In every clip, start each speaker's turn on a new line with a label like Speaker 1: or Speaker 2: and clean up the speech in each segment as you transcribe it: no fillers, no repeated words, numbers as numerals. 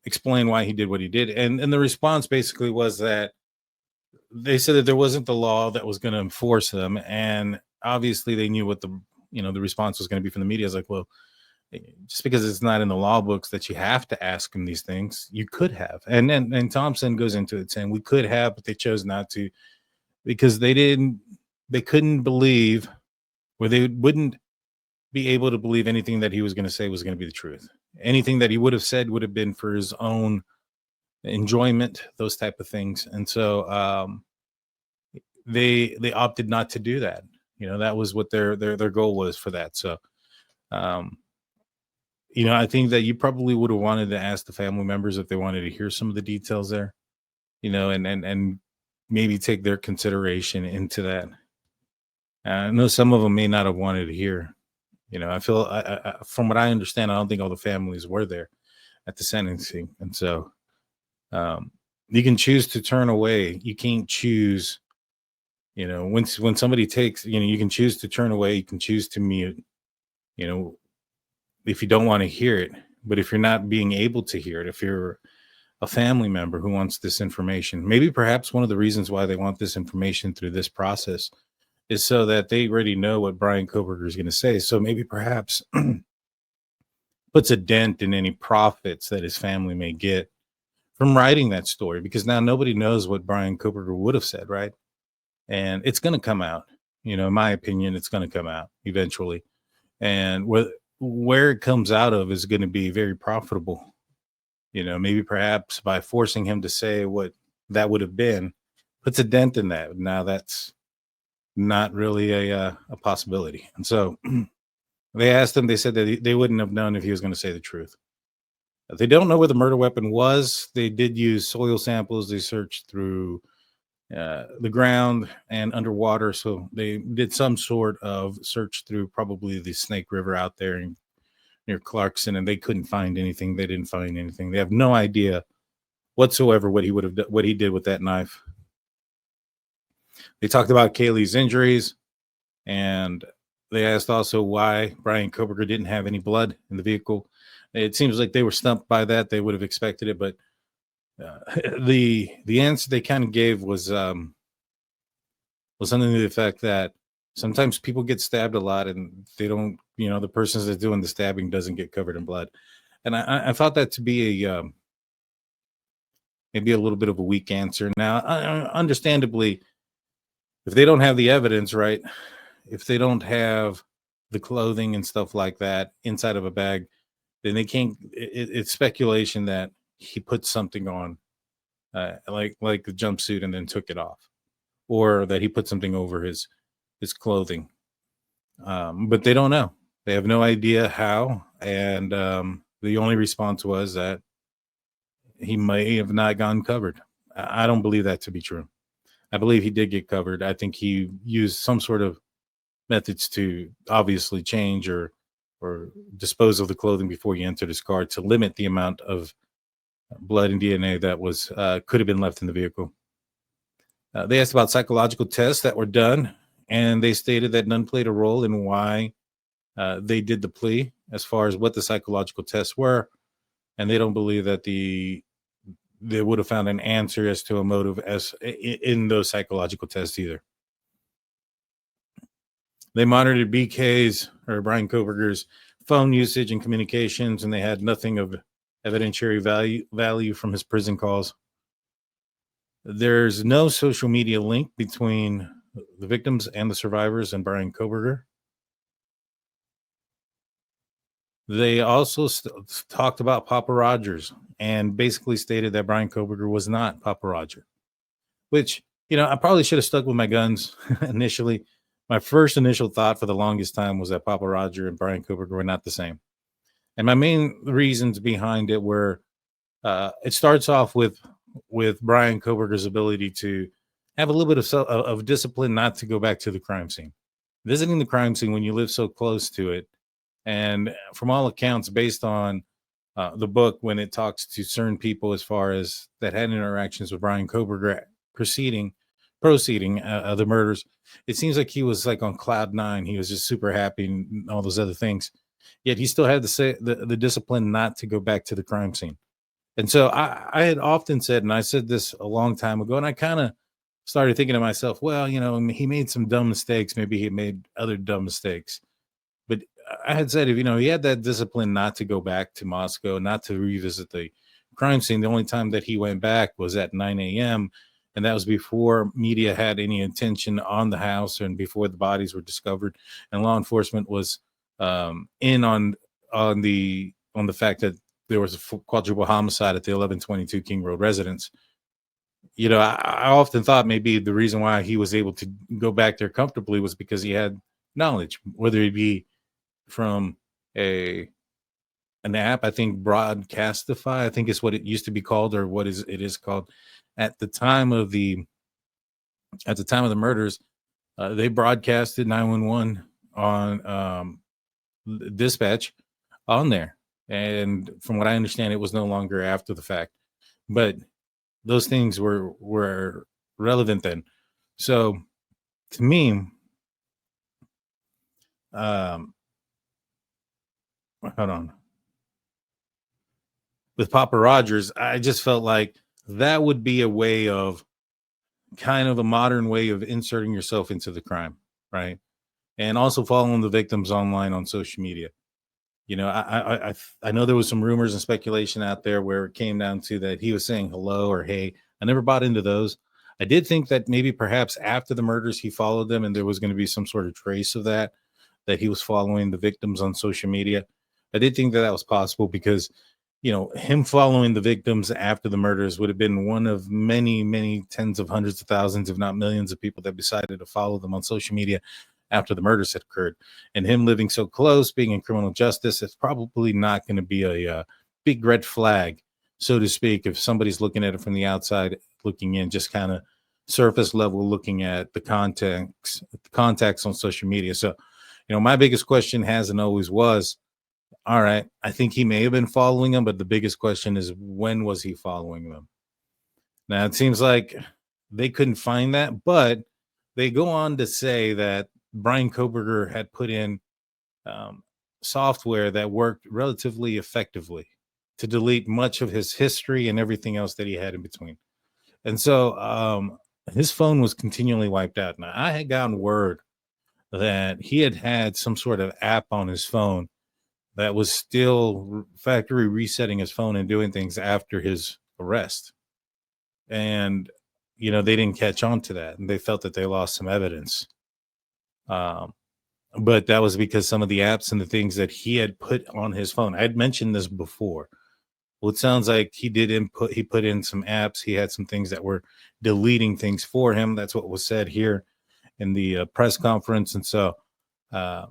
Speaker 1: explain why he did what he did. And the response basically was that they said that there wasn't the law that was going to enforce them, and obviously they knew what the response was going to be from the media. Is like, well, just because it's not in the law books that you have to ask him these things, you could have. And Thompson goes into it saying we could have, but they chose not to because they couldn't believe, or they wouldn't be able to believe anything that he was going to say was going to be the truth. Anything that he would have said would have been for his own enjoyment, those type of things. And so they opted not to do that. That was what their goal was for that. So um, I think that you probably would have wanted to ask the family members if they wanted to hear some of the details there, and maybe take their consideration into that. I know some of them may not have wanted to hear. I feel, from what I understand, I don't think all the families were there at the sentencing, and so you can choose to turn away. You can't choose. When somebody takes, you can choose to turn away. You can choose to mute. You know, if you don't want to hear it, but if you're not being able to hear it, if you're a family member who wants this information, maybe perhaps one of the reasons why they want this information through this process is so that they already know what Bryan Kohberger is going to say. So maybe perhaps puts a dent in any profits that his family may get from writing that story, because now nobody knows what Bryan Kohberger would have said, right? And it's going to come out. In my opinion, it's going to come out eventually. And where it comes out of is going to be very profitable. Maybe perhaps by forcing him to say what that would have been, puts a dent in that. Now that's not really a possibility. And so they asked him, they said that they wouldn't have known if he was going to say the truth. They don't know where the murder weapon was. They did use soil samples. They searched through the ground and underwater. So they did some sort of search through probably the Snake River out there near Clarkson, and they couldn't find anything. They didn't find anything. They have no idea whatsoever what he did with that knife. They talked about Kaylee's injuries, and they asked also why Bryan Kohberger didn't have any blood in the vehicle. It seems like they were stumped by that. They would have expected it, but the answer they kind of gave was something to the effect that sometimes people get stabbed a lot, and they don't, the person that's doing the stabbing doesn't get covered in blood. And I thought that to be maybe a little bit of a weak answer. Now, understandably, if they don't have the evidence, right? If they don't have the clothing and stuff like that inside of a bag, then they can't. It's speculation that he put something on, like the jumpsuit, and then took it off, or that he put something over his clothing. But they don't know. They have no idea how, and the only response was that he may have not gotten covered. I don't believe that to be true. I believe he did get covered. I think he used some sort of methods to obviously change or dispose of the clothing before he entered his car to limit the amount of blood and DNA that was could have been left in the vehicle. They asked about psychological tests that were done, and they stated that none played a role in why they did the plea as far as what the psychological tests were, and they don't believe that they would have found an answer as to a motive as in those psychological tests either. They monitored BK's or Bryan Kohberger's phone usage and communications, and they had nothing of evidentiary value from his prison calls. There's no social media link between the victims and the survivors and Bryan Kohberger. They also talked about Papa Rogers and basically stated that Bryan Kohberger was not Papa Roger, which, I probably should have stuck with my guns initially. My first initial thought for the longest time was that Papa Roger and Bryan Kohberger were not the same. And my main reasons behind it were it starts off with Bryan Kohberger's ability to have a little bit of discipline not to go back to the crime scene. Visiting the crime scene when you live so close to it, and from all accounts, based on the book, when it talks to certain people as far as that had interactions with Bryan Kohberger proceeding the murders, it seems like he was like on cloud nine. He was just super happy and all those other things. Yet he still had the discipline not to go back to the crime scene. And so I had often said, and I said this a long time ago, and I kind of started thinking to myself, well, he made some dumb mistakes. Maybe he made other dumb mistakes. But I had said, if he had that discipline not to go back to Moscow, not to revisit the crime scene, the only time that he went back was at 9 a.m. And that was before media had any attention on the house and before the bodies were discovered. And law enforcement was in on the fact that there was a quadruple homicide at the 1122 King Road residence. I often thought maybe the reason why he was able to go back there comfortably was because he had knowledge, whether it be from a an app. I think Broadcastify, I think is what it used to be called, or what is it is called at the time of the murders. They broadcasted 911 on dispatch on there, and from what I understand, it was no longer after the fact, but those things were relevant then. So to me, um, hold on, with Papa Rogers, I just felt like that would be a way of kind of a modern way of inserting yourself into the crime, right? And also following the victims online on social media. I know there was some rumors and speculation out there where it came down to that he was saying hello or hey. I never bought into those. I did think that maybe perhaps after the murders he followed them, and there was going to be some sort of trace of that he was following the victims on social media. I did think that that was possible because him following the victims after the murders would have been one of many, many tens of hundreds of thousands, if not millions, of people that decided to follow them on social media after the murders had occurred. And him living so close, being in criminal justice, it's probably not going to be a big red flag, so to speak, if somebody's looking at it from the outside, looking in, just kind of surface level, looking at the contacts on social media. So, my biggest question has and always was, all right, I think he may have been following them, but the biggest question is, when was he following them? Now, it seems like they couldn't find that, but they go on to say that Bryan Kohberger had put in um, software that worked relatively effectively to delete much of his history and everything else that he had in between. And so his phone was continually wiped out. Now, I had gotten word that he had some sort of app on his phone that was still factory resetting his phone and doing things after his arrest. And, they didn't catch on to that, and they felt that they lost some evidence. Um, but that was because some of the apps and the things that he had put on his phone. I had mentioned this before. Well, it sounds like he put in some apps. He had some things that were deleting things for him. That's what was said here in the press conference. And so, uh,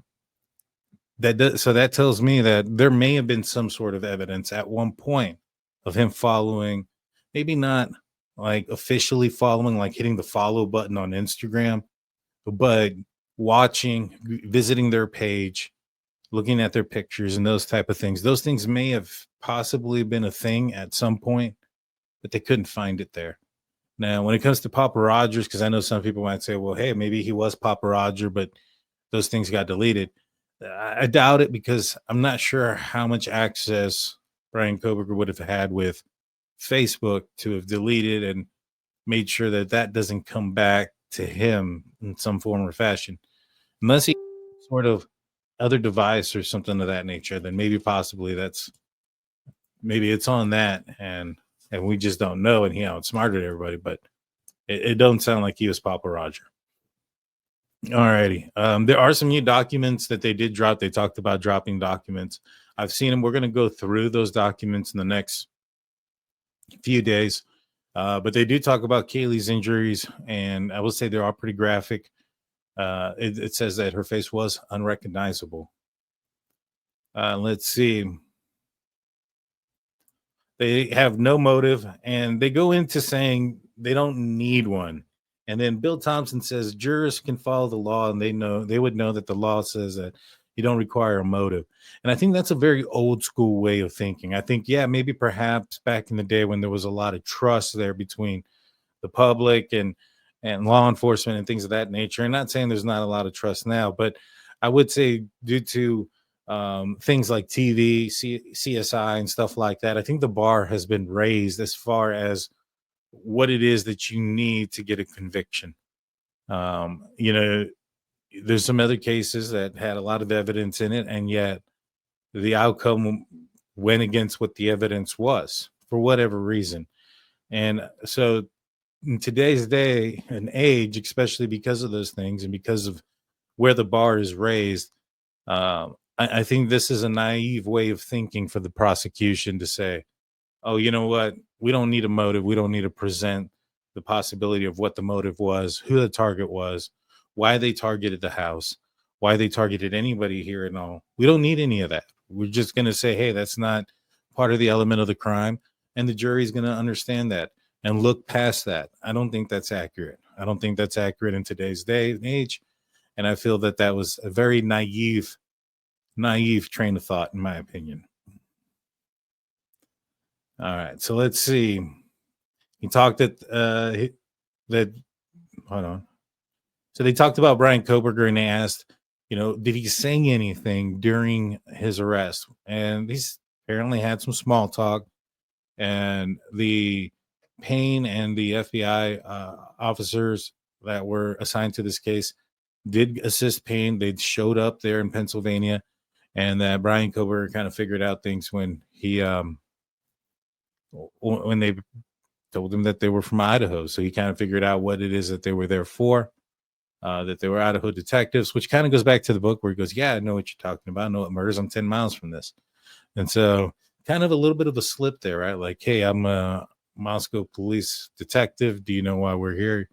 Speaker 1: so that tells me that there may have been some sort of evidence at one point of him following, maybe not like officially following, like hitting the follow button on Instagram, but watching, visiting their page, looking at their pictures and those type of things. Those things may have possibly been a thing at some point, but they couldn't find it there. Now, when it comes to Papa Rogers, because I know some people might say, well, hey, maybe he was Papa Roger, but those things got deleted. I doubt it, because I'm not sure how much access Bryan Kohberger would have had with Facebook to have deleted and made sure that that doesn't come back to him in some form or fashion. Unless he sort of other device or something of that nature, then maybe it's on that, and we just don't know, and he outsmarted everybody. But it don't sound like he was Papa Roger. Alrighty. There are some new documents that they did drop. They talked about dropping documents. I've seen them. We're going to go through those documents in the next few days. But they do talk about Kaylee's injuries, and I will say they are pretty graphic. It says that her face was unrecognizable. Let's see. They have no motive, and they go into saying they don't need one. And then Bill Thompson says jurors can follow the law, and they would know that the law says that you don't require a motive. And I think that's a very old school way of thinking. I think, yeah, maybe perhaps back in the day when there was a lot of trust there between the public and law enforcement and things of that nature. And not saying there's not a lot of trust now, but I would say due to things like TV, CSI, and stuff like that. I think the bar has been raised as far as what it is that you need to get a conviction. You know, there's some other cases that had a lot of evidence in it, and yet the outcome went against what the evidence was for whatever reason. And so in today's day and age, especially because of those things and because of where the bar is raised, I think this is a naive way of thinking for the prosecution to say, oh, you know what? We don't need a motive. We don't need to present the possibility of what the motive was, who the target was, why they targeted the house, why they targeted anybody here and all. We don't need any of that. We're just going to say, hey, that's not part of the element of the crime. And the jury's going to understand that and look past that. I don't think that's accurate. I don't think that's accurate in today's day and age. And I feel that that was a very naive train of thought, in my opinion. All right, so let's see. He talked that hold on. So they talked about Bryan Kohberger and they asked, did he say anything during his arrest? And he's apparently had some small talk. And the Payne and the FBI officers that were assigned to this case did assist Payne. They showed up there in Pennsylvania, and that Bryan Kohberger kind of figured out things when they told him that they were from Idaho. So he kind of figured out what it is that they were there for, that they were Idaho detectives, which kind of goes back to the book where he goes, yeah, I know what you're talking about. I know what murders. I'm 10 miles from this. And so kind of a little bit of a slip there, right? Like, hey, I'm a Moscow police detective. Do you know why we're here?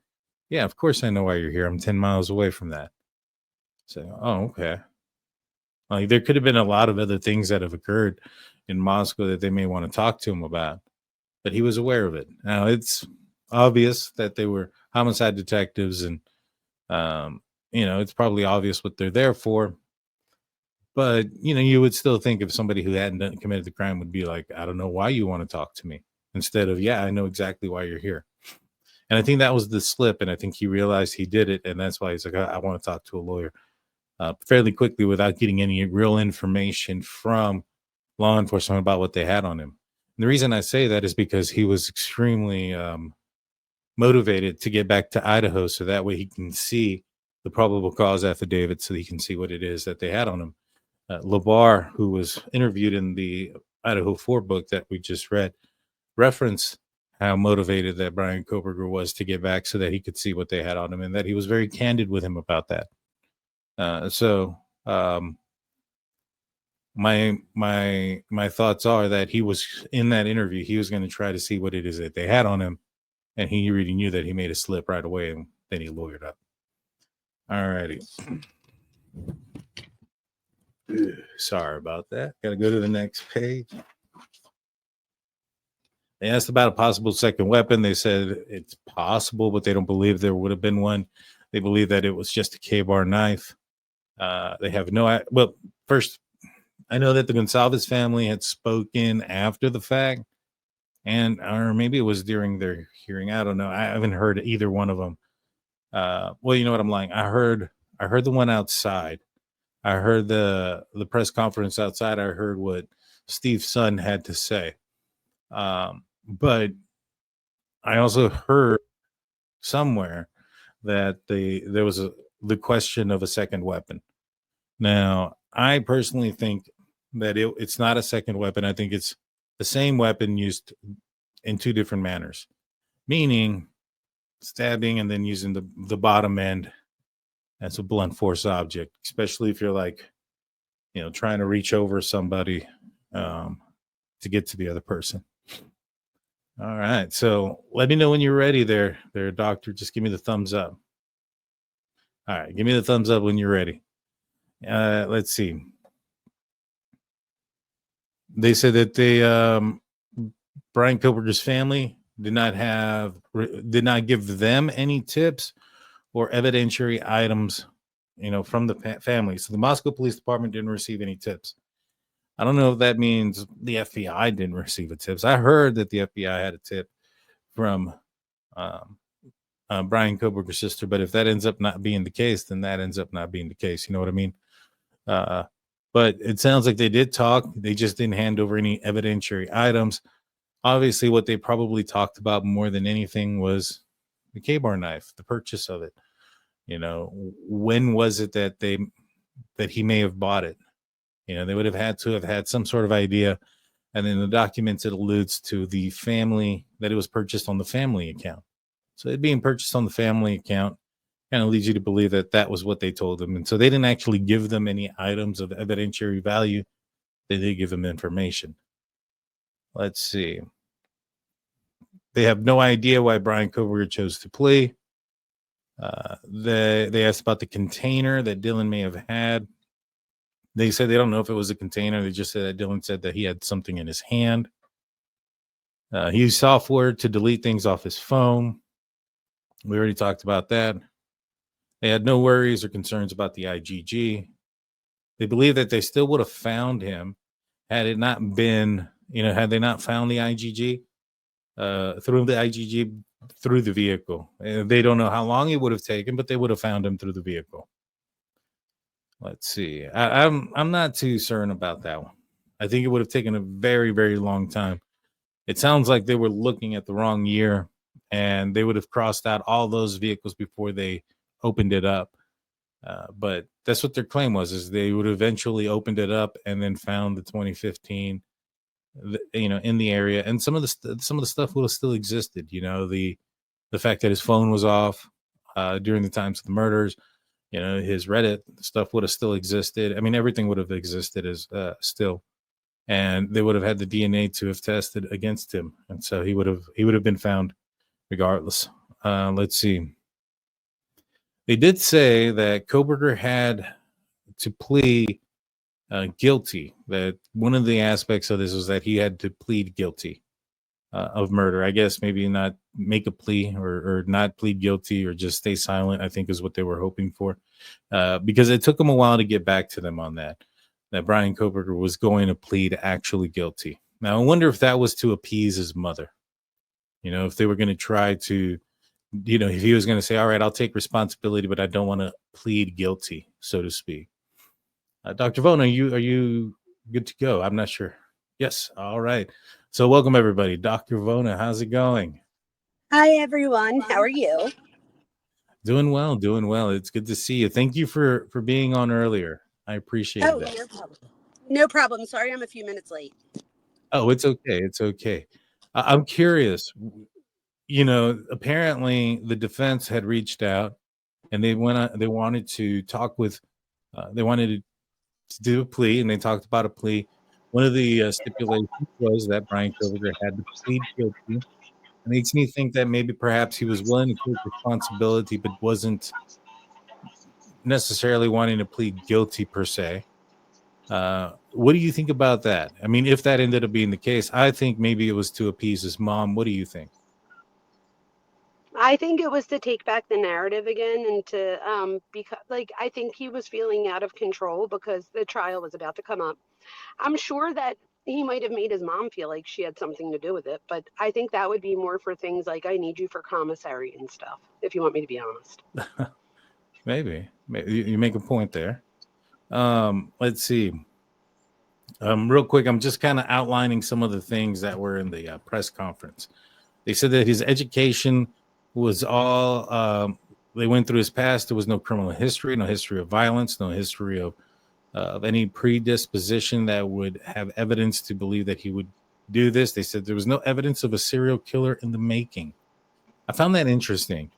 Speaker 1: Yeah, of course I know why you're here. I'm 10 miles away from that. So, oh, okay. Like there could have been a lot of other things that have occurred in Moscow that they may want to talk to him about, but he was aware of it. Now it's obvious that they were homicide detectives, and it's probably obvious what they're there for. But you would still think if somebody who hadn't committed the crime would be like, I don't know why you want to talk to me, instead of, yeah, I know exactly why you're here. And I think that was the slip, and I think he realized he did it, and that's why he's like, I want to talk to a lawyer fairly quickly without getting any real information from law enforcement about what they had on him. And the reason I say that is because he was extremely motivated to get back to Idaho so that way he can see the probable cause affidavit, so he can see what it is that they had on him. LeBar, who was interviewed in the Idaho 4 book that we just read, referenced how motivated that Bryan Kohberger was to get back so that he could see what they had on him, and that he was very candid with him about that. My thoughts are that he was in that interview. He was going to try to see what it is that they had on him, and he really knew that he made a slip right away, and then he lawyered up. All righty. Sorry about that. Got to go to the next page. They asked about a possible second weapon. They said it's possible, but they don't believe there would have been one. They believe that it was just a K-bar knife. They have no. Well, first, I know that the Gonsalves family had spoken after the fact, or maybe it was during their hearing. I don't know. I haven't heard either one of them. Well, you know what? I'm lying. I heard the one outside. I heard the press conference outside. I heard what Steve's son had to say. But I also heard somewhere that there was the question of a second weapon. Now, I personally think that it's not a second weapon. I think it's the same weapon used in two different manners, meaning stabbing and then using the bottom end as a blunt force object, especially if you're like, trying to reach over somebody to get to the other person. All right. So let me know when you're ready there, doctor. Just give me the thumbs up. All right. Give me the thumbs up when you're ready. Let's see. They said that Bryan Kohberger's family did not give them any tips or evidentiary items, from the family. So the Moscow Police Department didn't receive any tips. I don't know if that means the FBI didn't receive a tips. I heard that the FBI had a tip from Bryan Kohberger's sister, but if that ends up not being the case, then that ends up not being the case. You know what I mean? But But it sounds like they did talk. They just didn't hand over any evidentiary items. Obviously, what they probably talked about more than anything was the K-bar knife, the purchase of it. When was it that he may have bought it? They would have had to have had some sort of idea. And in the documents, it alludes to the family, that it was purchased on the family account. So it being purchased on the family account kind of leads you to believe that that was what they told them. And so they didn't actually give them any items of evidentiary value. They did give them information. Let's see. They have no idea why Bryan Kohberger chose to plea. They asked about the container that Dylan may have had. They said they don't know if it was a container. They just said that Dylan said that he had something in his hand. He used software to delete things off his phone. We already talked about that. They had no worries or concerns about the IgG. They believe that they still would have found him had it not been, had they not found the IgG through the vehicle. They don't know how long it would have taken, but they would have found him through the vehicle. Let's see. I'm not too certain about that one. I think it would have taken a very, very long time. It sounds like they were looking at the wrong year, and they would have crossed out all those vehicles before they opened it up. But that's what their claim was, is they would eventually opened it up and then found the 2015, in the area. And some of the stuff would have still existed. The fact that his phone was off during the times of the murders, his Reddit stuff would have still existed. I mean, everything would have existed as still, and they would have had the DNA to have tested against him, and so he would have been found regardless. Let's see. They did say that Kohberger had to plead guilty. That one of the aspects of this was that he had to plead guilty of murder. I guess maybe not make a plea or not plead guilty or just stay silent, I think is what they were hoping for. Because it took them a while to get back to them on that Bryan Kohberger was going to plead actually guilty. Now, I wonder if that was to appease his mother. If they were going to try to, if he was going to say, all right, I'll take responsibility, but I don't want to plead guilty, so to speak. Dr. Vona, are you good to go? I'm not sure. Yes. All right. So welcome, everybody. Dr. Vona, how's it going?
Speaker 2: Hi, everyone. How are you?
Speaker 1: Doing well, doing well. It's good to see you. Thank you for being on earlier. I appreciate that.
Speaker 2: No problem. No problem. Sorry, I'm a few minutes late.
Speaker 1: Oh, it's okay. It's okay. I'm curious. Apparently the defense had reached out and they wanted to talk with, they wanted to do a plea, and they talked about a plea. One of the stipulations was that Bryan Kohberger had to plead guilty. It makes me think that maybe perhaps he was willing to take responsibility, but wasn't necessarily wanting to plead guilty per se. What do you think about that? I mean, if that ended up being the case, I think maybe it was to appease his mom. What do you think?
Speaker 2: I think it was to take back the narrative again and to because I think he was feeling out of control because the trial was about to come up. I'm sure that he might have made his mom feel like she had something to do with it, but I think that would be more for things like I need you for commissary and stuff, if you want me to be honest.
Speaker 1: Maybe you make a point there. Let's see. Real quick, I'm just kind of outlining some of the things that were in the press conference. They said that his education was all, they went through his past. There was no criminal history, no history of violence, no history of any predisposition that would have evidence to believe that he would do this. They said there was no evidence of a serial killer in the making. I found that interesting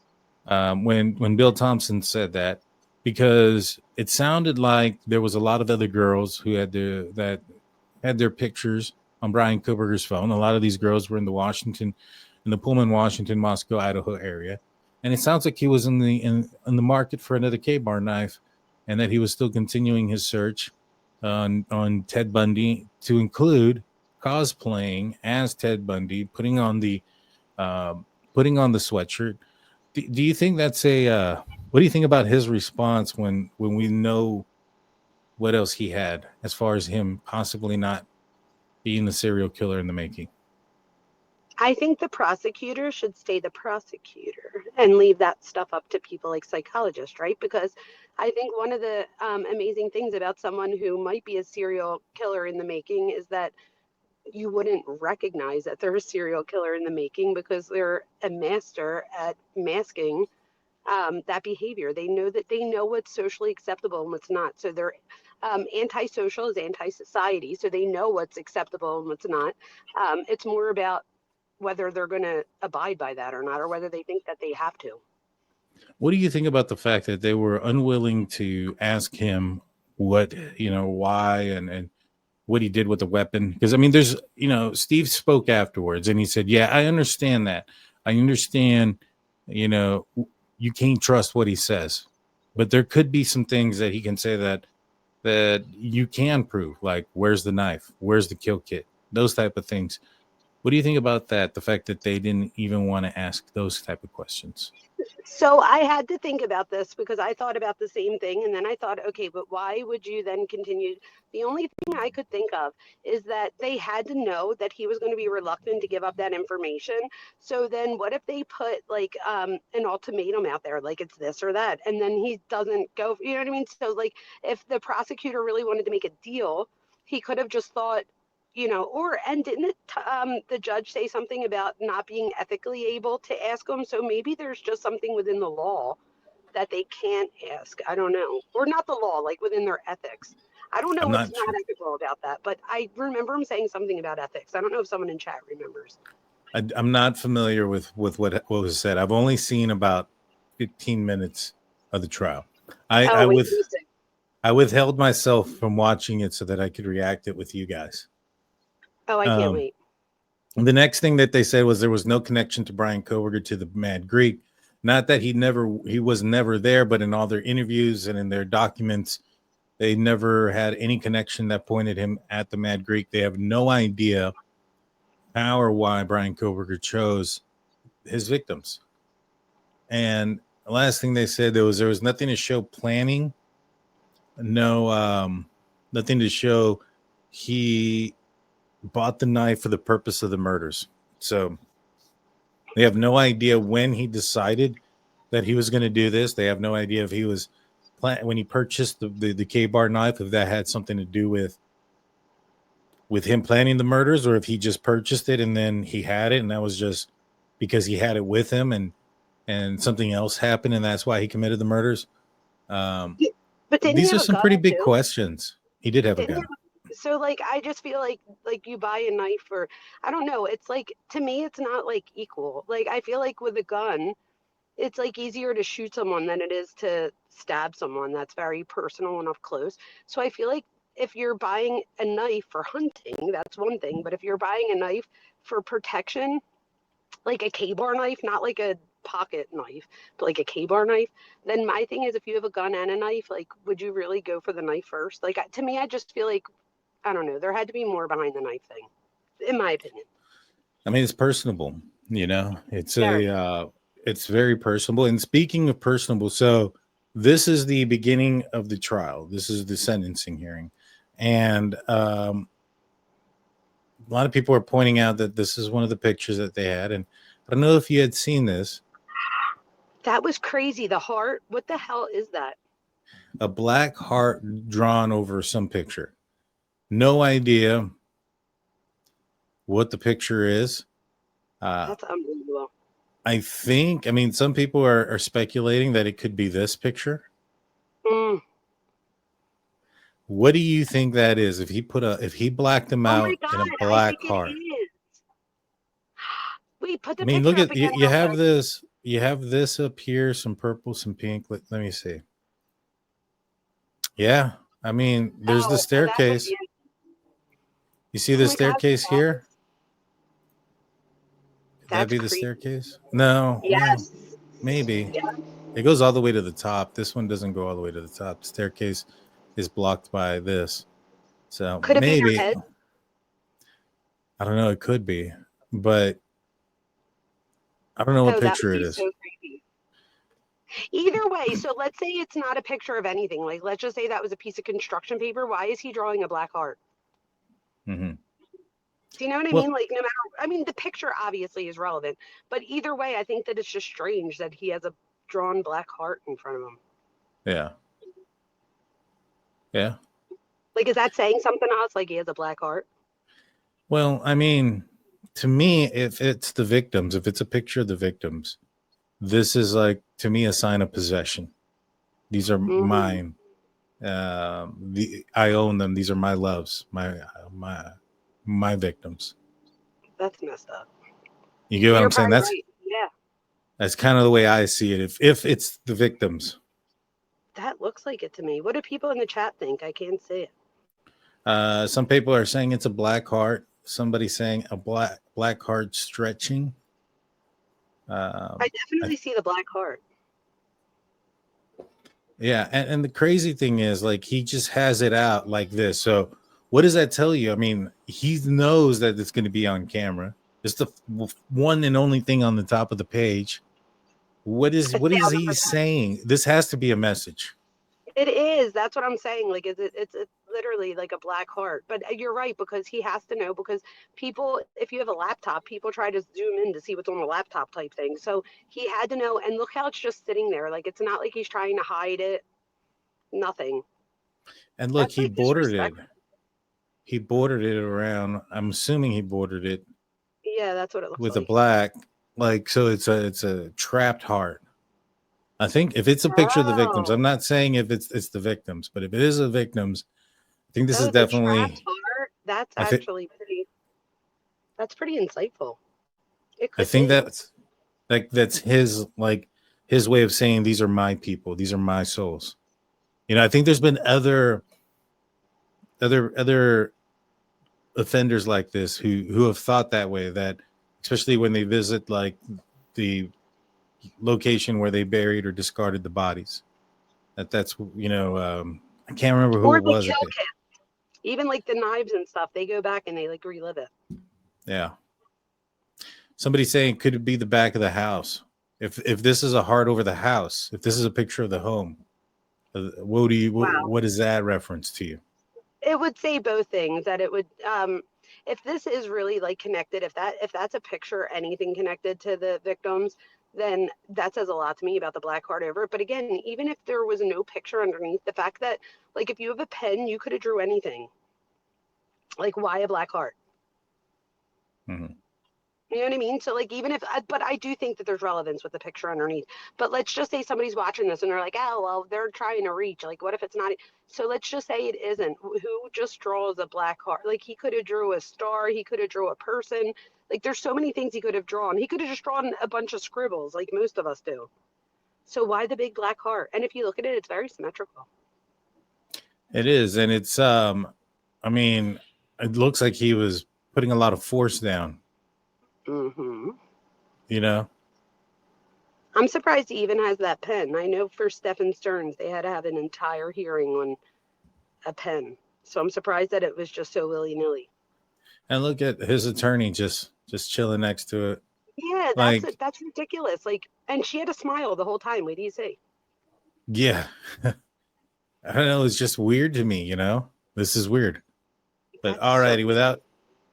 Speaker 1: when Bill Thompson said that, because it sounded like there was a lot of other girls who had their pictures on Bryan Kohberger's phone. A lot of these girls were in the Pullman, Washington, Moscow, Idaho area, and it sounds like he was in the market for another K-bar knife, and that he was still continuing his search on Ted Bundy, to include cosplaying as Ted Bundy, putting on the sweatshirt. Do you think that's what do you think about his response when we know what else he had, as far as him possibly not being the serial killer in the making?
Speaker 2: I think the prosecutor should stay the prosecutor and leave that stuff up to people like psychologists, right? Because I think one of the amazing things about someone who might be a serial killer in the making is that you wouldn't recognize that they're a serial killer in the making because they're a master at masking that behavior. They know what's socially acceptable and what's not. So they're antisocial is anti-society. So they know what's acceptable and what's not. It's more about whether they're going to abide by that or not, or whether they think that they have to.
Speaker 1: What do you think about the fact that they were unwilling to ask him what, why and what he did with the weapon? Because I mean, Steve spoke afterwards and he said, "Yeah, I understand that. I understand, you know, you can't trust what he says, but there could be some things that he can say that you can prove, like where's the knife, where's the kill kit, those type of things." What do you think about that? The fact that they didn't even want to ask those type of questions.
Speaker 2: So I had to think about this because I thought about the same thing. And then I thought, okay, but why would you then continue? The only thing I could think of is that they had to know that he was going to be reluctant to give up that information. So then what if they put like an ultimatum out there, like it's this or that, and then he doesn't go, you know what I mean? So like if the prosecutor really wanted to make a deal, he could have just thought, or and didn't the judge say something about not being ethically able to ask them? So maybe there's just something within the law that they can't ask. I don't know, or not the law, like within their ethics. I don't know
Speaker 1: I'm
Speaker 2: what's
Speaker 1: not
Speaker 2: not
Speaker 1: sure.
Speaker 2: ethical about that, but I remember him saying something about ethics. I don't know if someone in chat remembers.
Speaker 1: I'm not familiar with what was said. I've only seen about 15 minutes of the trial. I
Speaker 2: Oh
Speaker 1: I
Speaker 2: wait,
Speaker 1: with
Speaker 2: let me see.
Speaker 1: I withheld myself from watching it so that I could react it with you guys.
Speaker 2: Oh, I can't
Speaker 1: Um,
Speaker 2: wait.
Speaker 1: the next thing that they said was there was no connection to Bryan Kohberger to the Mad Greek. Not that he was never there, but in all their interviews and in their documents, they never had any connection that pointed him at the Mad Greek. They have no idea how or why Bryan Kohberger chose his victims. And the last thing they said there was nothing to show planning, no nothing to show he bought the knife for the purpose of the murders. So they have no idea when he decided that he was going to do this. They have no idea if he was when he purchased the K-bar knife, if that had something to do with him planning the murders, or if he just purchased it and then he had it and that was just because he had it with him and something else happened and that's why he committed the murders. Um,
Speaker 2: But didn't he
Speaker 1: these are
Speaker 2: have a
Speaker 1: some
Speaker 2: gun
Speaker 1: pretty big
Speaker 2: too?
Speaker 1: questions. He did have a
Speaker 2: Didn't he
Speaker 1: gun.
Speaker 2: have, so like I just feel like you buy a knife or I don't know. It's like to me, it's not like equal. Like I feel like with a gun, it's like easier to shoot someone than it is to stab someone that's very personal and up close. So I feel like if you're buying a knife for hunting, that's one thing. But if you're buying a knife for protection, like a K-bar knife, not like a pocket knife, but like a K-bar knife, then my thing is if you have a gun and a knife, like would you really go for the knife first? Like to me, I just feel like I don't know. There had to be more behind the knife thing, in my opinion.
Speaker 1: I mean, it's personable.
Speaker 2: Very.
Speaker 1: It's very personable. And speaking of personable, so this is the beginning of the trial. This is the sentencing hearing, and a lot of people are pointing out that this is one of the pictures that they had. And I don't know if you had seen this,
Speaker 2: That was crazy. The heart. What the hell is that?
Speaker 1: a black heart drawn over some picture. No idea what the picture is. Uh,
Speaker 2: That's unbelievable.
Speaker 1: I mean, some people are speculating that it could be this picture.
Speaker 2: Mm.
Speaker 1: What do you think that is? If he blacked him
Speaker 2: Oh my
Speaker 1: out in a
Speaker 2: God, I
Speaker 1: black
Speaker 2: think it
Speaker 1: heart.
Speaker 2: is. Wait, put
Speaker 1: I
Speaker 2: the
Speaker 1: mean,
Speaker 2: picture
Speaker 1: look
Speaker 2: up
Speaker 1: at
Speaker 2: again
Speaker 1: you
Speaker 2: real
Speaker 1: have
Speaker 2: quick.
Speaker 1: this up here, some purple, some pink. Let me see. Yeah. I mean, there's the
Speaker 2: Oh, that would be
Speaker 1: staircase.
Speaker 2: it.
Speaker 1: You see
Speaker 2: Oh
Speaker 1: the
Speaker 2: my God,
Speaker 1: staircase here? Could that
Speaker 2: that's
Speaker 1: be the
Speaker 2: creepy.
Speaker 1: staircase? No, well,
Speaker 2: Yes.
Speaker 1: maybe.
Speaker 2: Yeah.
Speaker 1: It goes all the way to the top. This one doesn't go all the way to the top. The staircase is blocked by this. So
Speaker 2: Could it be their
Speaker 1: maybe,
Speaker 2: head?
Speaker 1: I don't know, it could be, but I don't know what
Speaker 2: Oh, that would
Speaker 1: picture it
Speaker 2: be
Speaker 1: is.
Speaker 2: so creepy. Either way, so let's say it's not a picture of anything. Like, let's just say that was a piece of construction paper. Why is he drawing a black heart?
Speaker 1: Hmm.
Speaker 2: Do you know what I
Speaker 1: Well,
Speaker 2: mean? Like, no matter, I mean, the picture obviously is relevant, but either way, I think that it's just strange that he has a drawn black heart in front of him.
Speaker 1: yeah. Yeah.
Speaker 2: Like, is that saying something to us? Like he has a black heart?
Speaker 1: Well, I mean, to me, if it's the victims, if it's a picture of the victims, this is like, to me, a sign of possession. These are
Speaker 2: Hmm.
Speaker 1: mine. I own them. These are my loves, my my victims.
Speaker 2: That's messed up.
Speaker 1: You get what
Speaker 2: You're
Speaker 1: I'm saying?
Speaker 2: probably
Speaker 1: That's
Speaker 2: right. Yeah,
Speaker 1: that's kind of the way I see it. If it's the victims,
Speaker 2: that looks like it to me. What do people in the chat think? I can't see it.
Speaker 1: some people are saying it's a black heart. Somebody saying a black heart stretching.
Speaker 2: I
Speaker 1: I,
Speaker 2: definitely see the black heart.
Speaker 1: yeah, and the crazy thing is, like, he just has it out like this. So what does that tell you? I mean, he knows that it's going to be on camera. It's the one and only thing on the top of the page.
Speaker 2: A
Speaker 1: What is
Speaker 2: thousand
Speaker 1: he
Speaker 2: percent.
Speaker 1: saying? This has to be a message.
Speaker 2: It is. That's what I'm saying. Like, it's literally like a black heart. But you're right because he has to know because people, if you have a laptop, people try to zoom in to see what's on the laptop type thing. So he had to know. And look how it's just sitting there. Like, it's not like he's trying to hide it. Nothing.
Speaker 1: And look,
Speaker 2: That's
Speaker 1: he
Speaker 2: like
Speaker 1: bordered it.
Speaker 2: disrespectful.
Speaker 1: He bordered it around. I'm assuming he bordered it
Speaker 2: Yeah, that's what it looks
Speaker 1: with a
Speaker 2: like.
Speaker 1: black, like, so it's a trapped heart. I think if it's a picture of the victims, I'm
Speaker 2: Oh,
Speaker 1: not saying if it's the victims, but if it is the victims, I think this is
Speaker 2: oh, the trapped
Speaker 1: definitely.
Speaker 2: heart. That's
Speaker 1: I think
Speaker 2: actually pretty. That's pretty insightful. It
Speaker 1: I
Speaker 2: could
Speaker 1: think
Speaker 2: be.
Speaker 1: that's like that's his, like, his way of saying these are my people, these are my souls. I think there's been other offenders like this who have thought that way, that especially when they visit like the location where they buried or discarded the bodies, that's I can't remember who
Speaker 2: Or
Speaker 1: it
Speaker 2: the
Speaker 1: was.
Speaker 2: kill kit. Even like the knives and stuff, they go back and they like relive it.
Speaker 1: Yeah, somebody saying, could it be the back of the house? If this is a heart over the house, if this is a picture of the home,
Speaker 2: Wow.
Speaker 1: what is that reference to you?
Speaker 2: It would say both things that it would if this is really like connected, if that's a picture or anything connected to the victims, then that says a lot to me about the black heart over it. But again, even if there was no picture underneath, the fact that like if you have a pen, you could have drew anything. Like why a black heart?
Speaker 1: Mhm.
Speaker 2: You know what I mean? So like even if but I do think that there's relevance with the picture underneath. But let's just say somebody's watching this and they're like, "Oh, well, they're trying to reach. Like what if it's not?" So let's just say it isn't. Who just draws a black heart? Like he could have drew a star, he could have drew a person. Like there's so many things he could have drawn. He could have just drawn a bunch of scribbles like most of us do. So why the big black heart? And if you look at it, it's very symmetrical.
Speaker 1: It is, and it's I mean, it looks like he was putting a lot of force down,
Speaker 2: Hmm.
Speaker 1: you know.
Speaker 2: I'm surprised he even has that pen. I know for Stephen Stearns, they had to have an entire hearing on a pen. So I'm surprised that it was just so willy nilly.
Speaker 1: And look at his attorney just chilling next to it.
Speaker 2: Yeah,
Speaker 1: Like,
Speaker 2: that's ridiculous. Like, and she had a smile the whole time. What do you say?
Speaker 1: yeah. I don't know, it's just weird to me. This is weird. But
Speaker 2: That's so
Speaker 1: alrighty,
Speaker 2: weird.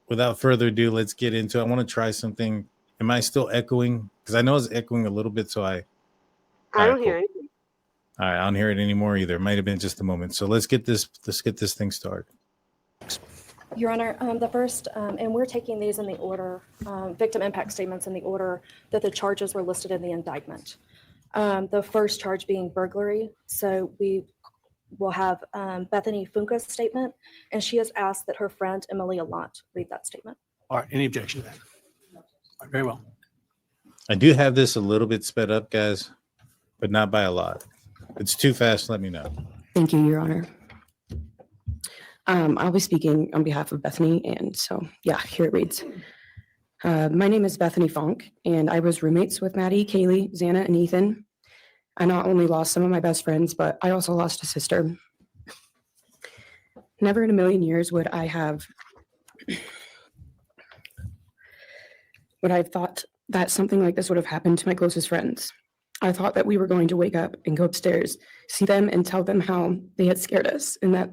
Speaker 1: without further ado, let's get into it. I want to try something. Am I still echoing? Because I know it's echoing a little bit, so all
Speaker 2: I
Speaker 1: right,
Speaker 2: don't hear
Speaker 1: cool.
Speaker 2: anything.
Speaker 1: All right, I don't hear it anymore either. It might have been just a moment. So let's get this thing started.
Speaker 3: Your Honor, the first, and we're taking these in the order, victim impact statements in the order that the charges were listed in the indictment. The first charge being burglary. So we will have Bethany Funka's statement, and she has asked that her friend Emily Allant read that statement.
Speaker 4: All right, any objection to that? All right, very well.
Speaker 1: I do have this a little bit sped up, guys, but not by a lot. If it's too fast, let me know.
Speaker 5: Thank you, Your Honor. I'll be speaking on behalf of Bethany, and so, yeah, here it reads. My name is Bethany Funk, and I was roommates with Maddie, Kaylee, Xana, and Ethan. I not only lost some of my best friends, but I also lost a sister. Never in a million years would I have thought that something like this would have happened to my closest friends. I thought that we were going to wake up and go upstairs, see them, and tell them how they had scared us, and that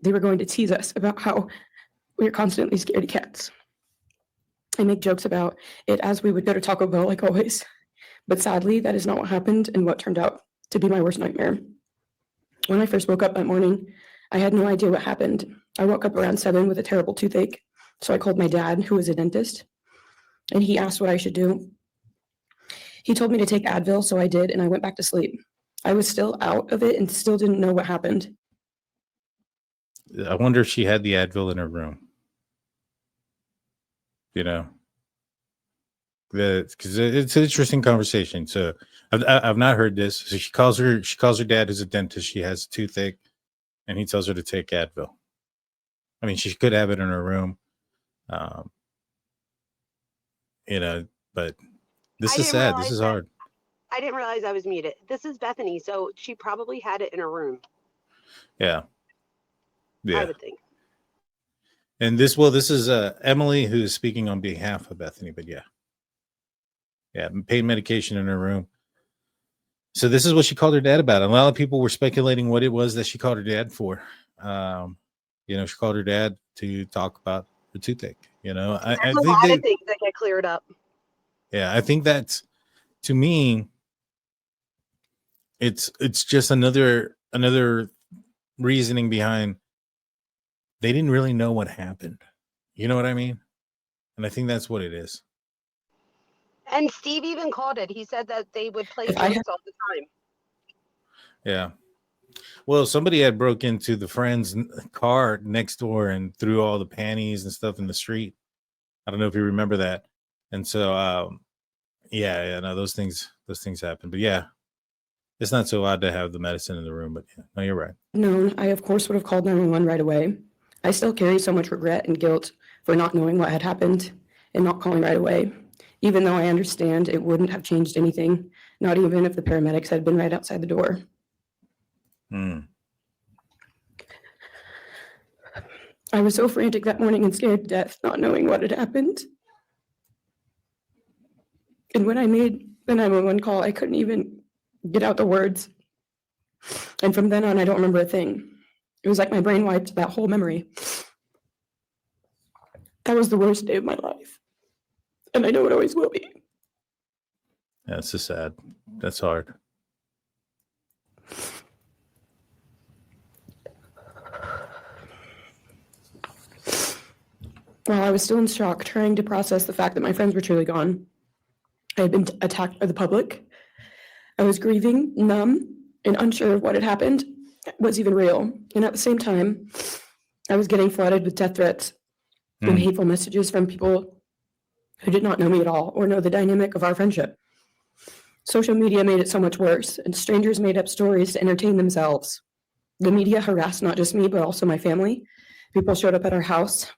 Speaker 5: they were going to tease us about how we were constantly scaredy cats. I make jokes about it as we would go to Taco Bell like always. But sadly, that is not what happened and what turned out to be my worst nightmare. When I first woke up that morning, I had no idea what happened. I woke up around 7 with a terrible toothache. So I called my dad, who was a dentist, and he asked what I should do. He told me to take Advil, so I did, and I went back to sleep. I was still out of it and still didn't know what happened.
Speaker 1: I wonder if she had the Advil in her room. You know, because it's an interesting conversation. So I've not heard this. So she calls her dad, who's a dentist. She has a toothache, and he tells her to take Advil. I mean, she could have it in her room, you know, but this is sad. This is hard.
Speaker 2: I didn't realize I was muted. This is Bethany, so she probably had it in her room.
Speaker 1: Yeah.
Speaker 2: I would think.
Speaker 1: And this is Emily, who is speaking on behalf of Bethany, but yeah, pain medication in her room. So this is what she called her dad about. And a lot of people were speculating what it was that she called her dad for. You know, she called her dad to talk about the toothache. You know, I think
Speaker 2: a lot of things that get cleared up.
Speaker 1: Yeah, I think that's, to me, it's just another reasoning behind they didn't really know what happened. You know what I mean? And I think that's what it is.
Speaker 2: And Steve even called it. He said that they would play jokes all the time.
Speaker 1: Yeah. Well, somebody had broke into the friend's car next door and threw all the panties and stuff in the street. I don't know if you remember that. And so, no, those things happen. But yeah, it's not so odd to have the medicine in the room. But yeah, no, you're right.
Speaker 5: No, I of course would have called 911 right away. I still carry so much regret and guilt for not knowing what had happened and not calling right away, even though I understand it wouldn't have changed anything, not even if the paramedics had been right outside the door. I was so frantic that morning and scared to death, not knowing what had happened. And when I made the 911 call, I couldn't even get out the words. And from then on, I don't remember a thing. It was like my brain wiped that whole memory. That was the worst day of my life. And I know it always will be.
Speaker 1: Yeah, it's so sad. That's hard.
Speaker 5: While I was still in shock, trying to process the fact that my friends were truly gone, I had been attacked by the public. I was grieving, numb, and unsure of what had happened was even real. And at the same time, I was getting flooded with death threats and hateful messages from people who did not know me at all or know the dynamic of our friendship. Social media made it so much worse, and strangers made up stories to entertain themselves. The media harassed not just me, but also my family. People showed up at our house.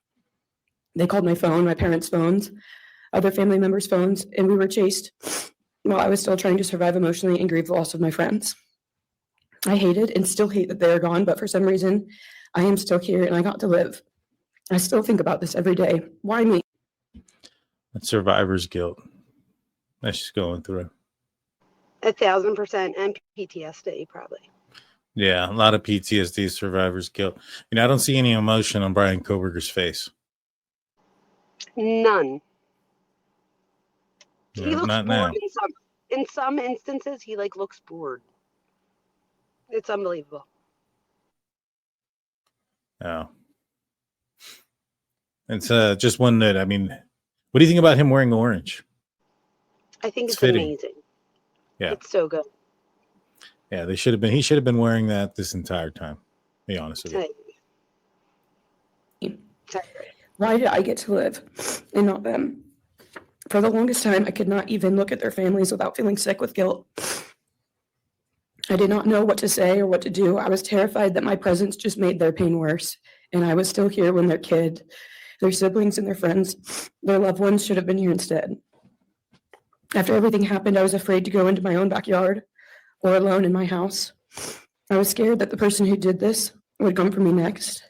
Speaker 5: They called my phone, my parents' phones, other family members' phones, and we were chased while I was still trying to survive emotionally and grieve the loss of my friends. I hated and still hate that they are gone, but for some reason, I am still here and I got to live. I still think about this every day. Why me?
Speaker 1: That's survivor's guilt. That's just going through.
Speaker 2: 1,000%, and PTSD probably.
Speaker 1: Yeah, a lot of PTSD, survivor's guilt. You know, I don't see any emotion on Bryan Kohberger's face.
Speaker 2: None.
Speaker 1: No,
Speaker 2: He looks
Speaker 1: not
Speaker 2: bored
Speaker 1: now.
Speaker 2: in some instances. He looks bored. It's unbelievable.
Speaker 1: Oh. It's just one note. I mean, what do you think about him wearing orange?
Speaker 2: I think it's
Speaker 1: fitting.
Speaker 2: amazing.
Speaker 1: Yeah.
Speaker 2: It's so good.
Speaker 1: Yeah, he should have been wearing that this entire time. To be honest with you.
Speaker 5: Why did I get to live and not them? For the longest time, I could not even look at their families without feeling sick with guilt. I did not know what to say or what to do. I was terrified that my presence just made their pain worse. And I was still here when their kid, their siblings, and their friends, their loved ones should have been here instead. After everything happened, I was afraid to go into my own backyard or alone in my house. I was scared that the person who did this would come for me next.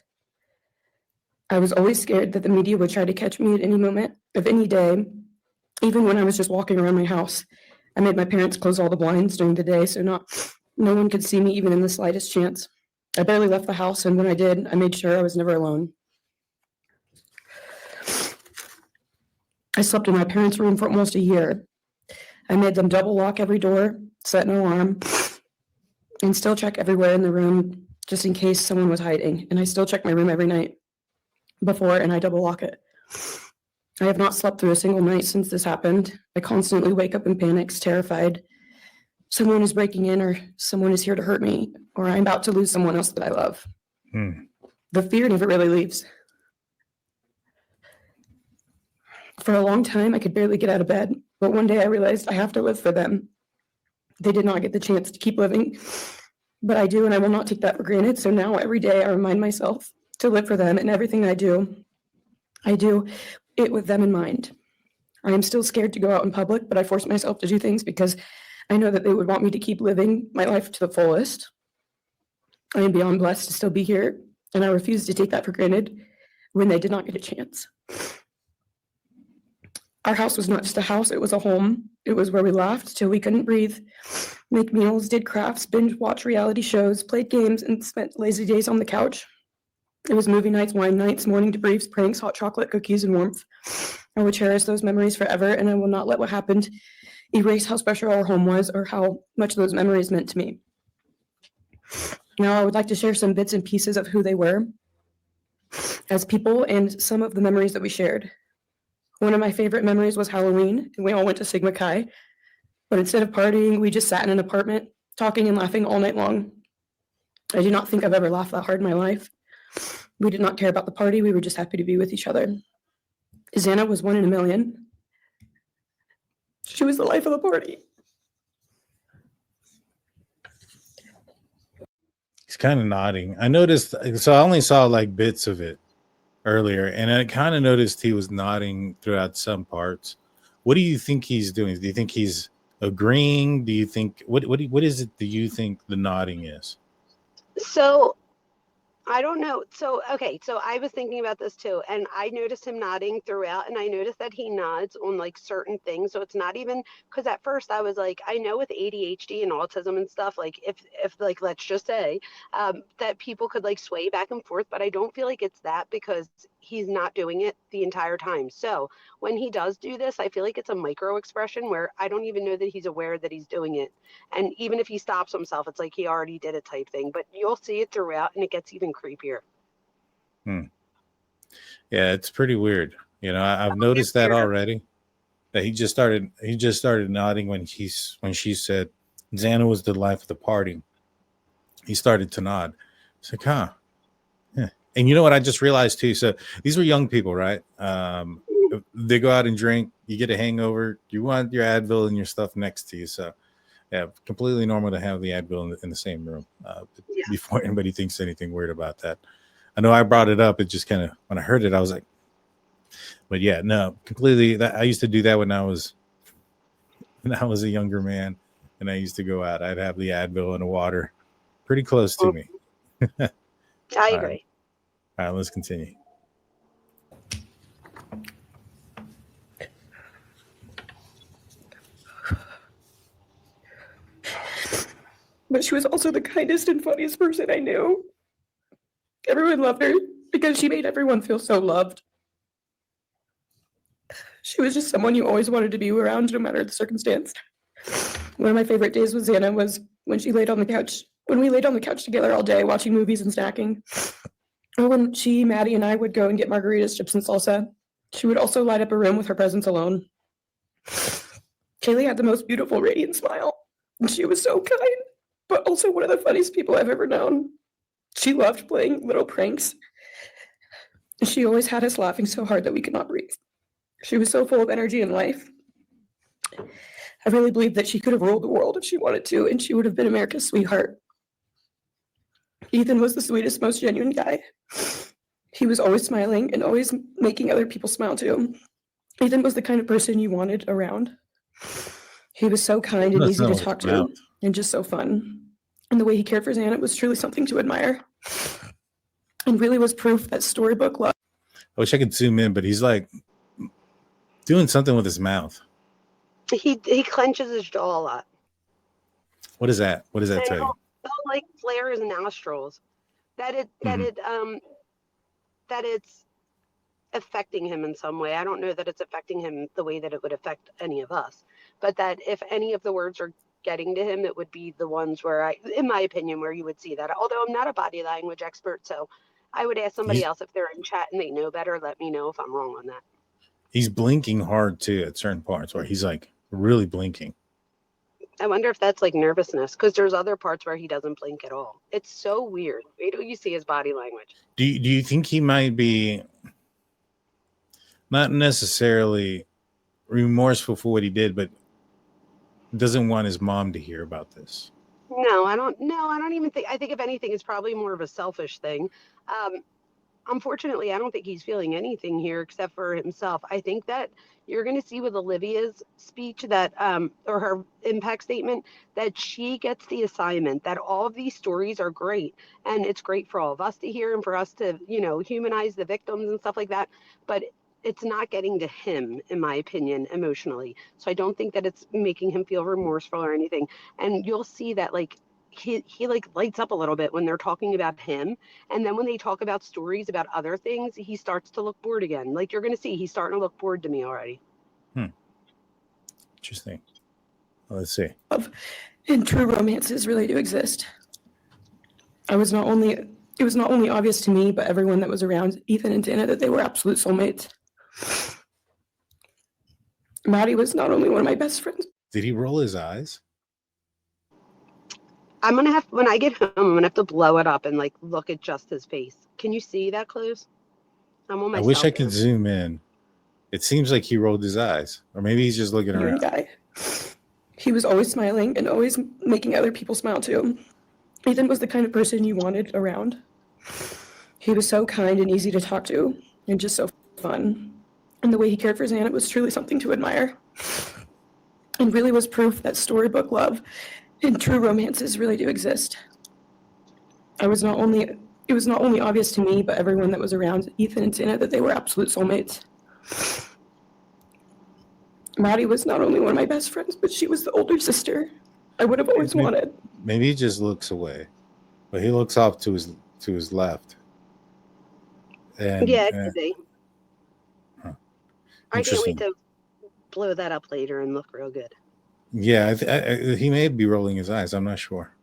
Speaker 5: I was always scared that the media would try to catch me at any moment of any day, even when I was just walking around my house. I made my parents close all the blinds during the day so no one could see me even in the slightest chance. I barely left the house, and when I did, I made sure I was never alone. I slept in my parents' room for almost a year. I made them double lock every door, set an alarm, and still check everywhere in the room just in case someone was hiding. And I still check my room every night before, and I double lock it. I have not slept through a single night since this happened. I constantly wake up in panics, terrified. Someone is breaking in, or someone is here to hurt me, or I'm about to lose someone else that I love. The fear never really leaves. For a long time, I could barely get out of bed, but one day I realized I have to live for them. They did not get the chance to keep living, but I do, and I will not take that for granted. So now every day I remind myself to live for them, and everything I do it with them in mind. I am still scared to go out in public, but I force myself to do things because I know that they would want me to keep living my life to the fullest. I am beyond blessed to still be here, and I refuse to take that for granted when they did not get a chance. Our house was not just a house, it was a home. It was where we laughed till we couldn't breathe, make meals, did crafts, binge watch reality shows, played games, and spent lazy days on the couch. It was movie nights, wine nights, morning debriefs, pranks, hot chocolate, cookies, and warmth. I will cherish those memories forever, and I will not let what happened erase how special our home was or how much those memories meant to me. Now, I would like to share some bits and pieces of who they were as people and some of the memories that we shared. One of my favorite memories was Halloween, and we all went to Sigma Chi. But instead of partying, we just sat in an apartment, talking and laughing all night long. I do not think I've ever laughed that hard in my life. We did not care about the party. We were just happy to be with each other. Xana was 1 in a million. She was the life of the party.
Speaker 1: He's kind of nodding. I noticed, so I only saw like bits of it earlier, and I kind of noticed he was nodding throughout some parts. What do you think he's doing? Do you think he's agreeing? Do you think what is it do you think the nodding is?
Speaker 2: So I don't know. So, okay. So I was thinking about this too. And I noticed him nodding throughout. And I noticed that he nods on like certain things. So it's not even because at first I was like, I know with ADHD and autism and stuff, like if like, let's just say that people could like sway back and forth, but I don't feel like it's that because he's not doing it the entire time. So when he does do this, I feel like it's a micro expression where I don't even know that he's aware that he's doing it. And even if he stops himself, it's like he already did it type thing. But you'll see it throughout and it gets even creepier.
Speaker 1: Yeah, it's pretty weird. You know, I've noticed that already. That he just started nodding when she said Xana was the life of the party. He started to nod. It's like, huh. Yeah. And you know what I just realized too? So these were young people, right? They go out and drink, you get a hangover, you want your Advil and your stuff next to you. So yeah, completely normal to have the Advil in the same room before anybody thinks anything weird about that. I know I brought it up. It just kind of, when I heard it, I was like, but yeah, no, completely. I used to do that when I was a younger man, and I used to go out. I'd have the Advil and the water pretty close to me.
Speaker 2: I agree.
Speaker 1: All right, let's continue.
Speaker 5: But she was also the kindest and funniest person I knew. Everyone loved her because she made everyone feel so loved. She was just someone you always wanted to be around, no matter the circumstance. One of my favorite days with Xana was when she laid on the couch. When we laid on the couch together all day, watching movies and snacking. Or when she, Maddie, and I would go and get margaritas, chips, and salsa. She would also light up a room with her presence alone. Kaylee had the most beautiful, radiant smile. And she was so kind, but also one of the funniest people I've ever known. She loved playing little pranks. She always had us laughing so hard that we could not breathe. She was so full of energy and life. I really believe that she could have ruled the world if she wanted to, and she would have been America's sweetheart. Ethan was the sweetest, most genuine guy. He was always smiling and always making other people smile too. Ethan was the kind of person you wanted around. He was so kind and easy to talk to and just so fun. And the way he cared for Xana was truly something to admire. And really was proof that storybook love.
Speaker 1: I wish I could zoom in, but he's like doing something with his mouth.
Speaker 2: He clenches his jaw a lot.
Speaker 1: What is that? What does that tell you?
Speaker 2: He'll like flare his nostrils. That it's affecting him in some way. I don't know that it's affecting him the way that it would affect any of us, but that if any of the words are getting to him, it would be the ones where in my opinion, where you would see that. Although I'm not a body language expert, so I would ask somebody
Speaker 1: He's,
Speaker 2: else if they're in chat and they know better. Let me know if I'm wrong on that.
Speaker 1: he's blinking hard too at certain parts where he's like really blinking.
Speaker 2: I wonder if that's like nervousness, because there's other parts where he doesn't blink at all. It's so weird. Wait till you see his body language.
Speaker 1: Do you think he might be not necessarily remorseful for what he did, but doesn't want his mom to hear about this?
Speaker 2: No, I don't. No, I don't even think. I think if anything, it's probably more of a selfish thing. Unfortunately, I don't think he's feeling anything here except for himself. I think that you're going to see with Olivia's speech that, or her impact statement, that she gets the assignment that all of these stories are great. And it's great for all of us to hear and for us to, humanize the victims and stuff like that. But it's not getting to him, in my opinion, emotionally. So I don't think that it's making him feel remorseful or anything. And you'll see that, like, he like lights up a little bit when they're talking about him, and then when they talk about stories about other things, he starts to look bored again. Like, you're going to see he's starting to look bored to me already.
Speaker 1: Interesting. Well, let's see.
Speaker 5: And true romances really do exist. It was not only obvious to me, but everyone that was around Ethan and Dana that they were absolute soulmates. Maddie was not only one of my best friends.
Speaker 1: Did he roll his eyes?
Speaker 2: I'm going to have, when I get home, I'm going to have to blow it up and like look at just his face. Can you see that close? I'm on my
Speaker 1: I wish
Speaker 2: cell
Speaker 1: I could
Speaker 2: phone.
Speaker 1: zoom in. It seems like he rolled his eyes, or maybe he's just looking around.
Speaker 5: Guy. He was always smiling and always making other people smile too. Ethan was the kind of person you wanted around. He was so kind and easy to talk to and just so fun. And the way he cared for Xana was truly something to admire. And really was proof that storybook love and true romances really do exist. It was not only obvious to me, but everyone that was around Ethan and Xana that they were absolute soulmates. Maddie was not only one of my best friends, but she was the older sister I would have always wanted.
Speaker 1: Maybe he just looks away, but he looks off to his left. And,
Speaker 2: Yeah, it could be.
Speaker 1: Huh.
Speaker 2: I can't wait
Speaker 1: Interesting.
Speaker 2: to blow that up later and look real good.
Speaker 1: Yeah, he may be rolling his eyes. I'm not sure.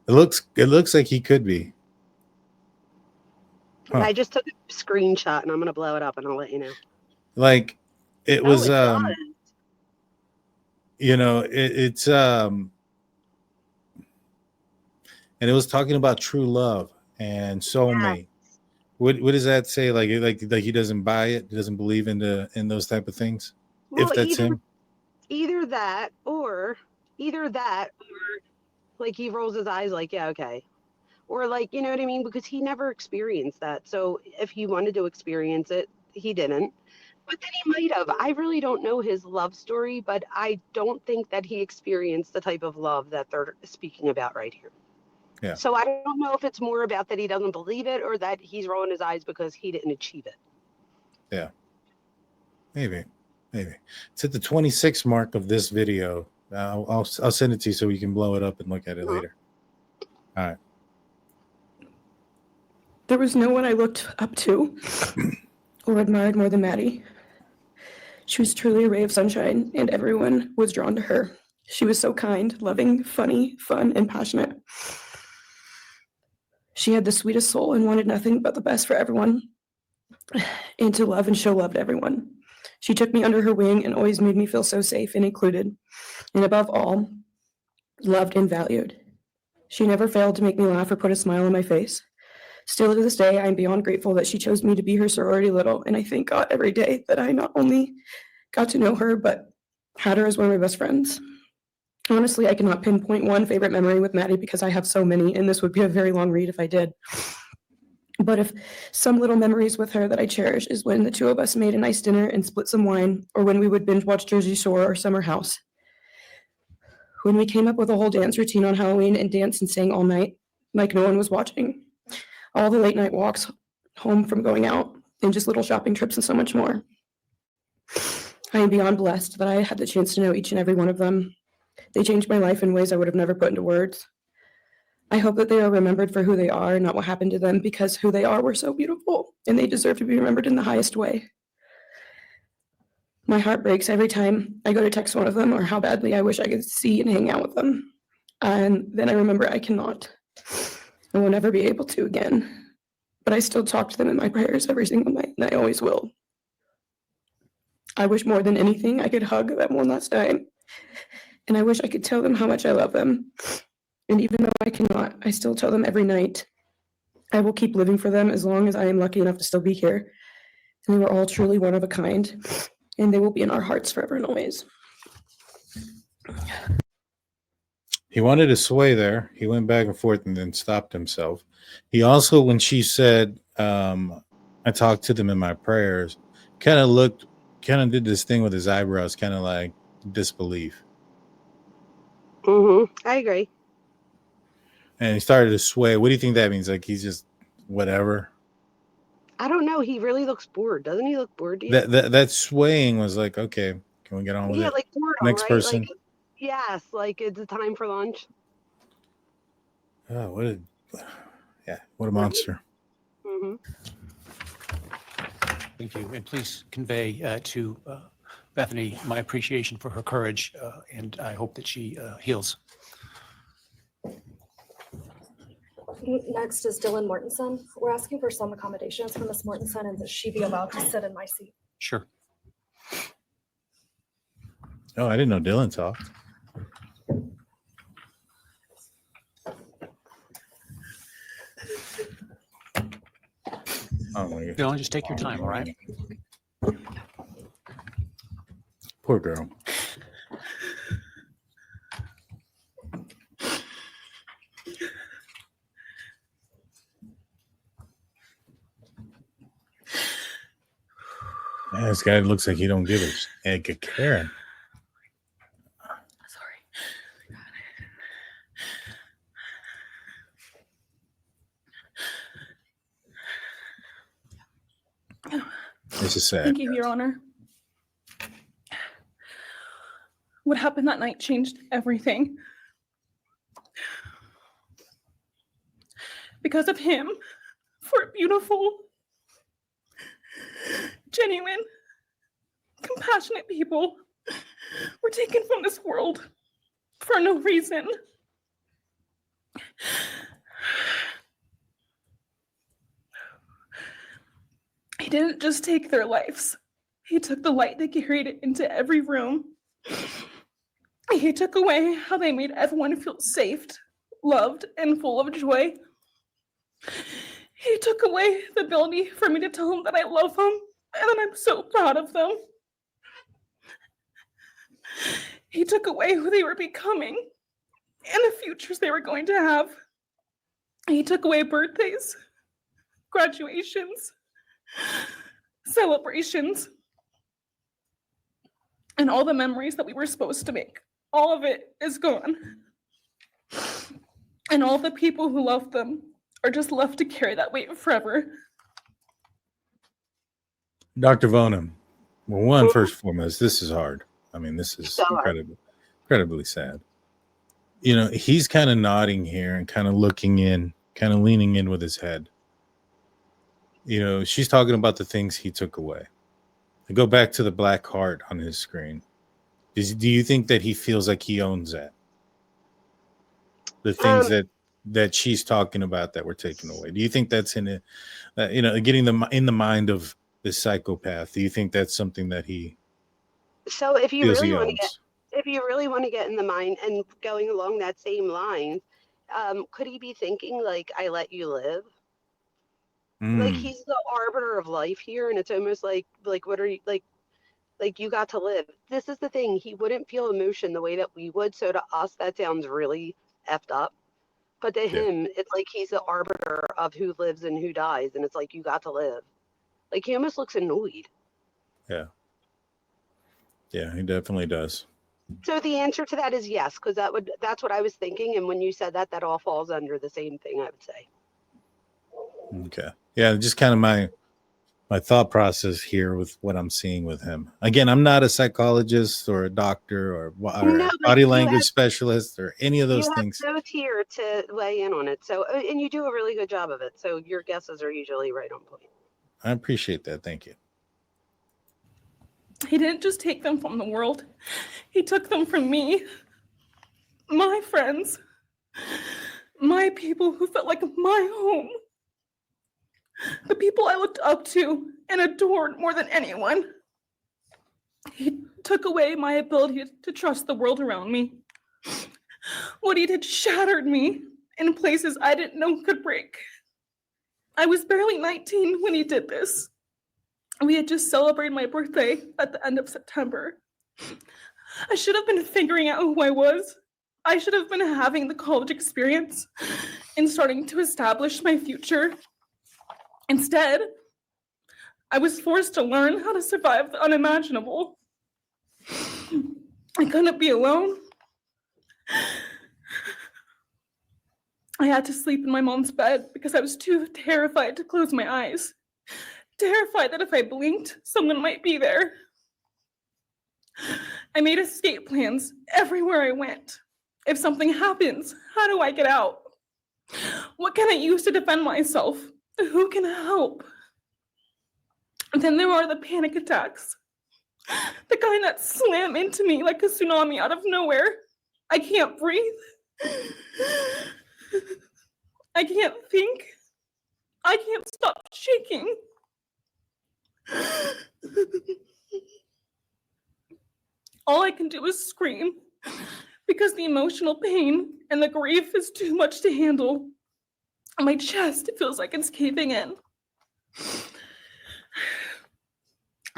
Speaker 1: It looks like he could be. Huh.
Speaker 2: I just took a screenshot and I'm going to blow it up and I'll let you know.
Speaker 1: Like it was,
Speaker 2: it does.
Speaker 1: it's and it was talking about true love and soulmate. What does that say? Like he doesn't buy it, he doesn't believe in those type of things.
Speaker 2: Well,
Speaker 1: If that's him,
Speaker 2: either that or like he rolls his eyes like, yeah, okay. Or like, you know what I mean? Because he never experienced that. So if he wanted to experience it, he didn't. But then he might have. I really don't know his love story, but I don't think that he experienced the type of love that they're speaking about right here.
Speaker 1: Yeah.
Speaker 2: So I don't know if it's more about that he doesn't believe it or that he's rolling his eyes because he didn't achieve it.
Speaker 1: yeah, maybe. It's at the 26 mark of this video. I'll send it to you so you can blow it up and look at it later. All right.
Speaker 5: There was no one I looked up to or admired more than Maddie. She was truly a ray of sunshine, and everyone was drawn to her. She was so kind, loving, funny, fun, and passionate. She had the sweetest soul and wanted nothing but the best for everyone, and to love and show love to everyone. She took me under her wing and always made me feel so safe and included, and above all, loved and valued. She never failed to make me laugh or put a smile on my face. Still to this day, I am beyond grateful that she chose me to be her sorority little, and I thank God every day that I not only got to know her, but had her as one of my best friends. Honestly, I cannot pinpoint one favorite memory with Maddie because I have so many, and this would be a very long read if I did. But if some little memories with her that I cherish is when the two of us made a nice dinner and split some wine, or when we would binge watch Jersey Shore or Summer House. When we came up with a whole dance routine on Halloween and danced and sang all night, like no one was watching. All the late night walks home from going out, and just little shopping trips and so much more. I am beyond blessed that I had the chance to know each and every one of them. They changed my life in ways I would have never put into words. I hope that they are remembered for who they are and not what happened to them, because who they are were so beautiful and they deserve to be remembered in the highest way. My heart breaks every time I go to text one of them or how badly I wish I could see and hang out with them. And then I remember I cannot. I will never be able to again. But I still talk to them in my prayers every single night, and I always will. I wish more than anything I could hug them one last time. And I wish I could tell them how much I love them. And even though I cannot, I still tell them every night. I will keep living for them as long as I am lucky enough to still be here. And they were all truly one of a kind. And they will be in our hearts forever and always.
Speaker 1: He wanted to sway there. He went back and forth and then stopped himself. He also, when she said, I talked to them in my prayers, kind of did this thing with his eyebrows, kind of like disbelief.
Speaker 2: I agree.
Speaker 1: And he started to sway. What do you think that means? Like he's just whatever?
Speaker 2: I don't know. He really looks bored. Doesn't he look bored to you?
Speaker 1: That swaying was like, okay, can we get on with
Speaker 2: Yeah,
Speaker 1: it?
Speaker 2: like boredom,
Speaker 1: Next
Speaker 2: right?
Speaker 1: person.
Speaker 2: Like, yes, like it's time for lunch.
Speaker 1: Oh, what a monster.
Speaker 2: hmm
Speaker 4: Thank you. And please convey to Bethany my appreciation for her courage, and I hope that she heals.
Speaker 3: Next is Dylan Mortensen. We're asking for some accommodations for Ms. Mortensen, and that she be allowed to sit in my seat.
Speaker 4: Sure.
Speaker 1: Oh, I didn't know Dylan talked. Oh, my God.
Speaker 4: Dylan, just take your time, all right?
Speaker 1: Poor girl. Man, this guy looks like he don't give a care. This is sad.
Speaker 6: Thank you, Your Honor. What happened that night changed everything. Because of him, four beautiful, genuine, compassionate people were taken from this world for no reason. He didn't just take their lives. He took the light they carried it into every room. He took away how they made everyone feel safe, loved, and full of joy. He took away the ability for me to tell him that I love him and that I'm so proud of them. He took away who they were becoming and the futures they were going to have. He took away birthdays, graduations, celebrations, and all the memories that we were supposed to make. All of it is gone. And all the people who loved them are just left to carry that weight forever.
Speaker 1: Dr. Vona, well, first and foremost, this is hard. I mean, this is incredibly sad. You know, he's kind of nodding here and kind of looking in, kind of leaning in with his head. You know, she's talking about the things he took away. I go back to the black heart on his screen. Do you think that he feels like he owns that? The things that she's talking about that were taken away. Do you think that's in it? You know, getting them in the mind of the psychopath. Do you think that's something that he?
Speaker 2: So if you
Speaker 1: feels
Speaker 2: really
Speaker 1: he
Speaker 2: want to
Speaker 1: owns?
Speaker 2: get in the mind and going along that same line, could he be thinking like, I let you live? Like he's the arbiter of life here, and it's almost like what are you like you got to live. This is the thing, he wouldn't feel emotion the way that we would, so to us that sounds really effed up, but to him it's like he's the arbiter of who lives and who dies, and it's like you got to live. Like he almost looks annoyed.
Speaker 1: Yeah, he definitely does.
Speaker 2: So the answer to that is yes, because that's what I was thinking, and when you said that, that all falls under the same thing, I would say.
Speaker 1: Okay. Yeah, just kind of my thought process here with what I'm seeing with him. Again, I'm not a psychologist or a doctor or body language specialist or any of those things.
Speaker 2: You have both here to weigh in on it. So, and you do a really good job of it. So your guesses are usually right on point.
Speaker 1: I appreciate that. Thank you.
Speaker 6: He didn't just take them from the world, he took them from me, my friends, my people who felt like my home, the people I looked up to and adored more than anyone. He took away my ability to trust the world around me. What he did shattered me in places I didn't know could break. I was barely 19 when he did this. We had just celebrated my birthday at the end of September. I should have been figuring out who I was. I should have been having the college experience and starting to establish my future. Instead, I was forced to learn how to survive the unimaginable. I couldn't be alone. I had to sleep in my mom's bed because I was too terrified to close my eyes. Terrified that if I blinked, someone might be there. I made escape plans everywhere I went. If something happens, how do I get out? What can I use to defend myself? Who can help? And then there are the panic attacks. The kind that slam into me like a tsunami out of nowhere. I can't breathe. I can't think. I can't stop shaking. All I can do is scream because the emotional pain and the grief is too much to handle. My chest feels like it's caving in.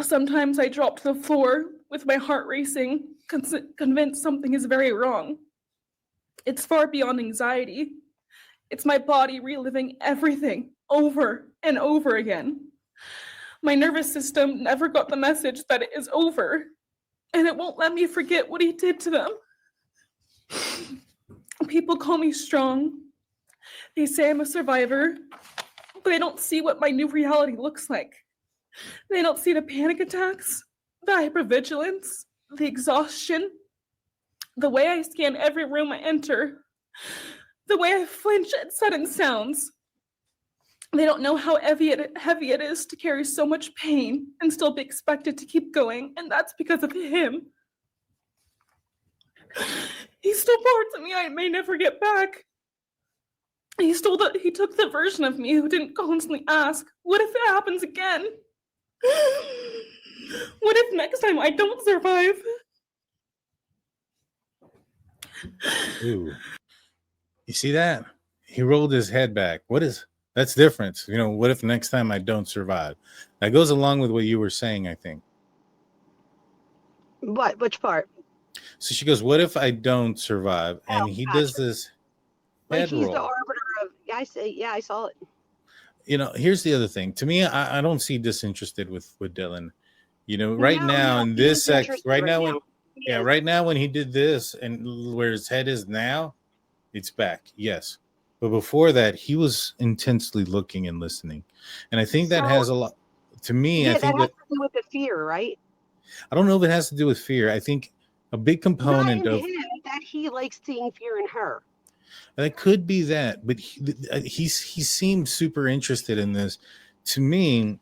Speaker 6: Sometimes I drop to the floor with my heart racing, convinced something is very wrong. It's far beyond anxiety. It's my body reliving everything over and over again. My nervous system never got the message that it is over, and it won't let me forget what he did to them. People call me strong. They say I'm a survivor, but they don't see what my new reality looks like. They don't see the panic attacks, the hypervigilance, the exhaustion, the way I scan every room I enter, the way I flinch at sudden sounds. They don't know how heavy it is to carry so much pain and still be expected to keep going, and that's because of him. He stole parts of me I may never get back. He took the version of me who didn't constantly ask, what if it happens again? What if next time I don't survive?
Speaker 1: Ooh. You see that? He rolled his head back. That's different. What if next time I don't survive? That goes along with what you were saying, I think.
Speaker 2: What? Which part?
Speaker 1: So she goes, what if I don't survive? And he does this
Speaker 2: Like
Speaker 1: head
Speaker 2: he's
Speaker 1: roll.
Speaker 2: the arbiter of. I saw it.
Speaker 1: Here's the other thing. To me, I don't see disinterested with Dylan. Right
Speaker 2: No,
Speaker 1: now in
Speaker 2: he
Speaker 1: this
Speaker 2: is
Speaker 1: sec,
Speaker 2: interested
Speaker 1: right now
Speaker 2: now. He is.
Speaker 1: right now when he did this and where his head is now, it's back. Yes. But before that, he was intensely looking and listening. And I think that
Speaker 2: So,
Speaker 1: has a lot to me. I
Speaker 2: yeah,
Speaker 1: think
Speaker 2: that has
Speaker 1: that
Speaker 2: to do with the fear, right?
Speaker 1: I don't know if it has to do with fear. I think a big
Speaker 2: Not
Speaker 1: component
Speaker 2: in
Speaker 1: of
Speaker 2: him, that he likes seeing fear in her.
Speaker 1: that could be that, but he seemed super interested in this. To me,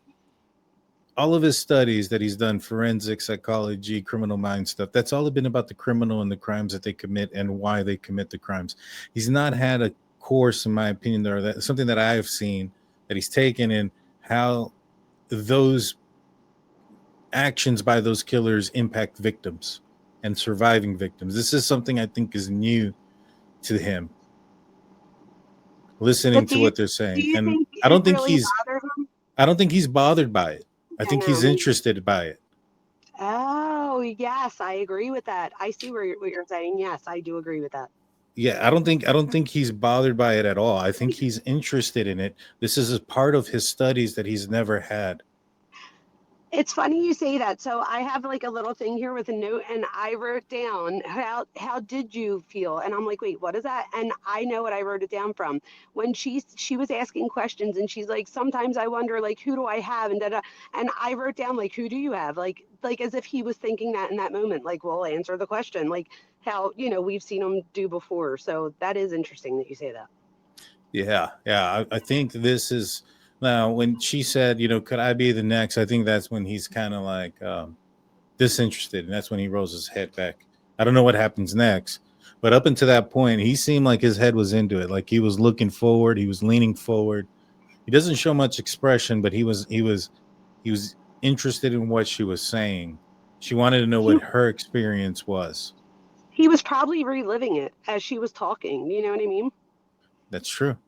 Speaker 1: all of his studies that he's done, forensic psychology, criminal mind stuff, that's all been about the criminal and the crimes that they commit and why they commit the crimes. He's not had a course, in my opinion, or that something that I've seen that he's taken in how those actions by those killers impact victims and surviving victims. This is something I think is new to him, listening
Speaker 2: But
Speaker 1: to what they're saying.
Speaker 2: you
Speaker 1: And
Speaker 2: think
Speaker 1: I don't
Speaker 2: it
Speaker 1: think
Speaker 2: really bothers him?
Speaker 1: I don't think he's bothered by it. I think he's interested by it.
Speaker 2: Oh, yes, I agree with that. I see what you're saying. Yes, I do agree with that.
Speaker 1: Yeah, I don't think he's bothered by it at all. I think he's interested in it. This is a part of his studies that he's never had.
Speaker 2: It's funny you say that. So I have like a little thing here with a note, and I wrote down how did you feel? And I'm like, wait, what is that? And I know what I wrote it down from when she was asking questions, and she's like, sometimes I wonder like who do I have, and da-da. And I wrote down like who do you have, like as if he was thinking that in that moment, like, well, answer the question, like how we've seen him do before. So that is interesting that you say that.
Speaker 1: Yeah. I think this is now when she said, could I be the next? I think that's when he's kind of like disinterested, and that's when he rolls his head back. I don't know what happens next, but up until that point, he seemed like his head was into it, like he was looking forward, he was leaning forward. He doesn't show much expression, but he was interested in what she was saying. She wanted to know
Speaker 2: He,
Speaker 1: what her experience was.
Speaker 2: he was probably reliving it as she was talking. You know what I mean?
Speaker 1: That's true.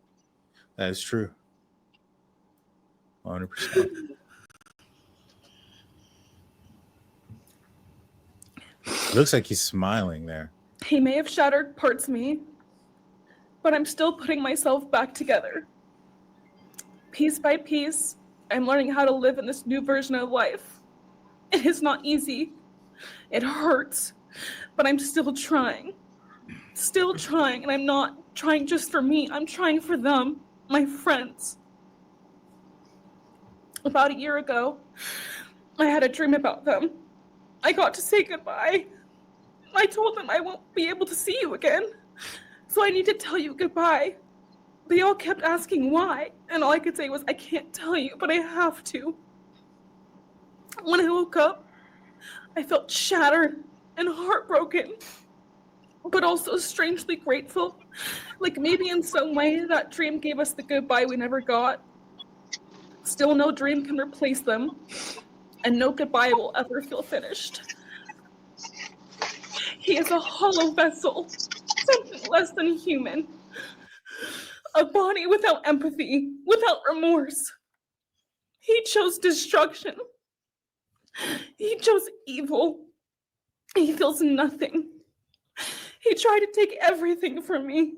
Speaker 1: That is true. 100%. Looks like he's smiling there.
Speaker 6: He may have shattered parts of me, but I'm still putting myself back together. Piece by piece, I'm learning how to live in this new version of life. It is not easy. It hurts, but I'm still trying. Still trying, and I'm not trying just for me. I'm trying for them, my friends. About a year ago, I had a dream about them. I got to say goodbye. I told them I won't be able to see you again, so I need to tell you goodbye. They all kept asking why, and all I could say was, I can't tell you, but I have to. When I woke up, I felt shattered and heartbroken, but also strangely grateful. Like maybe in some way that dream gave us the goodbye we never got. Still, no dream can replace them, and no goodbye will ever feel finished. He is a hollow vessel, something less than human. A body without empathy, without remorse. He chose destruction. He chose evil. He feels nothing. He tried to take everything from me.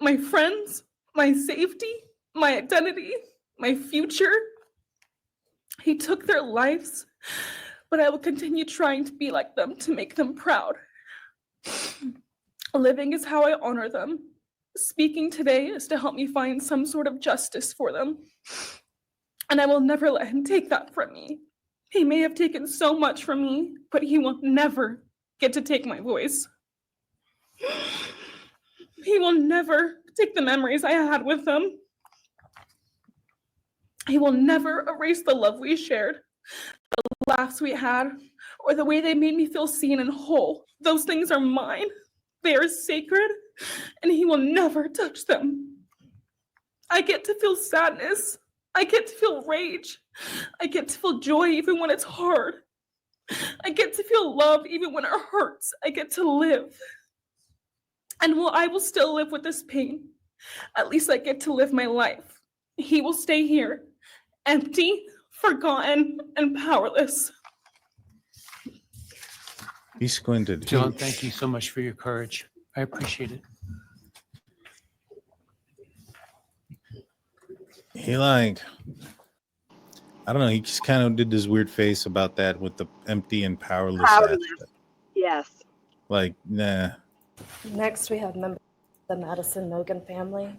Speaker 6: My friends, my safety, my identity, my future. He took their lives, but I will continue trying to be like them, to make them proud. Living is how I honor them. Speaking today is to help me find some sort of justice for them. And I will never let him take that from me. He may have taken so much from me, but he will never get to take my voice. He will never take the memories I had with them. He will never erase the love we shared, the laughs we had, or the way they made me feel seen and whole. Those things are mine. They are sacred, and he will never touch them. I get to feel sadness. I get to feel rage. I get to feel joy even when it's hard. I get to feel love even when it hurts. I get to live. And while I will still live with this pain, at least I get to live my life. He will stay here, empty, forgotten, and powerless.
Speaker 1: He squinted.
Speaker 4: John, thank you so much for your courage. I appreciate it.
Speaker 1: He like, I don't know. He just kind of did this weird face about that with the empty and powerless
Speaker 2: Powerless.
Speaker 1: aspect.
Speaker 2: Yes.
Speaker 1: Like, nah.
Speaker 3: Next, we have members of the Madison Mogan family.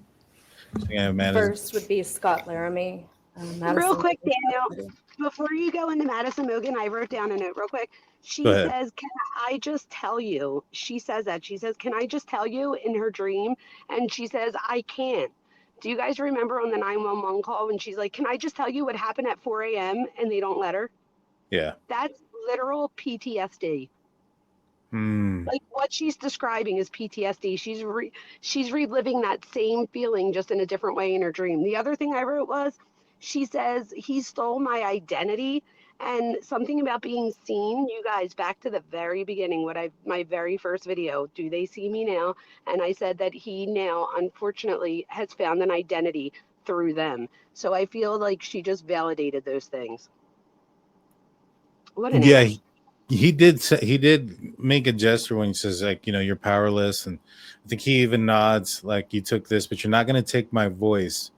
Speaker 1: Yeah, man.
Speaker 3: First would be Scott Laramie.
Speaker 2: Real quick, Daniel,
Speaker 3: Mogan.
Speaker 2: before you go into Madison Mogan, I wrote down a note real quick. She
Speaker 1: Go ahead.
Speaker 2: says, can I just tell you? She says that. She says, can I just tell you in her dream? And she says, I can't. Do you guys remember on the 911 call when she's like, can I just tell you what happened at 4 a.m. and they don't let her?
Speaker 1: Yeah.
Speaker 2: That's literal PTSD.
Speaker 1: Hmm.
Speaker 2: Like what she's describing is PTSD. She's reliving that same feeling just in a different way in her dream. The other thing I wrote was, she says he stole my identity, and something about being seen. You guys, back to the very beginning, my very first video, do they see me now? And I said that he now unfortunately has found an identity through them. So I feel like she just validated those things. What an
Speaker 1: Yeah,
Speaker 2: ass.
Speaker 1: he did say, he did make a gesture when he says, like, you know, you're powerless, and I think he even nods like, you took this, but you're not going to take my voice.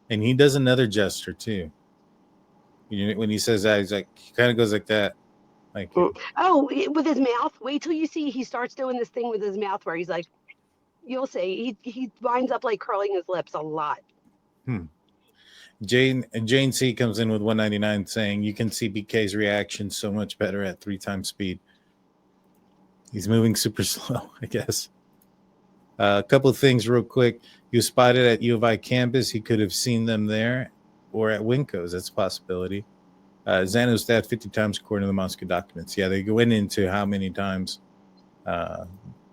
Speaker 1: And he does another gesture too. You know, when he says that, he's like, he kind of goes like that, like,
Speaker 2: Oh, with his mouth. Wait till you see he starts doing this thing with his mouth where he's like, you'll see he winds up like curling his lips a lot.
Speaker 1: Jane C comes in with 199 saying, you can see BK's reaction so much better at 3 times speed. He's moving super slow, I guess. A couple of things real quick. He was spotted at U of I campus. He could have seen them there or at Winco's. That's a possibility. Xana was stabbed 50 times according to the Moscow documents. Yeah, they go into how many times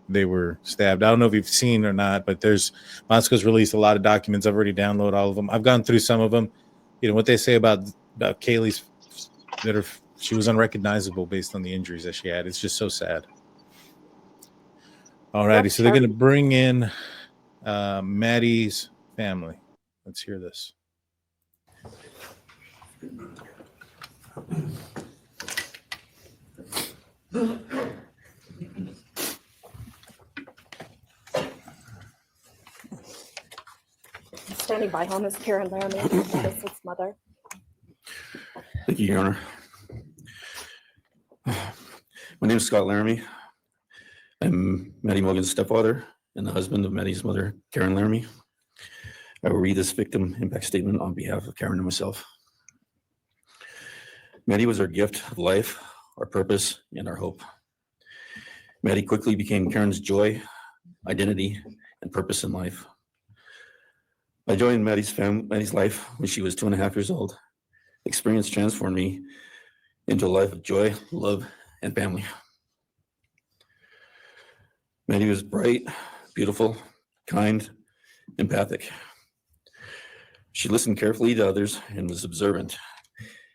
Speaker 1: they were stabbed. I don't know if you've seen or not, but Moscow's released a lot of documents. I've already downloaded all of them. I've gone through some of them. You know what they say about Kaylee's, she was unrecognizable based on the injuries that she had. It's just so sad. All righty, so they're going to bring in Maddie's family. Let's hear this.
Speaker 3: Standing by home is Karen Laramie, Madison's mother.
Speaker 7: Thank you, Your Honor. My name is Scott Laramie. I'm Maddie Morgan's stepfather and the husband of Maddie's mother, Karen Laramie. I will read this victim impact statement on behalf of Karen and myself. Maddie was our gift of life, our purpose, and our hope. Maddie quickly became Karen's joy, identity, and purpose in life. I joined Maddie's life when she was 2.5 years old. Experience transformed me into a life of joy, love, and family. Maddie was bright, beautiful, kind, empathic. She listened carefully to others and was observant,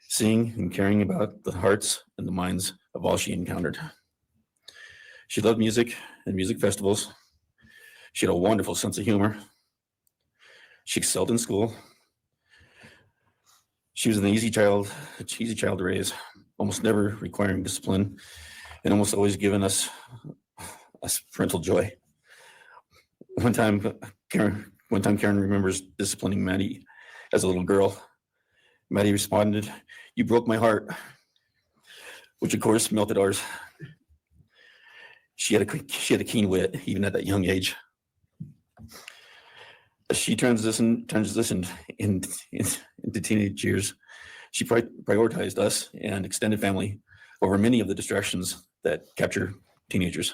Speaker 7: seeing and caring about the hearts and the minds of all she encountered. She loved music and music festivals. She had a wonderful sense of humor. She excelled in school. She was an easy child to raise, almost never requiring discipline, and almost always giving us parental joy. One time Karen remembers disciplining Maddie as a little girl. Maddie responded, "You broke my heart," which of course melted ours. She had a keen wit, even at that young age. As she transitioned into teenage years, she prioritized us and extended family over many of the distractions that capture teenagers.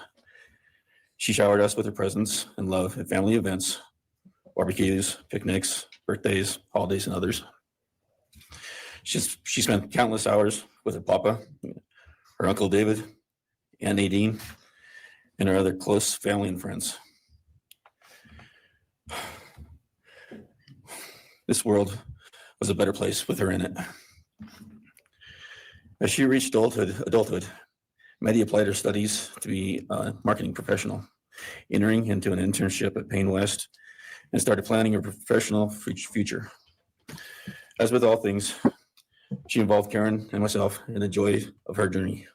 Speaker 7: She showered us with her presence and love at family events, barbecues, picnics, birthdays, holidays, and others. She spent countless hours with her papa, her Uncle David, Aunt Nadine, and her other close family and friends. This world was a better place with her in it. As she reached adulthood, Maddie applied her studies to be a marketing professional, entering into an internship at Payne West, and started planning her professional future. As with all things, she involved Karen and myself in the joy of her journey.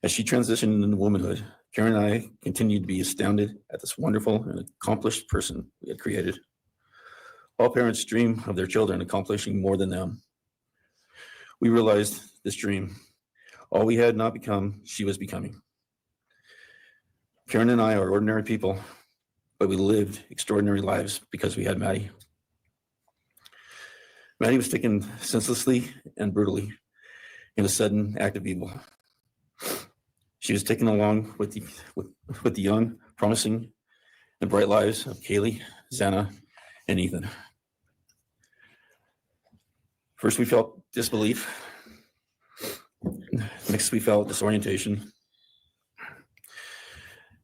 Speaker 7: As she transitioned into womanhood, Karen and I continued to be astounded at this wonderful and accomplished person we had created. All parents dream of their children accomplishing more than them. We realized this dream. All we had not become, she was becoming. Karen and I are ordinary people, but we lived extraordinary lives because we had Maddie. Maddie was taken senselessly and brutally in a sudden act of evil. She was taken along with the young, promising, and bright lives of Kaylee, Xana, and Ethan. First, we felt disbelief. Next, we felt disorientation.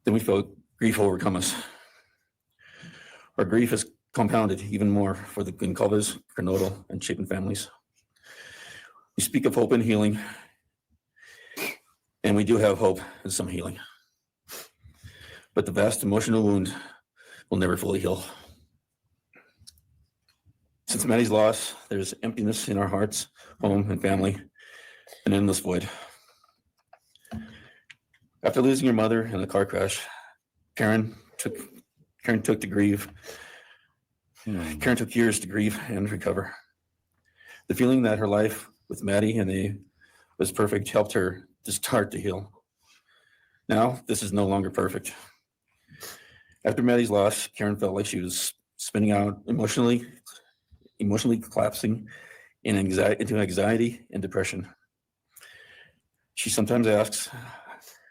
Speaker 7: Then we felt grief overcome us. Our grief is compounded even more for the Goncalves, Kernodle, and Chapin families. We speak of hope and healing, and we do have hope and some healing. But the vast emotional wound will never fully heal. Since Maddie's loss, there's emptiness in our hearts, home, and family, an endless void. After losing her mother in a car crash, Karen took to grieve. Karen took years to grieve and recover. The feeling that her life with Maddie and they was perfect helped her to start to heal. Now, this is no longer perfect. After Maddie's loss, Karen felt like she was spinning out emotionally collapsing into anxiety and depression. She sometimes asks,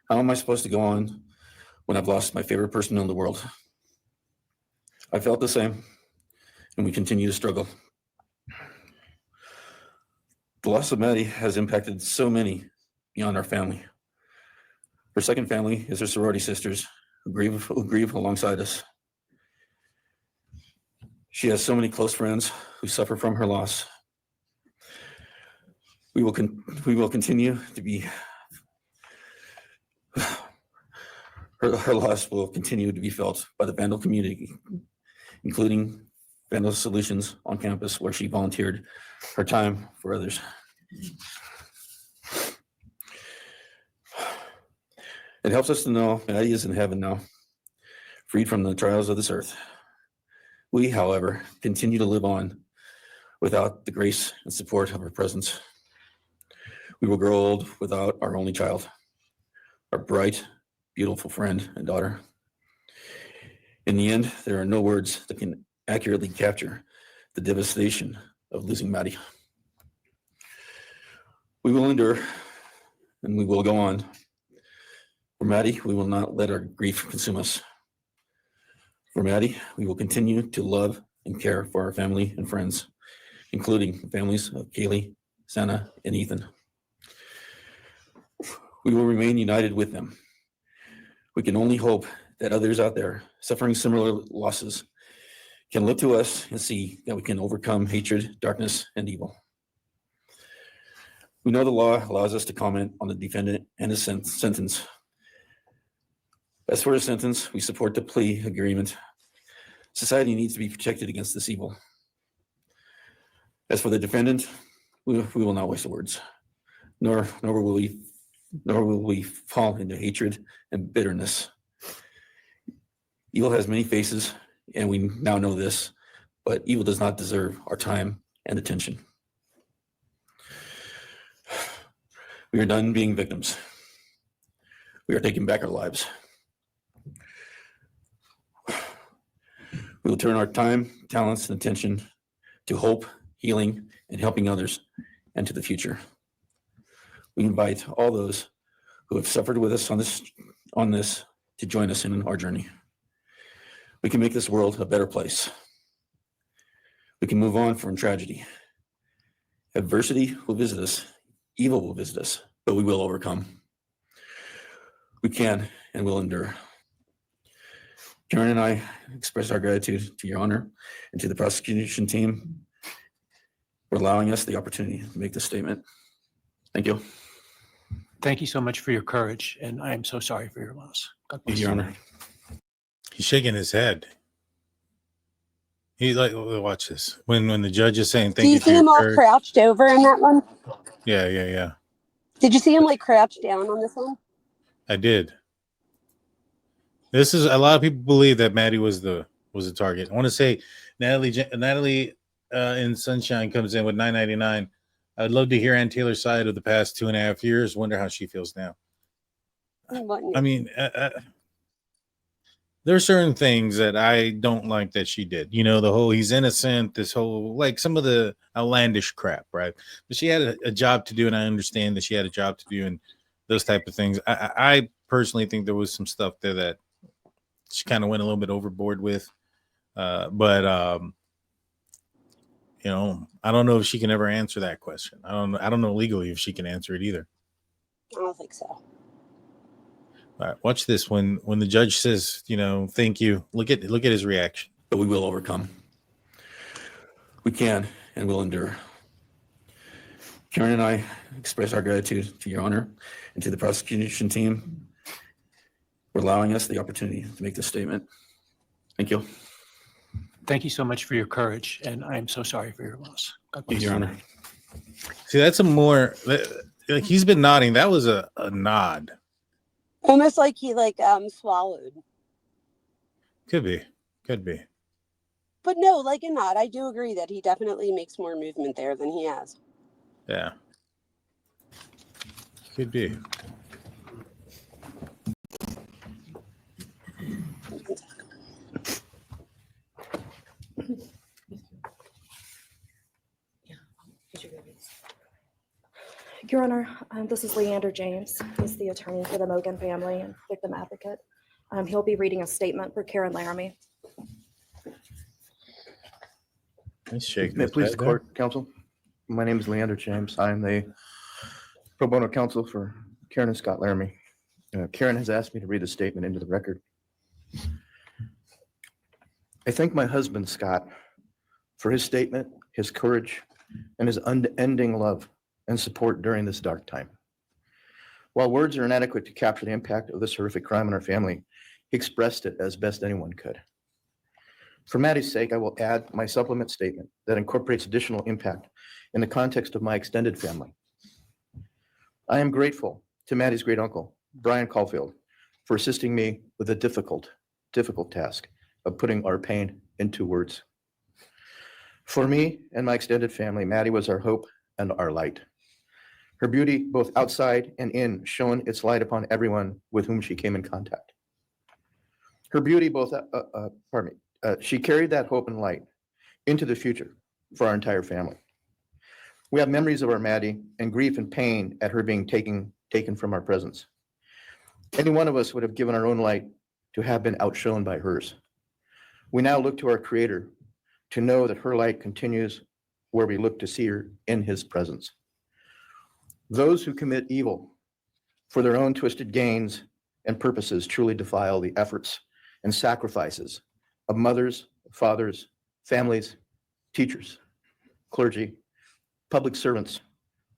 Speaker 7: "How am I supposed to go on when I've lost my favorite person in the world?" I felt the same, and we continue to struggle. The loss of Maddie has impacted so many beyond our family. Her second family is her sorority sisters who grieve alongside us. She has so many close friends who suffer from her loss. We will continue to be, her loss will continue to be felt by the Vandal community, including Vandal Solutions on campus, where she volunteered her time for others. It helps us to know Maddie is in heaven now, freed from the trials of this earth. We, however, continue to live on without the grace and support of her presence. We will grow old without our only child, our bright, beautiful friend and daughter. In the end, there are no words that can accurately capture the devastation of losing Maddie. We will endure and we will go on. For Maddie, we will not let our grief consume us. For Maddie, we will continue to love and care for our family and friends, including the families of Kaylee, Santa, and Ethan. We will remain united with them. We can only hope that others out there suffering similar losses can look to us and see that we can overcome hatred, darkness, and evil. We know the law allows us to comment on the defendant and his sentence. As for his sentence, we support the plea agreement. Society needs to be protected against this evil. As for the defendant, we will not waste words, nor will we fall into hatred and bitterness. Evil has many faces, and we now know this, but evil does not deserve our time and attention. We are done being victims. We are taking back our lives. We will turn our time, talents, and attention to hope, healing, and helping others, and to the future. We invite all those who have suffered with us on this to join us in our journey. We can make this world a better place. We can move on from tragedy. Adversity will visit us, evil will visit us, but we will overcome. We can and will endure. Karen and I express our gratitude to Your Honor and to the prosecution team for allowing us the opportunity to make this statement. Thank you.
Speaker 4: Thank you so much for your courage, and I am so sorry for your loss. God bless
Speaker 7: Your
Speaker 4: you.
Speaker 7: Honor.
Speaker 1: He's shaking his head. He watch this. When the judge is saying
Speaker 2: Do
Speaker 1: thank
Speaker 2: you
Speaker 1: you
Speaker 2: see
Speaker 1: for
Speaker 2: him
Speaker 1: your
Speaker 2: all
Speaker 1: courage.
Speaker 2: crouched over in that one?
Speaker 1: Yeah.
Speaker 2: Did you see him like crouched down on this one?
Speaker 1: I did. This is a lot of people believe that Maddie was the target. I want to say Natalie in Sunshine comes in with $9.99. I'd love to hear Ann Taylor's side of the past 2.5 years. Wonder how she feels now. I mean, there are certain things that I don't like that she did. You know, the whole he's innocent, this whole like some of the outlandish crap, right? But she had a job to do, and I understand that she had a job to do and those type of things. I personally think there was some stuff there that she kind of went a little bit overboard with. But you know, I don't know if she can ever answer that question. I don't know legally if she can answer it either.
Speaker 2: I don't think so.
Speaker 1: All right, watch this. When the judge says, you know, thank you, look at his reaction.
Speaker 7: But we will overcome. We can and will endure. Karen and I express our gratitude to Your Honor and to the prosecution team for allowing us the opportunity to make this statement. Thank you.
Speaker 4: Thank you so much for your courage, and I am so sorry for your loss. God bless
Speaker 7: Your
Speaker 4: you.
Speaker 7: Honor.
Speaker 1: See, that's a more like he's been nodding. That was a nod.
Speaker 2: Almost like he swallowed.
Speaker 1: Could be.
Speaker 2: But no, like a nod. I do agree that he definitely makes more movement there than he has.
Speaker 1: Yeah. Could be.
Speaker 3: Your Honor, this is Leander James. He's the attorney for the Mogan family and victim advocate. He'll be reading a statement for Karen Laramie.
Speaker 1: He's shaking
Speaker 8: May it
Speaker 1: his
Speaker 8: please
Speaker 1: head
Speaker 8: the
Speaker 1: there.
Speaker 8: court, counsel? My name is Leander James. I am the pro bono counsel for Karen and Scott Laramie. Karen has asked me to read the statement into the record. I thank my husband, Scott, for his statement, his courage, and his unending love and support during this dark time. While words are inadequate to capture the impact of this horrific crime on our family, he expressed it as best anyone could. For Maddie's sake, I will add my supplement statement that incorporates additional impact in the context of my extended family. I am grateful to Maddie's great uncle, Bryan Kohberger, for assisting me with the difficult task of putting our pain into words. For me and my extended family, Maddie was our hope and our light. Her beauty, both outside and in, shone its light upon everyone with whom she came in contact. Her beauty, she carried that hope and light into the future for our entire family. We have memories of our Maddie and grief and pain at her being taken from our presence. Any one of us would have given our own light to have been outshone by hers. We now look to our Creator to know that her light continues where we look to see her in His presence. Those who commit evil for their own twisted gains and purposes truly defile the efforts and sacrifices of mothers, fathers, families, teachers, clergy, public servants,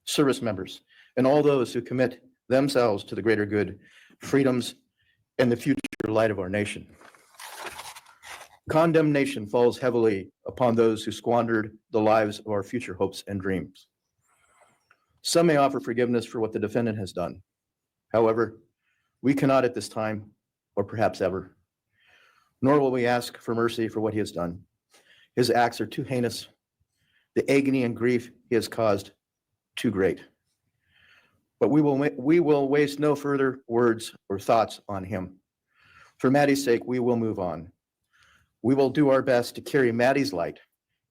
Speaker 8: service members, and all those who commit themselves to the greater good, freedoms, and the future light of our nation. Condemnation falls heavily upon those who squandered the lives of our future hopes and dreams. Some may offer forgiveness for what the defendant has done. However, we cannot at this time, or perhaps ever, nor will we ask for mercy for what he has done. His acts are too heinous. The agony and grief he has caused, too great. But we will waste no further words or thoughts on him. For Maddie's sake, we will move on. We will do our best to carry Maddie's light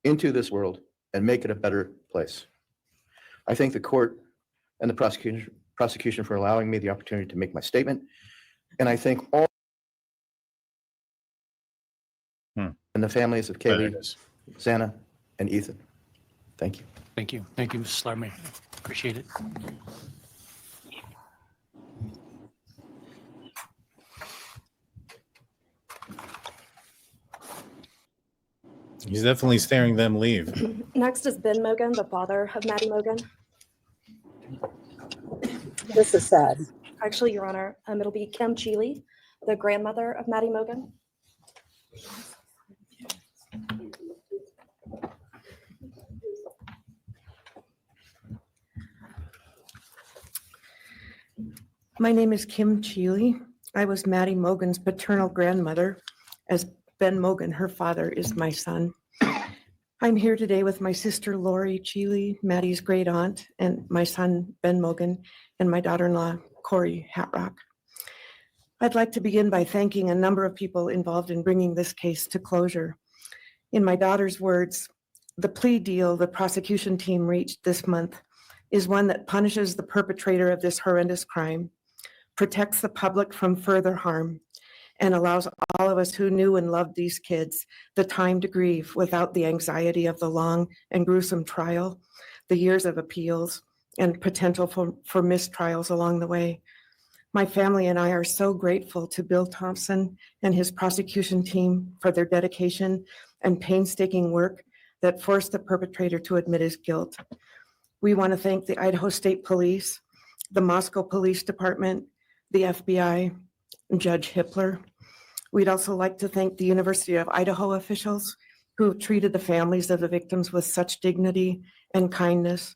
Speaker 8: into this world and make it a better place. I thank the court and the prosecution for allowing me the opportunity to make my statement. And I thank all and the families of Kaylee, Xana, and Ethan. Thank you.
Speaker 4: Thank you. Thank you, Mrs. Laramie. Appreciate it.
Speaker 1: He's definitely staring them leave.
Speaker 3: Next is Ben Mogan, the father of Maddie Mogan.
Speaker 9: This is sad.
Speaker 3: Actually, Your Honor, it'll be Kim Cheeley, the grandmother of Maddie Mogan.
Speaker 9: My name is Kim Cheeley. I was Maddie Mogan's paternal grandmother, as Ben Mogan, her father, is my son. I'm here today with my sister Lori Cheeley, Maddie's great aunt, and my son Ben Mogan, and my daughter-in-law Corey Hatrock. I'd like to begin by thanking a number of people involved in bringing this case to closure. In my daughter's words, the plea deal the prosecution team reached this month is one that punishes the perpetrator of this horrendous crime, protects the public from further harm, and allows all of us who knew and loved these kids the time to grieve without the anxiety of the long and gruesome trial, the years of appeals, and potential for mistrials along the way. My family and I are so grateful to Bill Thompson and his prosecution team for their dedication and painstaking work that forced the perpetrator to admit his guilt. We want to thank the Idaho State Police, the Moscow Police Department, the FBI, and Judge Hippler. We'd also like to thank the University of Idaho officials who have treated the families of the victims with such dignity and kindness,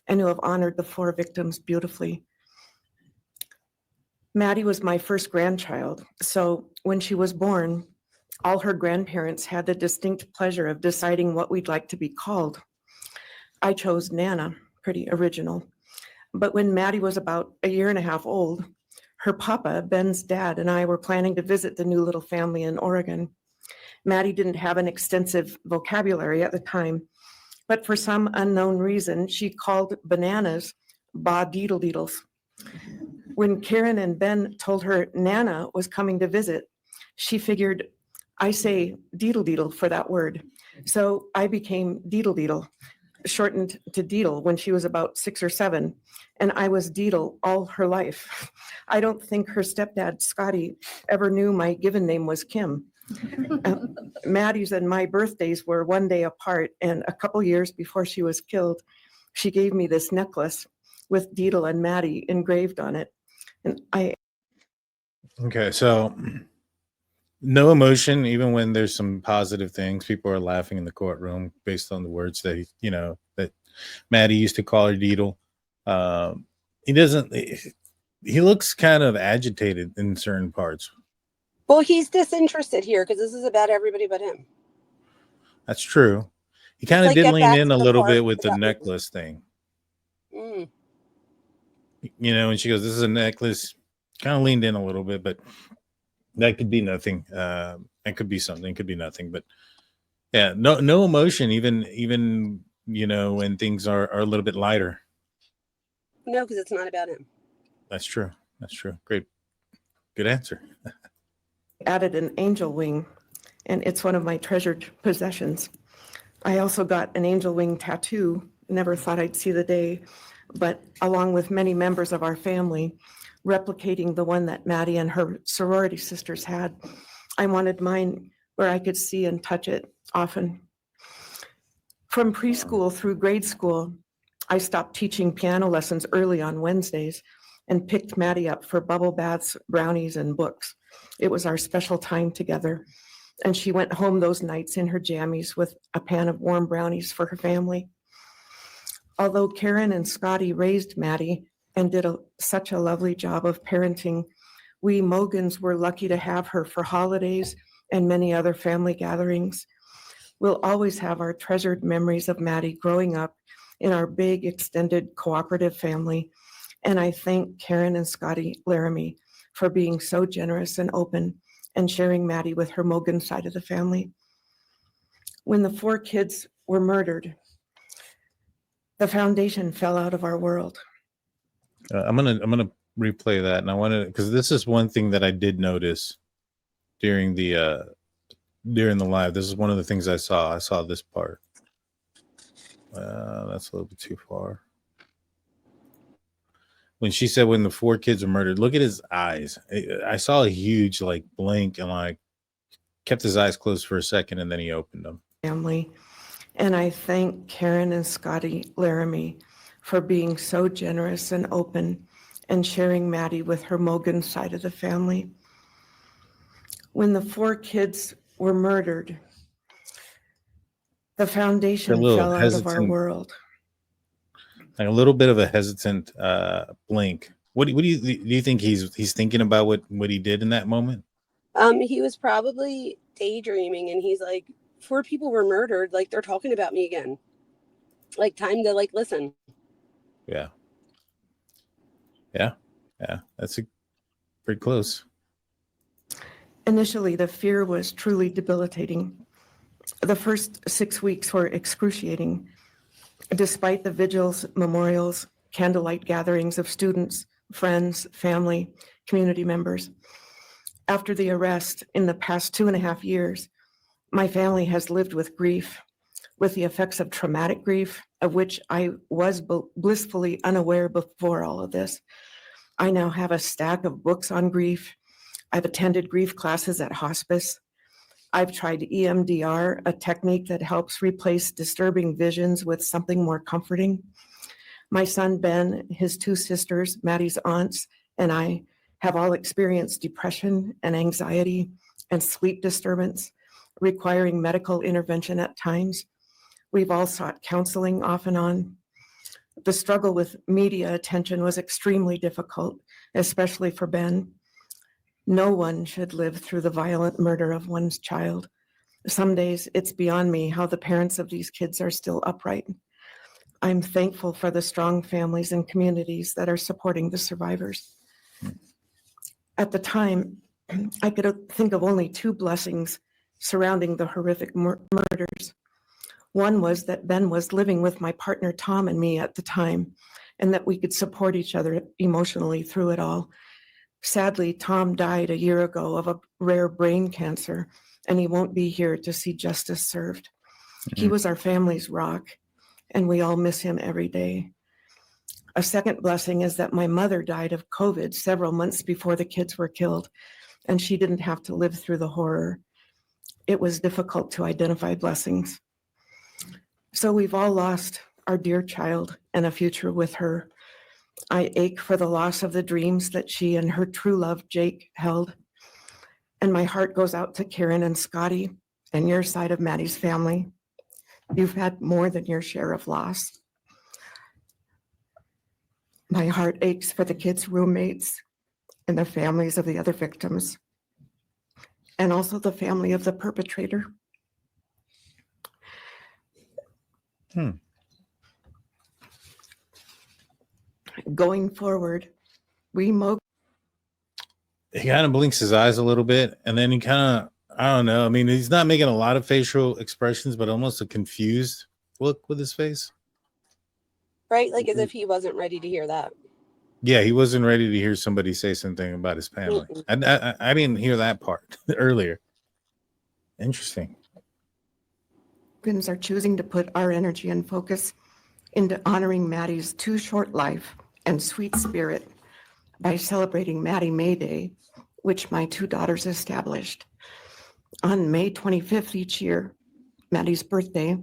Speaker 9: and who have honored the 4 victims beautifully. Maddie was my first grandchild, so when she was born, all her grandparents had the distinct pleasure of deciding what we'd like to be called. I chose Nana, pretty original. But when Maddie was about 1.5 years old, her papa, Ben's dad, and I were planning to visit the new little family in Oregon. Maddie didn't have an extensive vocabulary at the time, but for some unknown reason, she called bananas ba-deedle-deedles. When Karen and Ben told her Nana was coming to visit, she figured, I say deedle-deedle for that word. So I became deedle-deedle. shortened to Deedle when she was about 6 or 7, and I was Deedle all her life. I don't think her stepdad, Scotty, ever knew my given name was Kim. Maddie's and my birthdays were one day apart, and a couple years before she was killed, she gave me this necklace with Deedle and Maddie engraved on it. And
Speaker 1: Okay, so no emotion, even when there's some positive things. People are laughing in the courtroom based on the words that that Maddie used to call her Deedle. He doesn't. He looks kind of agitated in certain parts.
Speaker 2: Well, he's disinterested here because this is about everybody but him.
Speaker 1: That's true. He kind of
Speaker 2: Like,
Speaker 1: did
Speaker 2: get
Speaker 1: lean
Speaker 2: back
Speaker 1: in
Speaker 2: to
Speaker 1: a
Speaker 2: the
Speaker 1: little
Speaker 2: part
Speaker 1: bit with the
Speaker 2: about-
Speaker 1: necklace thing.
Speaker 2: Mm.
Speaker 1: And she goes, "This is a necklace." Kind of leaned in a little bit, but that could be nothing. It could be something. It could be nothing. But yeah, no emotion. Even when things are a little bit lighter.
Speaker 2: No, because it's not about him.
Speaker 1: That's true. That's true. Great. Good answer.
Speaker 9: added an angel wing, and it's one of my treasured possessions. I also got an angel wing tattoo. Never thought I'd see the day, but along with many members of our family, replicating the one that Maddie and her sorority sisters had, I wanted mine where I could see and touch it often. From preschool through grade school, I stopped teaching piano lessons early on Wednesdays and picked Maddie up for bubble baths, brownies, and books. It was our special time together, and she went home those nights in her jammies with a pan of warm brownies for her family. Although Karen and Scotty raised Maddie and did such a lovely job of parenting, we Mogans were lucky to have her for holidays and many other family gatherings. We'll always have our treasured memories of Maddie growing up in our big extended cooperative family. And I thank Karen and Scotty Laramie for being so generous and open and sharing Maddie with her Mogan side of the family. When the 4 kids were murdered, the foundation fell out of our world.
Speaker 1: I'm gonna replay that, and I wanted, because this is one thing that I did notice during the live. This is one of the things I saw. I saw this part. That's a little bit too far. When she said when the 4 kids were murdered, look at his eyes. I saw a huge blink and kept his eyes closed for a second, and then he opened them.
Speaker 9: Family. And I thank Karen and Scotty Laramie for being so generous and open and sharing Maddie with her Mogan side of the family. When the 4 kids were murdered, the foundation fell out of our world.
Speaker 1: Like a little bit of a hesitant blink. What do you think he's thinking about what he did in that moment?
Speaker 2: He was probably daydreaming, and he's like, 4 people were murdered. Like, they're talking about me again. Like, time to listen.
Speaker 1: Yeah. That's pretty close.
Speaker 9: Initially, the fear was truly debilitating. The first 6 weeks were excruciating. Despite the vigils, memorials, candlelight gatherings of students, friends, family, community members. After the arrest, in the past 2.5 years, my family has lived with grief, with the effects of traumatic grief, of which I was blissfully unaware before all of this. I now have a stack of books on grief. I've attended grief classes at hospice. I've tried EMDR, a technique that helps replace disturbing visions with something more comforting. My son, Ben, his 2 sisters, Maddie's aunts, and I have all experienced depression and anxiety and sleep disturbance, requiring medical intervention at times. We've all sought counseling off and on. The struggle with media attention was extremely difficult, especially for Ben. No one should live through the violent murder of one's child. Some days it's beyond me how the parents of these kids are still upright. I'm thankful for the strong families and communities that are supporting the survivors. At the time, I could think of only 2 blessings surrounding the horrific murders. One was that Ben was living with my partner Tom and me at the time, and that we could support each other emotionally through it all. Sadly, Tom died a year ago of a rare brain cancer, and he won't be here to see justice served. He was our family's rock, and we all miss him every day. A second blessing is that my mother died of COVID several months before the kids were killed, and she didn't have to live through the horror. It was difficult to identify blessings. So we've all lost our dear child and a future with her. I ache for the loss of the dreams that she and her true love, Jake, held. And my heart goes out to Karen and Scotty and your side of Maddie's family. You've had more than your share of loss. My heart aches for the kids' roommates and the families of the other victims, and also the family of the perpetrator. Going forward, we
Speaker 1: He kind of blinks his eyes a little bit, and then he kind of, I don't know. I mean, he's not making a lot of facial expressions, but almost a confused look with his face.
Speaker 2: Right? Like as if he wasn't ready to hear that.
Speaker 1: Yeah, he wasn't ready to hear somebody say something about his family. I didn't hear that part earlier. Interesting.
Speaker 9: Americans are choosing to put our energy and focus into honoring Maddie's too short life and sweet spirit by celebrating Maddie May Day, which my two daughters established. On May 25th each year, Maddie's birthday,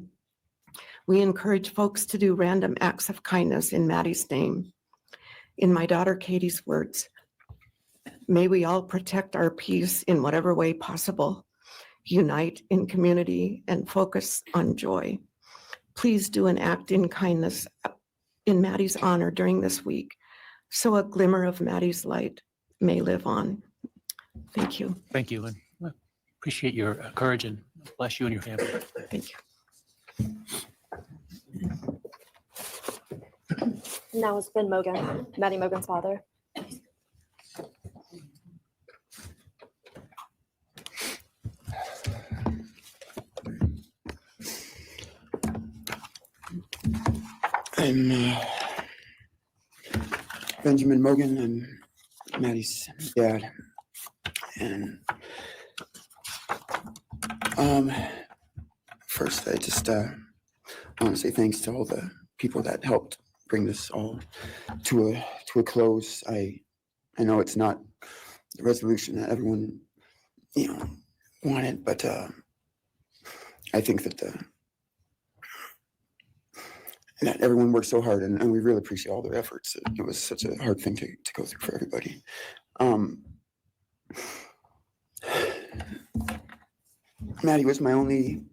Speaker 9: we encourage folks to do random acts of kindness in Maddie's name. In my daughter Katie's words, may we all protect our peace in whatever way possible, unite in community, and focus on joy. Please do an act in kindness in Maddie's honor during this week, so a glimmer of Maddie's light may live on. Thank you.
Speaker 4: Thank you, and appreciate your courage, and bless you and your family.
Speaker 9: Thank you.
Speaker 3: Now it's Ben Mogan, Maddie Mogan's father.
Speaker 10: I'm Benjamin Mogan. I'm Maddie's dad. And first, I just want to say thanks to all the people that helped bring this all to a close. I know it's not the resolution that everyone wanted, but I think that that everyone worked so hard, and we really appreciate all their efforts. It was such a hard thing to go through for everybody. Maddie was my only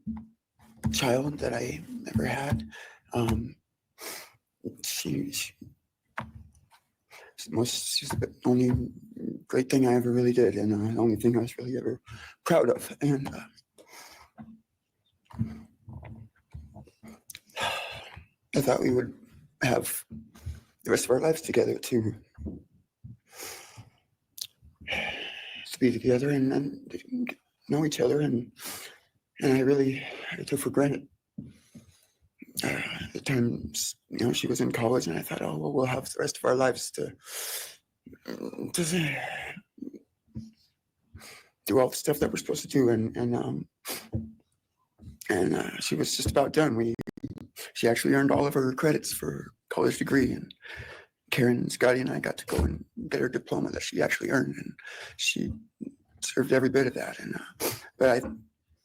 Speaker 10: child that I ever had. She's the only great thing I ever really did, and the only thing I was really ever proud of. And I thought we would have the rest of our lives together to be together and know each other, and I took for granted the times she was in college, and I thought, oh well, we'll have the rest of our lives to do all the stuff that we're supposed to do, and she was just about done. She actually earned all of her credits for her college degree, and Karen and Scotty and I got to go and get her diploma that she actually earned, and she served every bit of that. And but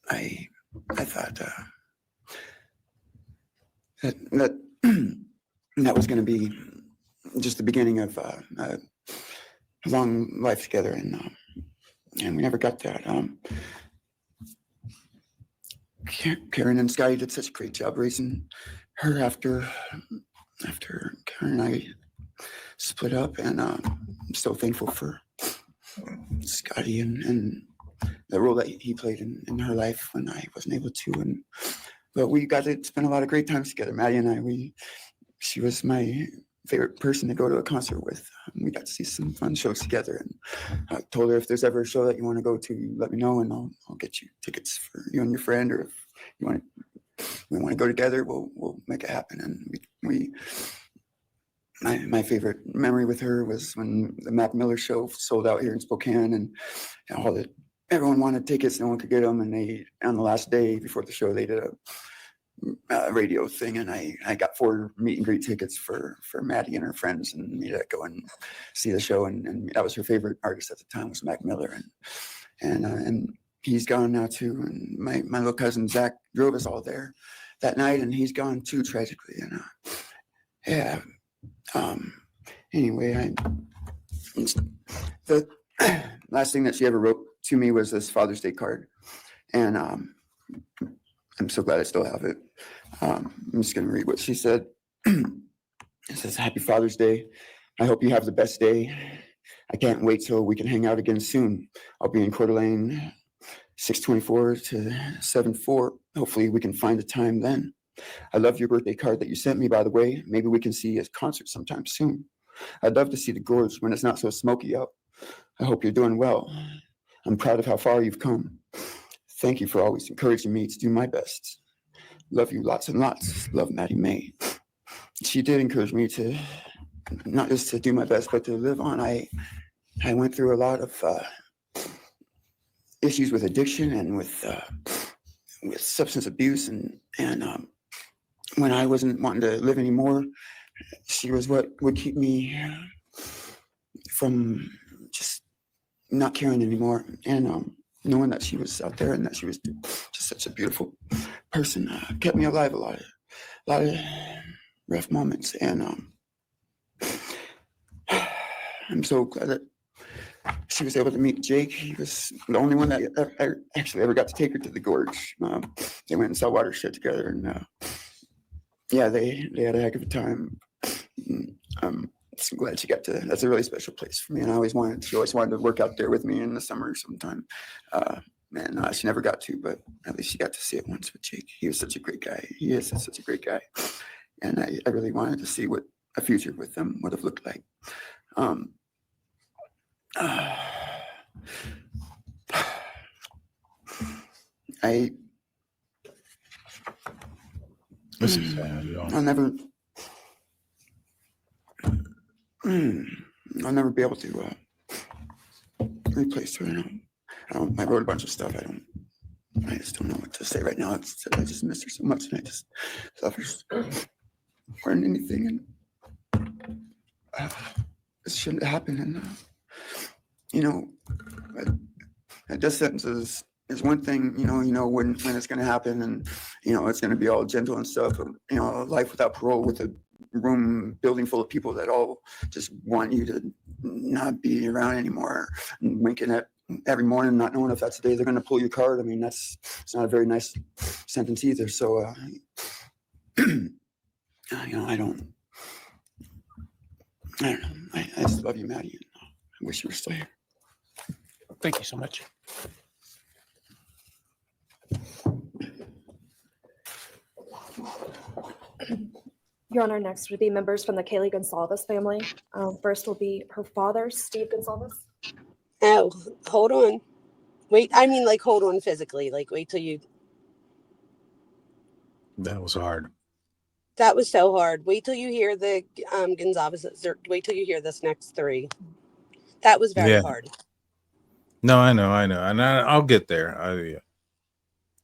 Speaker 10: I thought that was going to be just the beginning of a long life together, and we never got that. Karen and Scotty did such a great job raising her after Karen and I split up, and I'm so thankful for Scotty and the role that he played in her life when I wasn't able to. But we got to spend a lot of great times together. Maddie and I, she was my favorite person to go to a concert with. We got to see some fun shows together, and I told her, if there's ever a show that you want to go to, let me know, and I'll get you tickets for you and your friend, or if we want to go together, we'll make it happen. And my favorite memory with her was when the Mac Miller show sold out here in Spokane, and everyone wanted tickets, no one could get them, and they, on the last day before the show, they did radio thing, and I got 4 meet and greet tickets for Maddie and her friends, and me to go and see the show. And that was her favorite artist at the time, was Mac Miller, and he's gone now too. And my little cousin Zach drove us all there that night, and he's gone too, tragically. And yeah. Anyway, the last thing that she ever wrote to me was this Father's Day card, and I'm so glad I still have it. I'm just going to read what she said. It says, "Happy Father's Day. I hope you have the best day. I can't wait till we can hang out again soon. I'll be in Coeur d'Alene, 624 to 74. Hopefully we can find a time then. I love your birthday card that you sent me, by the way. Maybe we can see a concert sometime soon. I'd love to see the gorge when it's not so smoky out. I hope you're doing well. I'm proud of how far you've come. Thank you for always encouraging me to do my best. Love you lots and lots. Love, Maddie May." She did encourage me to not just to do my best, but to live on. I went through a lot of issues with addiction and with substance abuse, and when I wasn't wanting to live anymore, she was what would keep me from just not caring anymore. And knowing that she was out there and that she was just such a beautiful person kept me alive a lot of rough moments. And I'm so glad that she was able to meet Jake. He was the only one that I actually ever got to take her to the gorge. They went and saw Watershed together, and yeah, they had a heck of a time. I'm so glad she got to. That's a really special place for me, and she always wanted to work out there with me in the summer sometime. And she never got to, but at least she got to see it once with Jake. He was such a great guy. He is such a great guy, and I really wanted to see what a future with them would have looked like.
Speaker 1: This is sad, y'all.
Speaker 10: I'll never be able to replace her. I wrote a bunch of stuff. I just don't know what to say right now. I just miss her so much, and I just suffer more than anything. And this shouldn't happen. And a death sentence is one thing. When it's going to happen, and it's going to be all gentle and stuff. But, life without parole, with a building full of people that all just want you to not be around anymore, and winking at every morning, not knowing if that's the day they're going to pull your card. I mean, it's not a very nice sentence either. So, I don't know. I just love you, Maddie. I wish you were still here.
Speaker 4: Thank you so much.
Speaker 3: Your Honor, next would be members from the Kaylee Gonsalves family. First will be her father, Steve Gonsalves.
Speaker 2: Oh, hold on. Wait, hold on physically. Wait till you.
Speaker 1: That was hard.
Speaker 2: That was so hard. Wait till you hear the Gonsalves. Wait till you hear this next 3. That was very hard.
Speaker 1: No, I know, and I'll get there.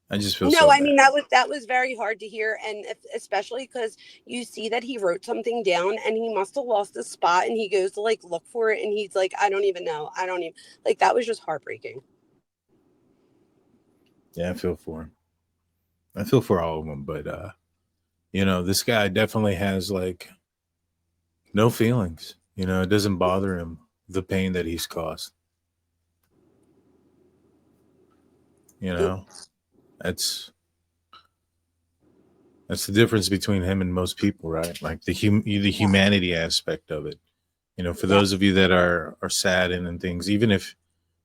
Speaker 1: I just feel so bad.
Speaker 2: That was very hard to hear, and especially because you see that he wrote something down, and he must have lost the spot, and he goes to look for it, and he's like, I don't even know. That was just heartbreaking.
Speaker 1: Yeah, I feel for him. I feel for all of them, but this guy definitely has no feelings. It doesn't bother him, the pain that he's caused. That's the difference between him and most people, right? The humanity aspect of it. For those of you that are saddened and things, even if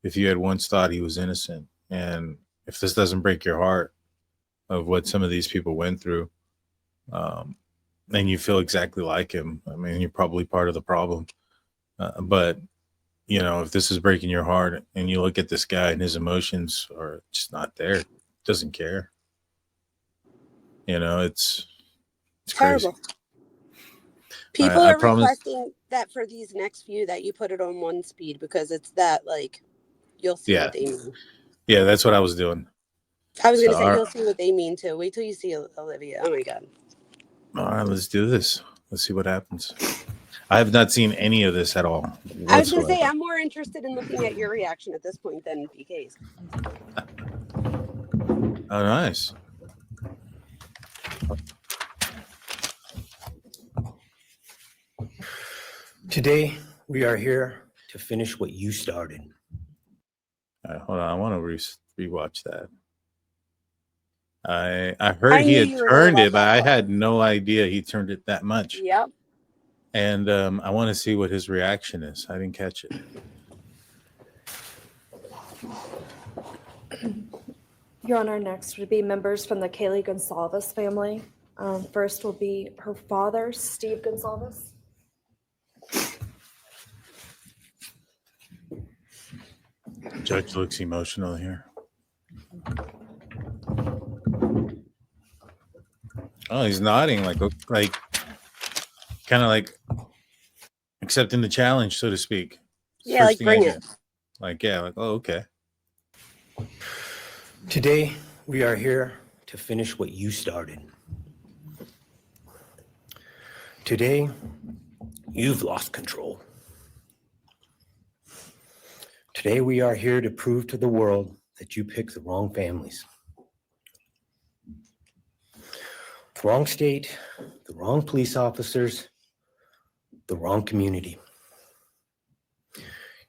Speaker 1: you had once thought he was innocent, and if this doesn't break your heart of what some of these people went through, and you feel exactly like him, I mean, you're probably part of the problem. But if this is breaking your heart, and you look at this guy and his emotions are just not there, doesn't care. It's
Speaker 2: terrible.
Speaker 1: Crazy.
Speaker 2: People are requesting that for these next few that you put it on 1 speed, because it's that you'll see what they mean.
Speaker 1: Yeah, that's what I was doing.
Speaker 2: I was going
Speaker 1: So,
Speaker 2: to say, you'll see what they mean too. Wait till you see Olivia. Oh my God.
Speaker 1: all right, let's do this. Let's see what happens. I have not seen any of this at all.
Speaker 2: I was going to say,
Speaker 1: Whatsoever.
Speaker 2: I'm more interested in looking at your reaction at this point than BK's.
Speaker 1: Oh, nice.
Speaker 11: Today, we are here to finish what you started.
Speaker 1: All right, hold on. I want to rewatch that. I heard
Speaker 2: I
Speaker 1: he
Speaker 2: knew
Speaker 1: had
Speaker 2: you were gonna
Speaker 1: turned
Speaker 2: love
Speaker 1: it, but
Speaker 2: that
Speaker 1: I
Speaker 2: part.
Speaker 1: had no idea he turned it that much.
Speaker 2: Yep.
Speaker 1: And I want to see what his reaction is. I didn't catch it.
Speaker 3: Your Honor, next would be members from the Kaylee Gonsalves family. First will be her father, Steve Gonsalves.
Speaker 1: Judge looks emotional here. Oh, he's nodding like kind of like accepting the challenge, so to speak.
Speaker 2: Yeah,
Speaker 1: First
Speaker 2: like
Speaker 1: thing
Speaker 2: bring
Speaker 1: I
Speaker 2: it.
Speaker 1: did. Like, yeah, like, oh, okay.
Speaker 11: Today, we are here to finish what you started. Today, you've lost control. Today, we are here to prove to the world that you picked the wrong families. The wrong state, the wrong police officers, the wrong community.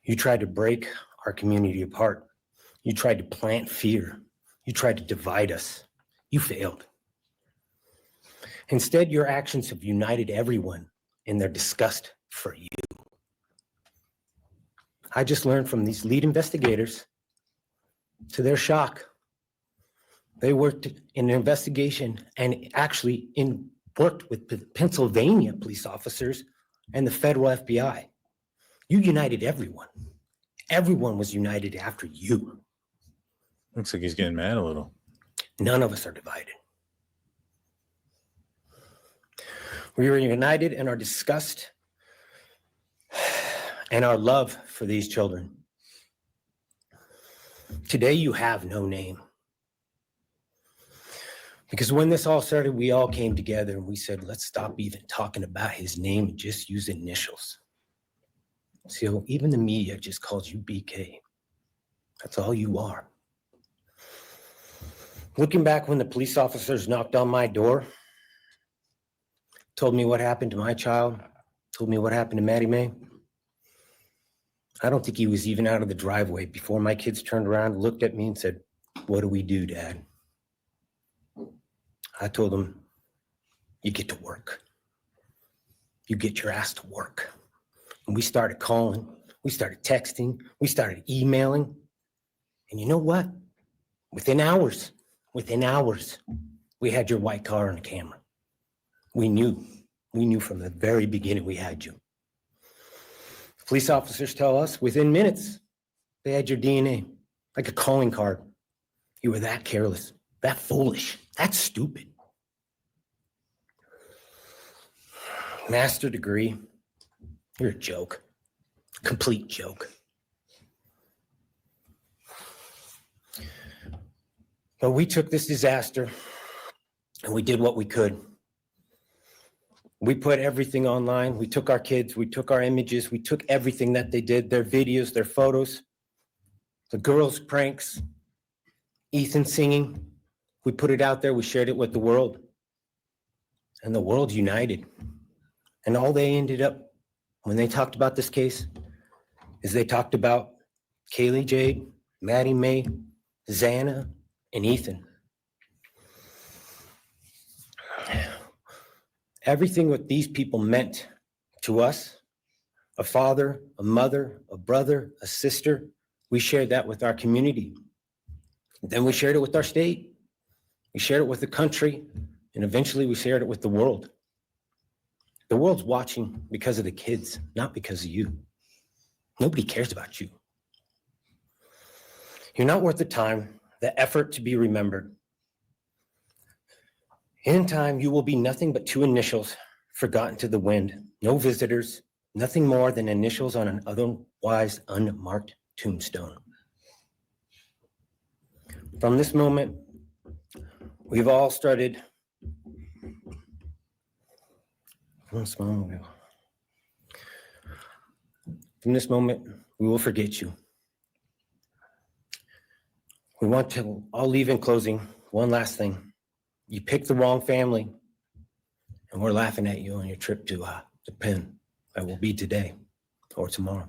Speaker 11: You tried to break our community apart. You tried to plant fear. You tried to divide us. You failed. Instead, your actions have united everyone in their disgust for you. I just learned from these lead investigators, to their shock, they worked in an investigation and actually worked with the Pennsylvania police officers and the federal FBI. You united everyone. Everyone was united after you.
Speaker 1: Looks like he's getting mad a little.
Speaker 11: None of us are divided. We are united in our disgust and our love for these children. Today, you have no name. Because when this all started, we all came together and we said, let's stop even talking about his name and just use initials. So even the media just calls you BK. That's all you are. Looking back when the police officers knocked on my door, told me what happened to my child, told me what happened to Maddie Mae, I don't think he was even out of the driveway before my kids turned around, looked at me and said, what do we do, Dad? I told them, you get to work. You get your ass to work. And we started calling, we started texting, we started emailing. And you know what? Within hours, we had your white car on camera. We knew from the very beginning we had you. Police officers tell us within minutes, they had your DNA, like a calling card. You were that careless, that foolish, that stupid. Master degree, you're a joke, complete joke. But we took this disaster and we did what we could. We put everything online. We took our kids, we took our images, we took everything that they did, their videos, their photos, the girls' pranks, Ethan singing. We put it out there, we shared it with the world. And the world united. And all they ended up, when they talked about this case, is they talked about Kaylee Jade, Maddie Mae, Xana, and Ethan. Everything what these people meant to us, a father, a mother, a brother, a sister, we shared that with our community. Then we shared it with our state. We shared it with the country. And eventually we shared it with the world. The world's watching because of the kids, not because of you. Nobody cares about you. You're not worth the time, the effort to be remembered. In time, you will be nothing but two initials forgotten to the wind. No visitors, nothing more than initials on an otherwise unmarked tombstone. From this moment, We've all started. From this moment, we will forget you. We want to all leave in closing. One last thing. You picked the wrong family, and we're laughing at you on your trip to the pen that will be today or tomorrow.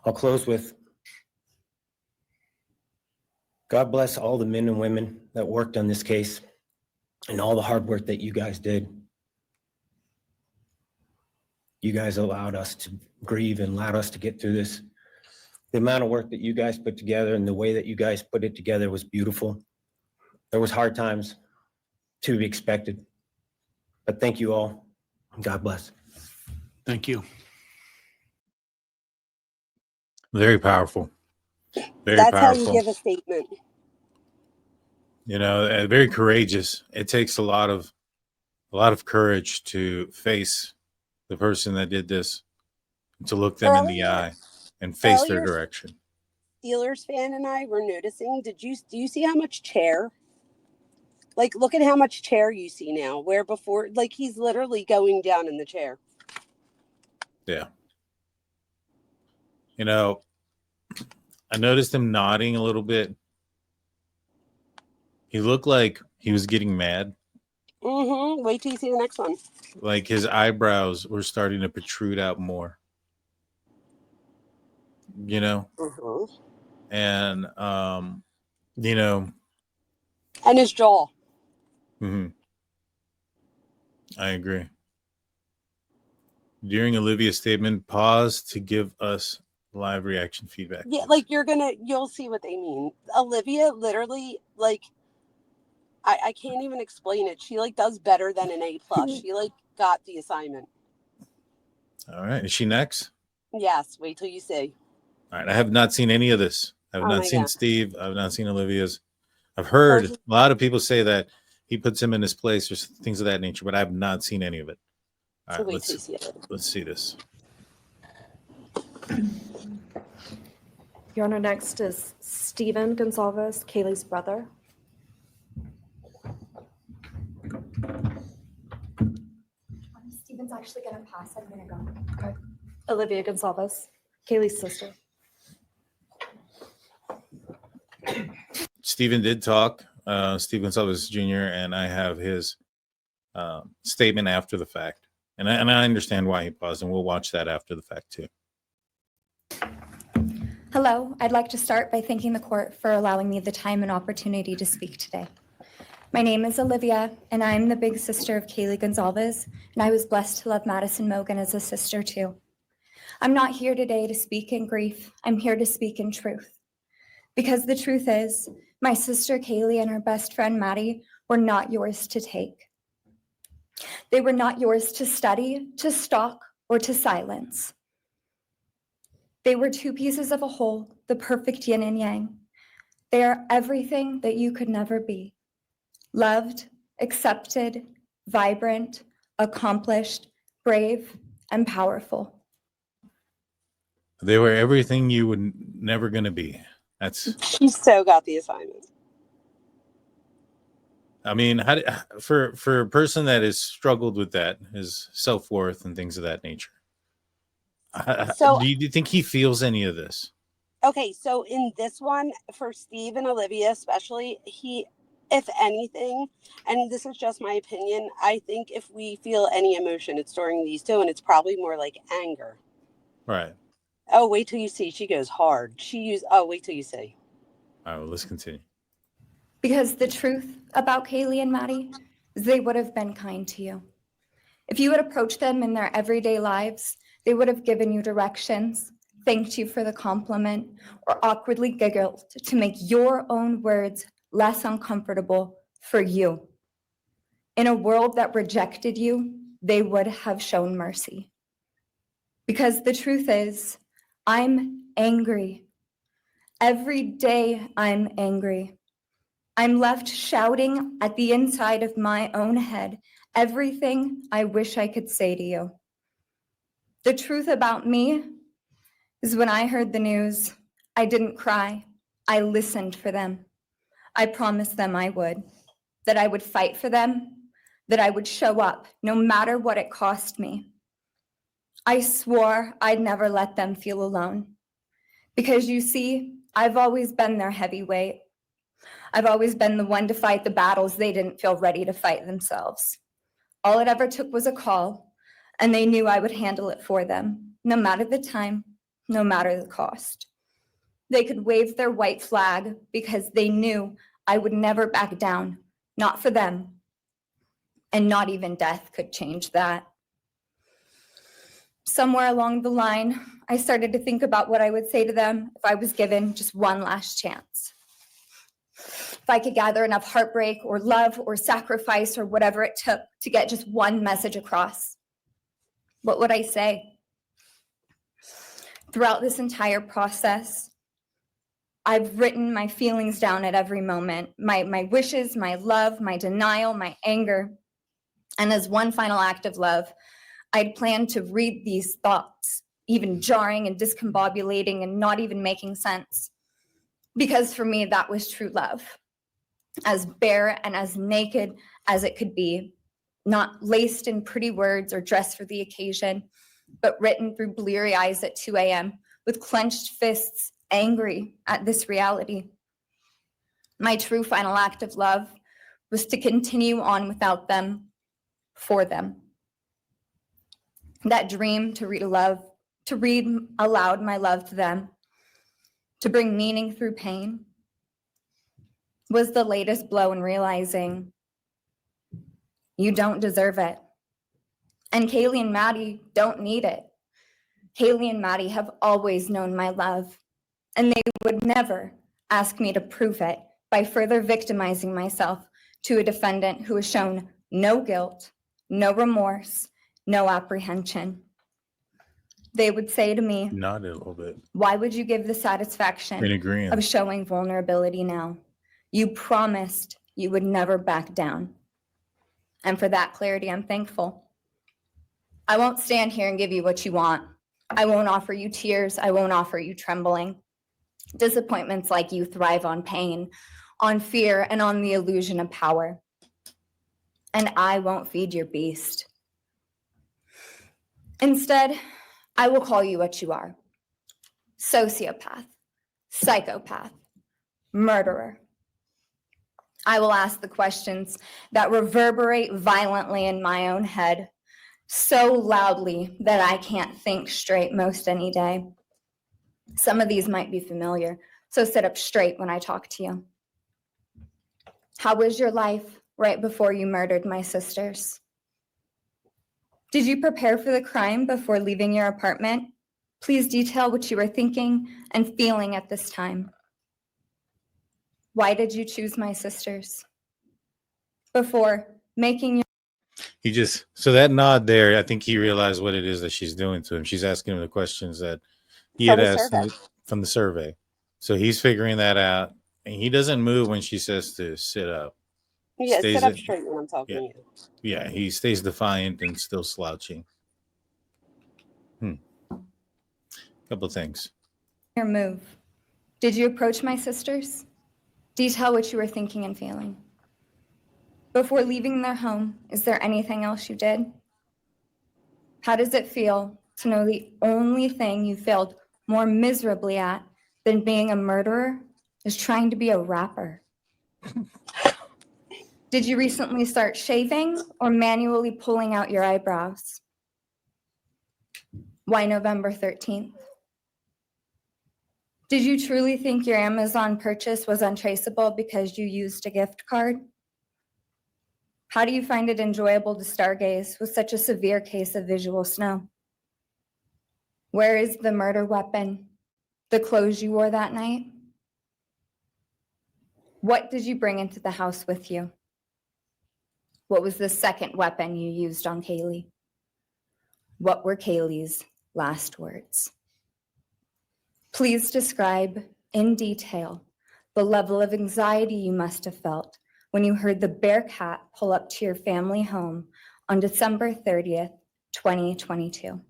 Speaker 11: I'll close with God bless all the men and women that worked on this case and all the hard work that you guys did. You guys allowed us to grieve and allowed us to get through this. The amount of work that you guys put together and the way that you guys put it together was beautiful. There was hard times to be expected, but thank you all. God bless.
Speaker 4: Thank you.
Speaker 1: Very powerful. Very
Speaker 2: That's how you
Speaker 1: powerful.
Speaker 2: give a statement.
Speaker 1: You know, very courageous. It takes a lot of courage to face the person that did this, to look them in the eye and face their
Speaker 2: Earlier,
Speaker 1: direction.
Speaker 2: Steelers fan and I were noticing. Do you see how much chair? Like, look at how much chair you see now. Where before, like, he's literally going down in the chair.
Speaker 1: Yeah. You know, I noticed him nodding a little bit. He looked like he was getting mad.
Speaker 2: Mm-hmm. Wait till you see the next one.
Speaker 1: Like his eyebrows were starting to protrude out more. You know?
Speaker 2: Mm-hmm.
Speaker 1: And, you know.
Speaker 2: And his jaw.
Speaker 1: Mm-hmm. I agree. During Olivia's statement, pause to give us live reaction feedback.
Speaker 2: Yeah, like you'll see what they mean. Olivia literally, like, I can't even explain it. She like does better than an A+. She like got the assignment.
Speaker 1: All right. Is she next?
Speaker 2: Yes, wait till you see.
Speaker 1: All right. I have not seen any of this. I have
Speaker 2: Oh
Speaker 1: not
Speaker 2: my
Speaker 1: seen
Speaker 2: God.
Speaker 1: Steve. I have not seen Olivia's. I've heard a lot of people say that he puts him in his place or things of that nature, but I have not seen any of it. All right,
Speaker 2: wait till you see it.
Speaker 1: let's see this.
Speaker 3: Your Honor, next is Stephen Gonsalves, Kaylee's brother.
Speaker 12: Stephen's actually gonna pass. I'm gonna go.
Speaker 3: Okay. Olivia Gonsalves, Kaylee's sister.
Speaker 1: Stephen did talk, Steve Gonsalves Jr., and I have his statement after the fact. And I understand why he paused, and we'll watch that after the fact too.
Speaker 12: Hello, I'd like to start by thanking the court for allowing me the time and opportunity to speak today. My name is Olivia, and I'm the big sister of Kaylee Gonsalves, and I was blessed to love Madison Mogen as a sister too. I'm not here today to speak in grief. I'm here to speak in truth. Because the truth is, my sister Kaylee and her best friend Maddie were not yours to take. They were not yours to study, to stalk, or to silence. They were two pieces of a whole, the perfect yin and yang. They are everything that you could never be. Loved, accepted, vibrant, accomplished, brave, and powerful.
Speaker 1: They were everything you were never going to be.
Speaker 2: She so got the assignment.
Speaker 1: I mean, for a person that has struggled with that, his self-worth and things of that nature,
Speaker 2: So,
Speaker 1: do you think he feels any of this?
Speaker 2: Okay, so in this one, for Steve and Olivia especially, if anything, and this is just my opinion, I think if we feel any emotion, it's during these two, and it's probably more like anger.
Speaker 1: Right.
Speaker 2: Oh, wait till you see. She goes hard. Wait till you see.
Speaker 1: All right, well, let's continue.
Speaker 12: Because the truth about Kaylee and Maddie is they would have been kind to you. If you had approached them in their everyday lives, they would have given you directions, thanked you for the compliment, or awkwardly giggled to make your own words less uncomfortable for you. In a world that rejected you, they would have shown mercy. Because the truth is, I'm angry. Every day I'm angry. I'm left shouting at the inside of my own head everything I wish I could say to you. The truth about me is when I heard the news, I didn't cry. I listened for them. I promised them I would, that I would fight for them, that I would show up no matter what it cost me. I swore I'd never let them feel alone. Because you see, I've always been their heavyweight. I've always been the one to fight the battles they didn't feel ready to fight themselves. All it ever took was a call, and they knew I would handle it for them, no matter the time, no matter the cost. They could wave their white flag because they knew I would never back down, not for them. And not even death could change that. Somewhere along the line, I started to think about what I would say to them if I was given just one last chance. If I could gather enough heartbreak or love or sacrifice or whatever it took to get just one message across, what would I say? Throughout this entire process, I've written my feelings down at every moment, my wishes, my love, my denial, my anger. And as one final act of love, I'd planned to read these thoughts, even jarring and discombobulating and not even making sense. Because for me, that was true love. As bare and as naked as it could be, not laced in pretty words or dressed for the occasion, but written through bleary eyes at 2 a.m. with clenched fists, angry at this reality. My true final act of love was to continue on without them, for them. That dream to read aloud my love to them, to bring meaning through pain, was the latest blow in realizing you don't deserve it. And Kaylee and Maddie don't need it. Kaylee and Maddie have always known my love, and they would never ask me to prove it by further victimizing myself to a defendant who has shown no guilt, no remorse, no apprehension. They would say to me,
Speaker 1: Nodded a little bit.
Speaker 12: why would you give the satisfaction
Speaker 1: In agreement.
Speaker 12: of showing vulnerability now? You promised you would never back down. And for that clarity, I'm thankful. I won't stand here and give you what you want. I won't offer you tears. I won't offer you trembling. Disappointments like you thrive on pain, on fear, and on the illusion of power. And I won't feed your beast. Instead, I will call you what you are: sociopath, psychopath, murderer. I will ask the questions that reverberate violently in my own head, so loudly that I can't think straight most any day. Some of these might be familiar, so sit up straight when I talk to you. How was your life right before you murdered my sisters? Did you prepare for the crime before leaving your apartment? Please detail what you were thinking and feeling at this time. Why did you choose my sisters? Before making your...
Speaker 1: So that nod there, I think he realized what it is that she's doing to him. She's asking him the questions that he had asked from the survey. So he's figuring that out. And he doesn't move when she says to sit up.
Speaker 2: Yeah, sit up straight when I'm talking to you.
Speaker 1: Yeah, he stays defiant and still slouching. Couple of things.
Speaker 12: Your move. Did you approach my sisters? Detail what you were thinking and feeling. Before leaving their home, is there anything else you did? How does it feel to know the only thing you failed more miserably at than being a murderer is trying to be a rapper? Did you recently start shaving or manually pulling out your eyebrows? Why November 13th? Did you truly think your Amazon purchase was untraceable because you used a gift card? How do you find it enjoyable to stargaze with such a severe case of visual snow? Where is the murder weapon? The clothes you wore that night? What did you bring into the house with you? What was the second weapon you used on Kaylee? What were Kaylee's last words? Please describe in detail the level of anxiety you must have felt when you heard the Bearcat pull up to your family home on December 30th, 2022.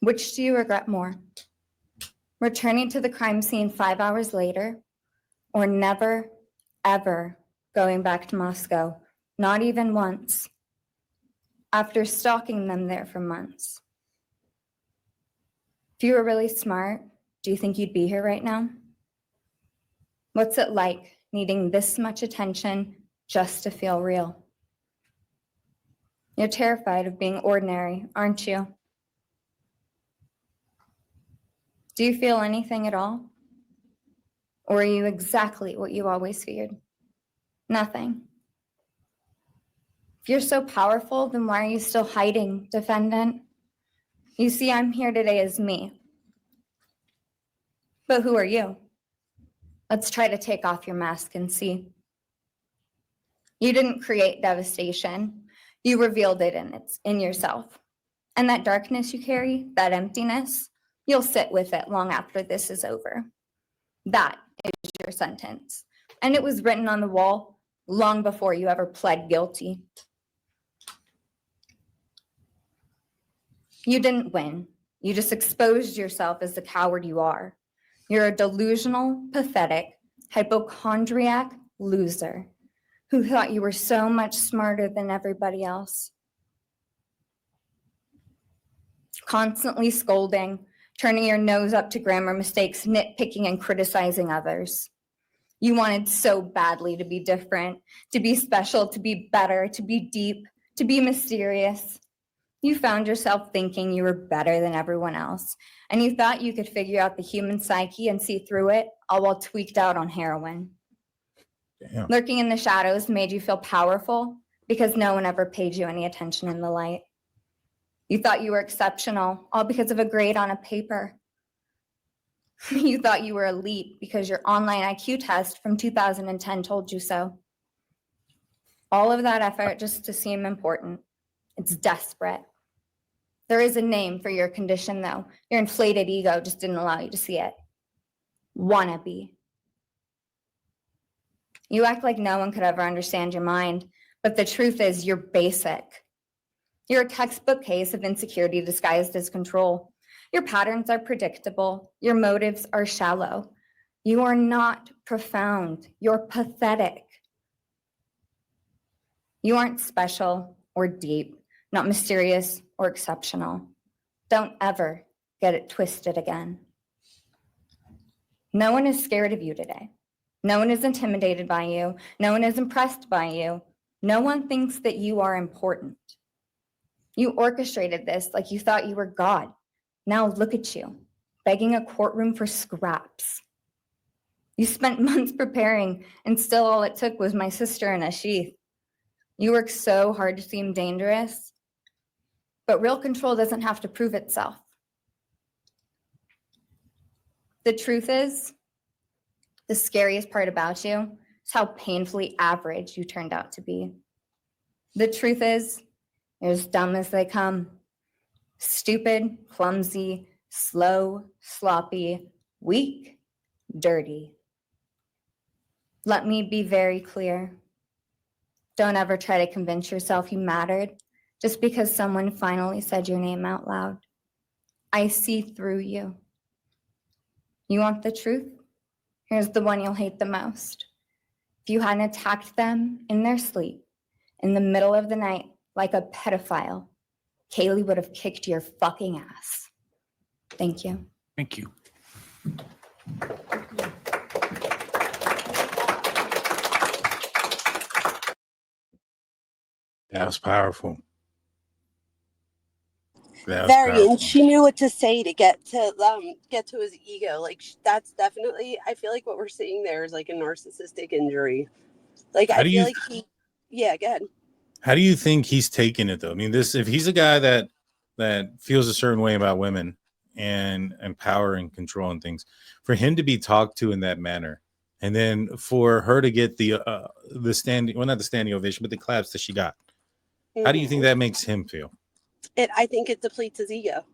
Speaker 12: Which do you regret more? Returning to the crime scene 5 hours later, or never, ever going back to Moscow, not even once, after stalking them there for months. If you were really smart, do you think you'd be here right now? What's it like needing this much attention just to feel real? You're terrified of being ordinary, aren't you? Do you feel anything at all? Or are you exactly what you always feared? Nothing. If you're so powerful, then why are you still hiding, defendant? You see, I'm here today as me. But who are you? Let's try to take off your mask and see. You didn't create devastation. You revealed it in yourself. And that darkness you carry, that emptiness, you'll sit with it long after this is over. That is your sentence. And it was written on the wall long before you ever pled guilty. You didn't win. You just exposed yourself as the coward you are. You're a delusional, pathetic, hypochondriac loser who thought you were so much smarter than everybody else. Constantly scolding, turning your nose up to grammar mistakes, nitpicking and criticizing others. You wanted so badly to be different, to be special, to be better, to be deep, to be mysterious. You found yourself thinking you were better than everyone else, and you thought you could figure out the human psyche and see through it, all while tweaked out on heroin.
Speaker 1: Damn.
Speaker 12: Lurking in the shadows made you feel powerful because no one ever paid you any attention in the light. You thought you were exceptional, all because of a grade on a paper. You thought you were elite because your online IQ test from 2010 told you so. All of that effort just to seem important. It's desperate. There is a name for your condition, though. Your inflated ego just didn't allow you to see it. Wannabe. You act like no one could ever understand your mind, but the truth is you're basic. You're a textbook case of insecurity disguised as control. Your patterns are predictable. Your motives are shallow. You are not profound. You're pathetic. You aren't special or deep, not mysterious or exceptional. Don't ever get it twisted again. No one is scared of you today. No one is intimidated by you. No one is impressed by you. No one thinks that you are important. You orchestrated this like you thought you were God. Now look at you, begging a courtroom for scraps. You spent months preparing, and still all it took was my sister in a sheath. You work so hard to seem dangerous, but real control doesn't have to prove itself. The truth is, the scariest part about you is how painfully average you turned out to be. The truth is, you're as dumb as they come. Stupid, clumsy, slow, sloppy, weak, dirty. Let me be very clear. Don't ever try to convince yourself you mattered just because someone finally said your name out loud. I see through you. You want the truth? Here's the one you'll hate the most. If you hadn't attacked them in their sleep, in the middle of the night, like a pedophile, Kaylee would have kicked your fucking ass. Thank you.
Speaker 4: Thank you.
Speaker 1: That was powerful. That was
Speaker 2: Very,
Speaker 1: powerful.
Speaker 2: and she knew what to say to get to his ego. Like that's definitely, I feel like what we're seeing there is like a narcissistic injury. Like
Speaker 1: How
Speaker 2: I
Speaker 1: do
Speaker 2: feel
Speaker 1: you
Speaker 2: like yeah, go ahead.
Speaker 1: How do you think he's taking it though? I mean, if he's a guy that feels a certain way about women and power and control and things, for him to be talked to in that manner, and then for her to get the standing, well, not the standing ovation, but the claps that she got. How do you think that makes him feel?
Speaker 2: I think it depletes his ego.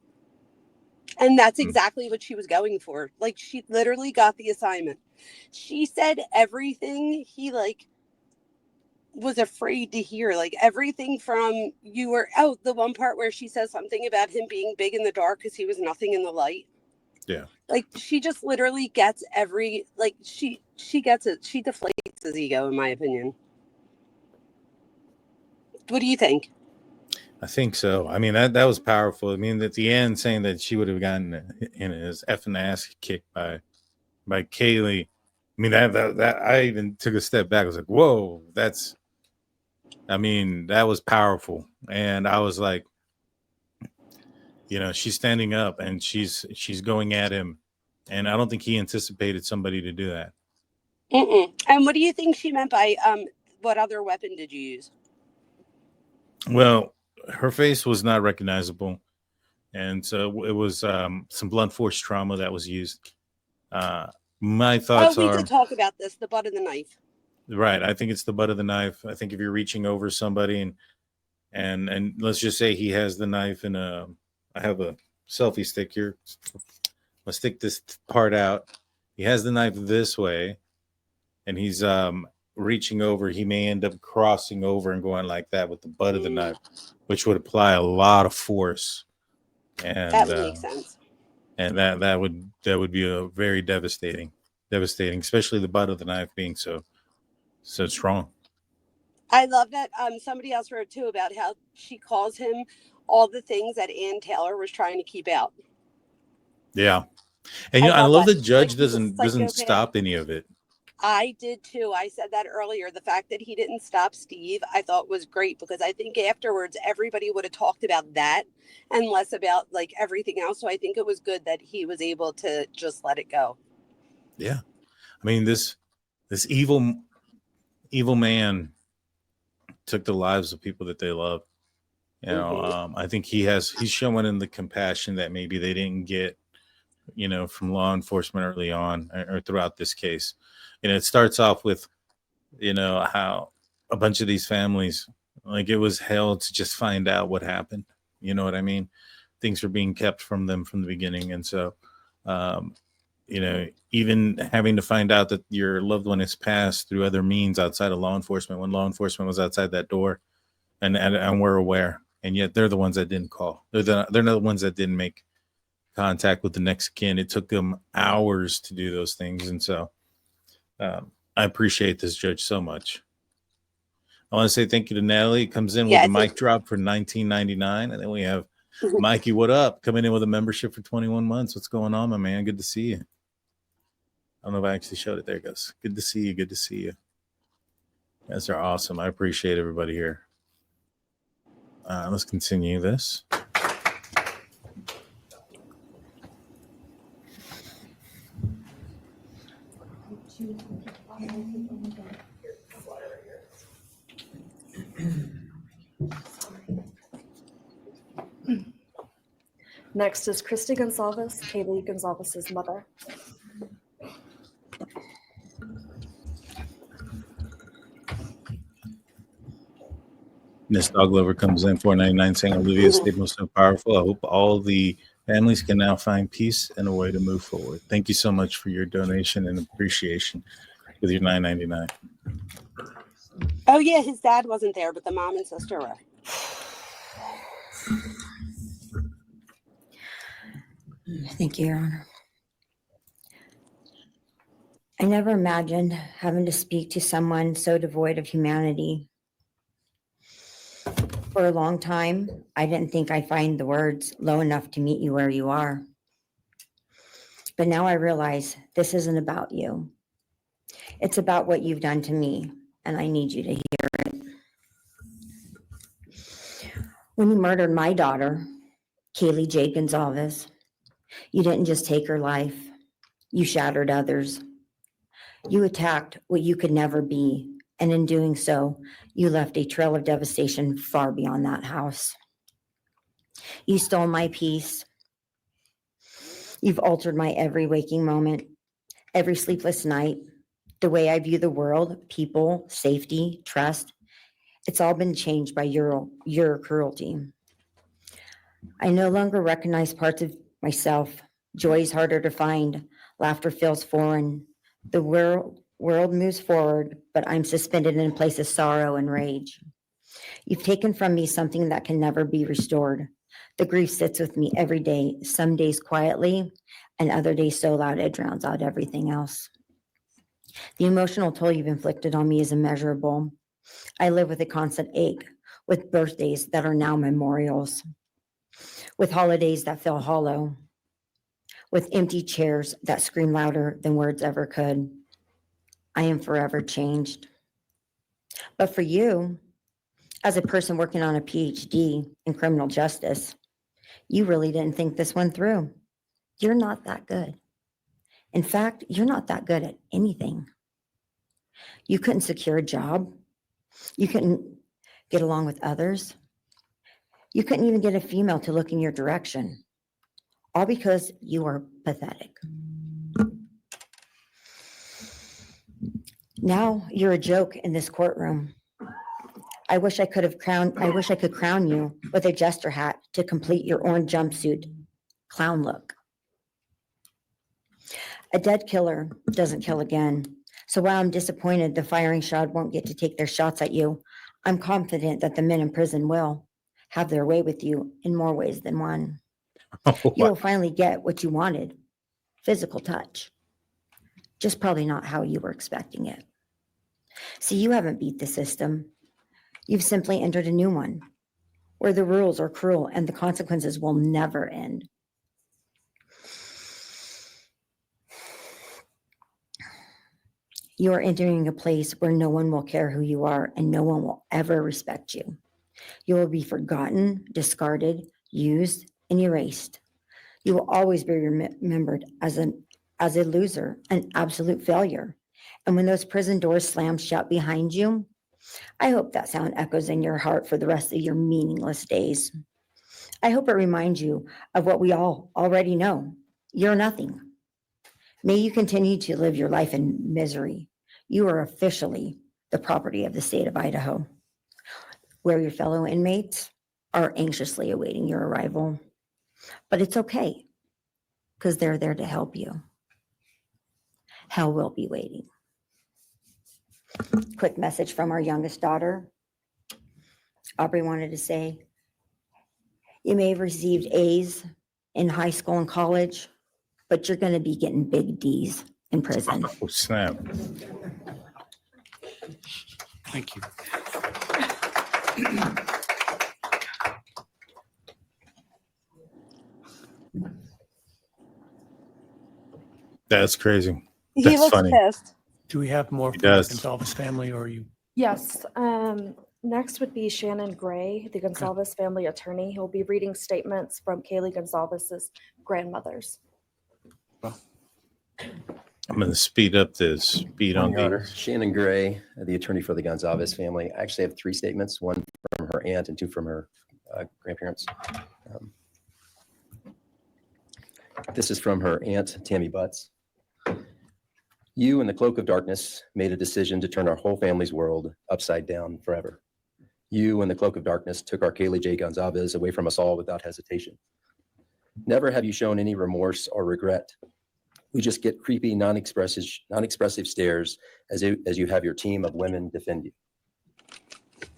Speaker 2: And that's exactly what she was going for. Like she literally got the assignment. She said everything he like was afraid to hear, like everything from the one part where she says something about him being big in the dark because he was nothing in the light.
Speaker 1: Yeah.
Speaker 2: Like she just literally gets she she gets it. She deflates his ego, in my opinion. What do you think?
Speaker 1: I think so. I mean, that was powerful. I mean, at the end, saying that she would have gotten in his effing ass kicked by Kaylee. I mean, that I even took a step back. I was like, whoa, I mean, that was powerful. And I was like, you know, she's standing up and she's going at him. And I don't think he anticipated somebody to do that.
Speaker 2: And what do you think she meant by what other weapon did you use?
Speaker 1: Well, her face was not recognizable. And so it was some blunt force trauma that was used. My thoughts
Speaker 2: we
Speaker 1: are...
Speaker 2: did talk about this, the butt of the knife.
Speaker 1: Right. I think it's the butt of the knife. I think if you're reaching over somebody and let's just say he has the knife in I have a selfie stick here. Let's stick this part out. He has the knife this way and he's reaching over. He may end up crossing over and going like that with the butt of the knife, which would apply a lot of force. And
Speaker 2: that would make sense.
Speaker 1: And that would be a very devastating, especially the butt of the knife being so strong.
Speaker 2: I love that. Somebody else wrote too about how she calls him all the things that Ann Taylor was trying to keep out.
Speaker 1: Yeah, and I love the judge
Speaker 2: like,
Speaker 1: doesn't stop any of it.
Speaker 2: I did too. I said that earlier. The fact that he didn't stop Steve, I thought was great because I think afterwards everybody would have talked about that and less about like everything else. So I think it was good that he was able to just let it go.
Speaker 1: Yeah, I mean this evil man took the lives of people that they love. You know, I think he's showing in the compassion that maybe they didn't get, you know, from law enforcement early on or throughout this case. And it starts off with, you know, how a bunch of these families, like it was hell to just find out what happened. You know what I mean? Things were being kept from them from the beginning. And so, you know, even having to find out that your loved one has passed through other means outside of law enforcement, when law enforcement was outside that door and we're aware, and yet they're the ones that didn't call. They're not the ones that didn't make contact with the next kin. It took them hours to do those things. And so I appreciate this judge so much. I want to say thank you to Natalie. It comes in with a mic drop for $19.99. And then we have Mikey, what up? Coming in with a membership for 21 months. What's going on, my man? Good to see you. I don't know if I actually showed it. There it goes. Good to see you. Good to see you. You guys are awesome. I appreciate everybody here. Let's continue this.
Speaker 3: Next is Christy Gonzalez, Kaylee Gonzalez's mother.
Speaker 1: Miss Dog Lover comes in $4.99 saying Olivia's statement was so powerful. I hope all the families can now find peace and a way to move forward. Thank you so much for your donation and appreciation with your $9.99.
Speaker 2: Oh yeah, his dad wasn't there, but the mom and sister were.
Speaker 13: Thank you, Your Honor. I never imagined having to speak to someone so devoid of humanity. For a long time, I didn't think I'd find the words low enough to meet you where you are. But now I realize this isn't about you. It's about what you've done to me, and I need you to hear it. When you murdered my daughter, Kaylee Jade Gonzalez, you didn't just take her life, you shattered others. You attacked what you could never be, and in doing so, you left a trail of devastation far beyond that house. You stole my peace. You've altered my every waking moment, every sleepless night, the way I view the world, people, safety, trust. It's all been changed by your cruelty. I no longer recognize parts of myself. Joy is harder to find. Laughter feels foreign. The world moves forward, but I'm suspended in a place of sorrow and rage. You've taken from me something that can never be restored. The grief sits with me every day, some days quietly, and other days so loud it drowns out everything else. The emotional toll you've inflicted on me is immeasurable. I live with a constant ache, with birthdays that are now memorials, with holidays that feel hollow, with empty chairs that scream louder than words ever could. I am forever changed. But for you, as a person working on a PhD in criminal justice, you really didn't think this one through. You're not that good. In fact, you're not that good at anything. You couldn't secure a job. You couldn't get along with others. You couldn't even get a female to look in your direction, all because you are pathetic. Now you're a joke in this courtroom. I wish I could crown you with a jester hat to complete your orange jumpsuit clown look. A dead killer doesn't kill again. So while I'm disappointed the firing squad won't get to take their shots at you, I'm confident that the men in prison will have their way with you in more ways than one. You will finally get what you wanted, physical touch. Just probably not how you were expecting it. See, you haven't beat the system. You've simply entered a new one, where the rules are cruel and the consequences will never end. You are entering a place where no one will care who you are and no one will ever respect you. You will be forgotten, discarded, used, and erased. You will always be remembered as a loser, an absolute failure. And when those prison doors slam shut behind you, I hope that sound echoes in your heart for the rest of your meaningless days. I hope it reminds you of what we all already know. You're nothing. May you continue to live your life in misery. You are officially the property of the state of Idaho, where your fellow inmates are anxiously awaiting your arrival. But it's okay, because they're there to help you. Hell will be waiting. Quick message from our youngest daughter. Aubrey wanted to say, you may have received A's in high school and college, but you're going to be getting big D's in prison.
Speaker 1: Oh, snap.
Speaker 4: Thank you.
Speaker 1: That's crazy.
Speaker 6: He
Speaker 1: That's
Speaker 6: looks
Speaker 1: funny.
Speaker 6: pissed.
Speaker 4: Do we have more
Speaker 1: He
Speaker 4: from the
Speaker 1: does.
Speaker 4: Gonzalez family, or are you?
Speaker 3: Yes. Next would be Shannon Gray, the Gonzalez family attorney. He'll be reading statements from Kaylee Gonzalez's grandmothers.
Speaker 1: I'm going to speed up this. Speed on
Speaker 14: Your Honor,
Speaker 1: these.
Speaker 14: Shannon Gray, the attorney for the Gonzalez family. I actually have 3 statements, one from her aunt and 2 from her grandparents. This is from her aunt, Tammy Butts. You, in the cloak of darkness, made a decision to turn our whole family's world upside down forever. You, in the cloak of darkness, took our Kaylee J. Gonzalez away from us all without hesitation. Never have you shown any remorse or regret. We just get creepy, non-expressive stares as you have your team of women defend you.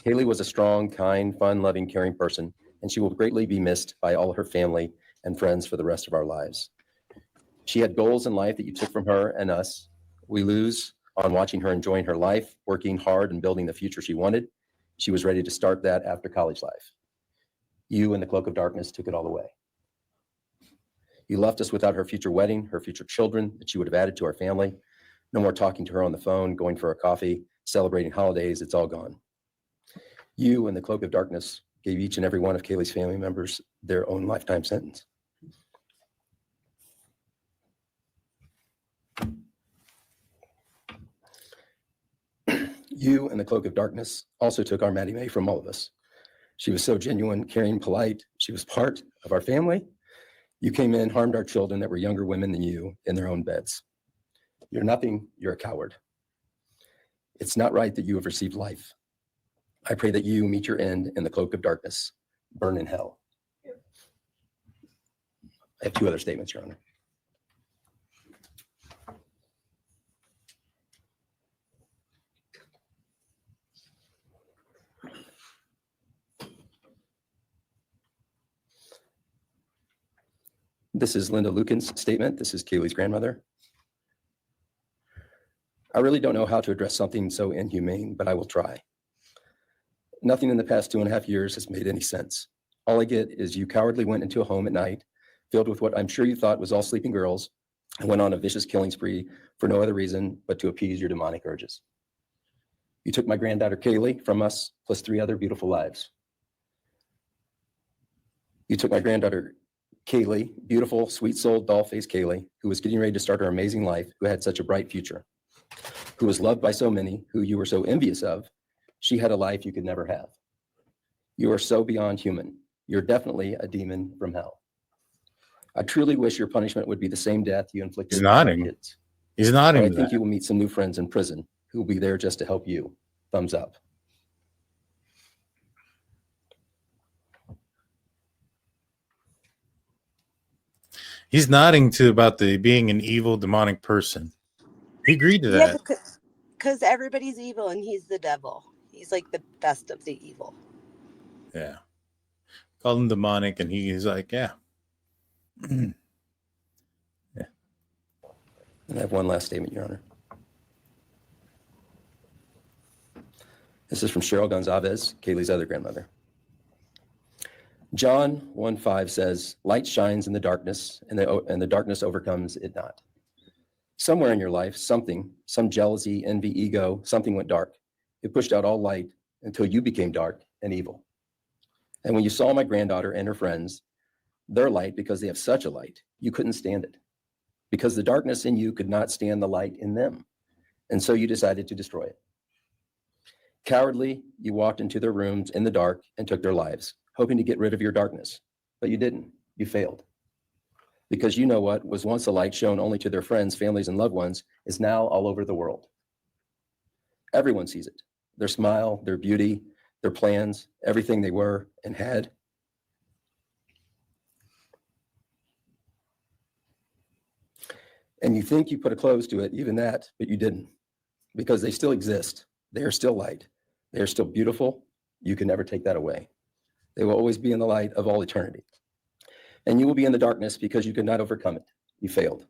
Speaker 14: Kaylee was a strong, kind, fun, loving, caring person, and she will greatly be missed by all her family and friends for the rest of our lives. She had goals in life that you took from her and us. We lose on watching her enjoying her life, working hard and building the future she wanted. She was ready to start that after college life. You, in the cloak of darkness, took it all away. You left us without her future wedding, her future children that she would have added to our family. No more talking to her on the phone, going for a coffee, celebrating holidays. It's all gone. You, in the cloak of darkness, gave each and every one of Kaylee's family members their own lifetime sentence. You, in the cloak of darkness, also took our Maddie Mae from all of us. She was so genuine, caring, polite. She was part of our family. You came in, harmed our children that were younger women than you in their own beds. You're nothing, you're a coward. It's not right that you have received life. I pray that you meet your end in the cloak of darkness, burn in hell. I have 2 other statements, Your Honor. This is Linda Lucan's statement. This is Kaylee's grandmother. I really don't know how to address something so inhumane, but I will try. Nothing in the past 2.5 years has made any sense. All I get is you cowardly went into a home at night, filled with what I'm sure you thought was all sleeping girls, and went on a vicious killing spree for no other reason but to appease your demonic urges. You took my granddaughter Kaylee from us, plus 3 other beautiful lives. You took my granddaughter Kaylee, beautiful, sweet-souled, doll-faced Kaylee, who was getting ready to start her amazing life, who had such a bright future, who was loved by so many, who you were so envious of. She had a life you could never have. You are so beyond human. You're definitely a demon from hell. I truly wish your punishment would be the same death you inflicted on my kids.
Speaker 1: He's nodding.
Speaker 14: But I think you will meet some new friends in prison who will be there just to help you. Thumbs up.
Speaker 1: He's nodding to about the being an evil demonic person. He agreed to that.
Speaker 15: Yeah, because everybody's evil and he's the devil. He's like the best of the evil.
Speaker 1: Yeah. Call him demonic, and he's like, yeah.
Speaker 14: Yeah. And I have one last statement, Your Honor. This is from Cheryl Gonzalez, Kaylee's other grandmother. John 1:5 says, light shines in the darkness, and the darkness overcomes it not. Somewhere in your life, some jealousy, envy, ego, something went dark. It pushed out all light until you became dark and evil. And when you saw my granddaughter and her friends, their light, because they have such a light, you couldn't stand it. Because the darkness in you could not stand the light in them. And so you decided to destroy it. Cowardly, you walked into their rooms in the dark and took their lives, hoping to get rid of your darkness. But you didn't. You failed. Because you know what was once a light shown only to their friends, families, and loved ones is now all over the world. Everyone sees it. Their smile, their beauty, their plans, everything they were and had. And you think you put a close to it, even that, but you didn't. Because they still exist. They are still light. They are still beautiful. You can never take that away. They will always be in the light of all eternity. And you will be in the darkness because you could not overcome it. You failed.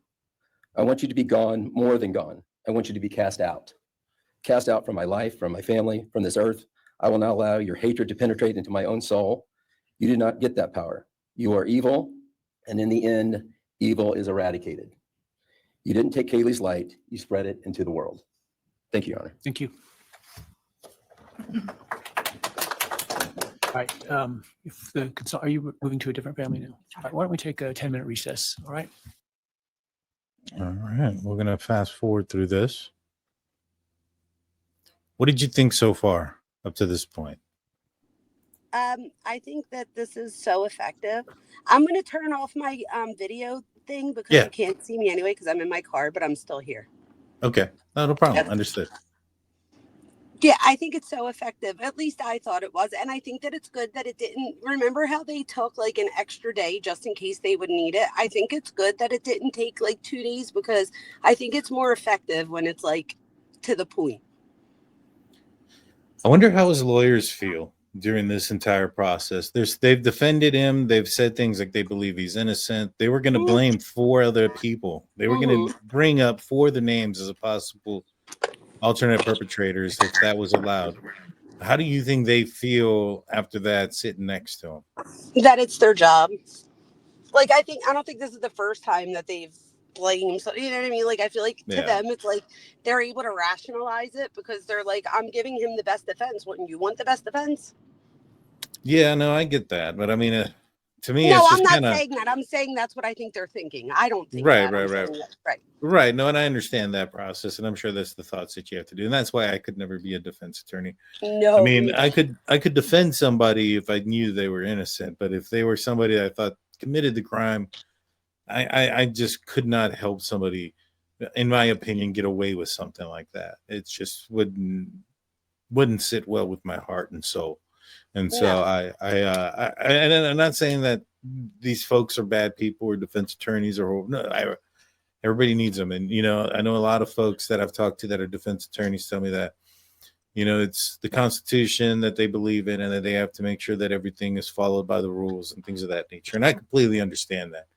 Speaker 14: I want you to be gone, more than gone. I want you to be cast out. Cast out from my life, from my family, from this earth. I will not allow your hatred to penetrate into my own soul. You did not get that power. You are evil, and in the end, evil is eradicated. You didn't take Kaylee's light, you spread it into the world. Thank you, Your Honor.
Speaker 4: Thank you. All right. Are you moving to a different family now? All right, why don't we take a 10-minute recess? All right.
Speaker 1: All right. We're going to fast forward through this. What did you think so far up to this point?
Speaker 15: I think that this is so effective. I'm going to turn off my video thing because you can't see me anyway because I'm in my car, but I'm still here.
Speaker 1: Okay. No problem. Understood.
Speaker 15: Yeah, I think it's so effective. At least I thought it was. And I think that it's good that it didn't. Remember how they took like an extra day just in case they would need it? I think it's good that it didn't take like 2 days because I think it's more effective when it's like to the point.
Speaker 1: I wonder how his lawyers feel during this entire process. They've defended him. They've said things like they believe he's innocent. They were going to blame 4 other people. They were going to bring up 4 of the names as a possible alternate perpetrators if that was allowed. How do you think they feel after that sitting next to him?
Speaker 15: That it's their job. Like, I don't think this is the first time that they've blamed. So, you know what I mean? Like, I feel like to them, it's like they're able to rationalize it because they're like, I'm giving him the best defense. Wouldn't you want the best defense?
Speaker 1: Yeah, no, I get that. But I mean, to me,
Speaker 15: no,
Speaker 1: it's
Speaker 15: I'm
Speaker 1: just
Speaker 15: not
Speaker 1: kinda...
Speaker 15: saying that. I'm saying that's what I think they're thinking. I don't think
Speaker 1: Right.
Speaker 15: Right.
Speaker 1: No, and I understand that process, and I'm sure that's the thoughts that you have to do, and that's why I could never be a defense attorney.
Speaker 15: No,
Speaker 1: I mean, I could defend somebody if I knew they were innocent, but if they were somebody I thought committed the crime, I just could not help somebody, in my opinion, get away with something like that. It just wouldn't sit well with my heart and soul. And so and I'm not saying that these folks are bad people or defense attorneys or no, everybody needs them. And, you know, I know a lot of folks that I've talked to that are defense attorneys tell me that, you know, it's the Constitution that they believe in and that they have to make sure that everything is followed by the rules and things of that nature. And I completely understand that.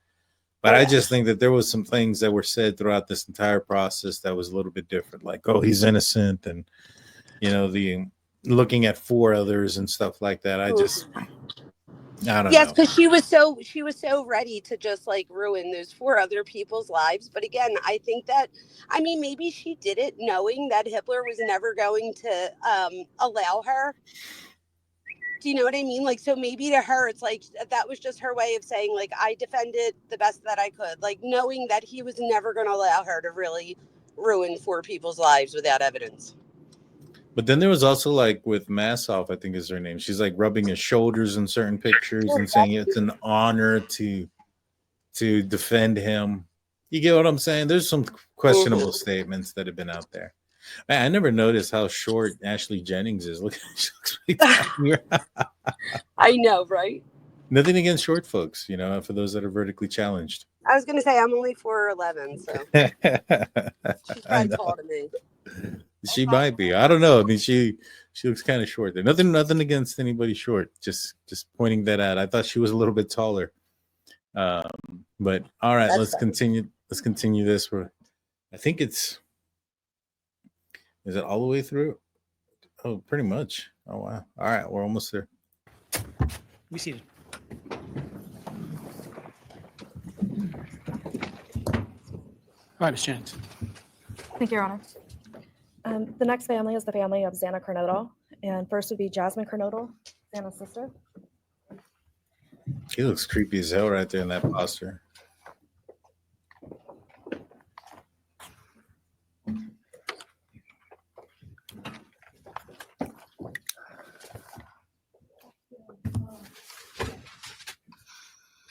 Speaker 1: But I just think that there was some things that were said throughout this entire process that was a little bit different, like, oh, he's innocent, and the looking at 4 others and stuff like that. I don't
Speaker 15: Yes,
Speaker 1: know.
Speaker 15: because she was so ready to just like ruin those 4 other people's lives. But again, I think that, I mean, maybe she did it knowing that Hitler was never going to allow her. Do you know what I mean? Like, so maybe to her, it's like that was just her way of saying, like, I defended the best that I could, like knowing that he was never going to allow her to really ruin 4 people's lives without evidence.
Speaker 1: But then there was also, like, with Massoff, I think is her name. She's like rubbing his shoulders in certain pictures and saying it's an honor to defend him. You get what I'm saying? There's some questionable statements that have been out there. Man, I never noticed how short Ashley Jennings is. Look, she looks really tiny.
Speaker 15: I know, right?
Speaker 1: Nothing against short folks, for those that are vertically challenged.
Speaker 15: I was going to say I'm only 4'11", so she's
Speaker 1: I
Speaker 15: probably
Speaker 1: know.
Speaker 15: taller than me.
Speaker 1: She might be. I don't know. I mean, she looks kind of short there. Nothing against anybody short. Just pointing that out. I thought she was a little bit taller. But all right, let's continue. Let's continue this. I think is it all the way through? Oh, pretty much. Oh wow. All right, we're almost there.
Speaker 4: Be seated. All right, Ms. Jennings.
Speaker 3: Thank you, Your Honor. The next family is the family of Xana Kernodle, and first would be Jasmine Kernodle, Xana's sister.
Speaker 1: He looks creepy as hell right there in that posture.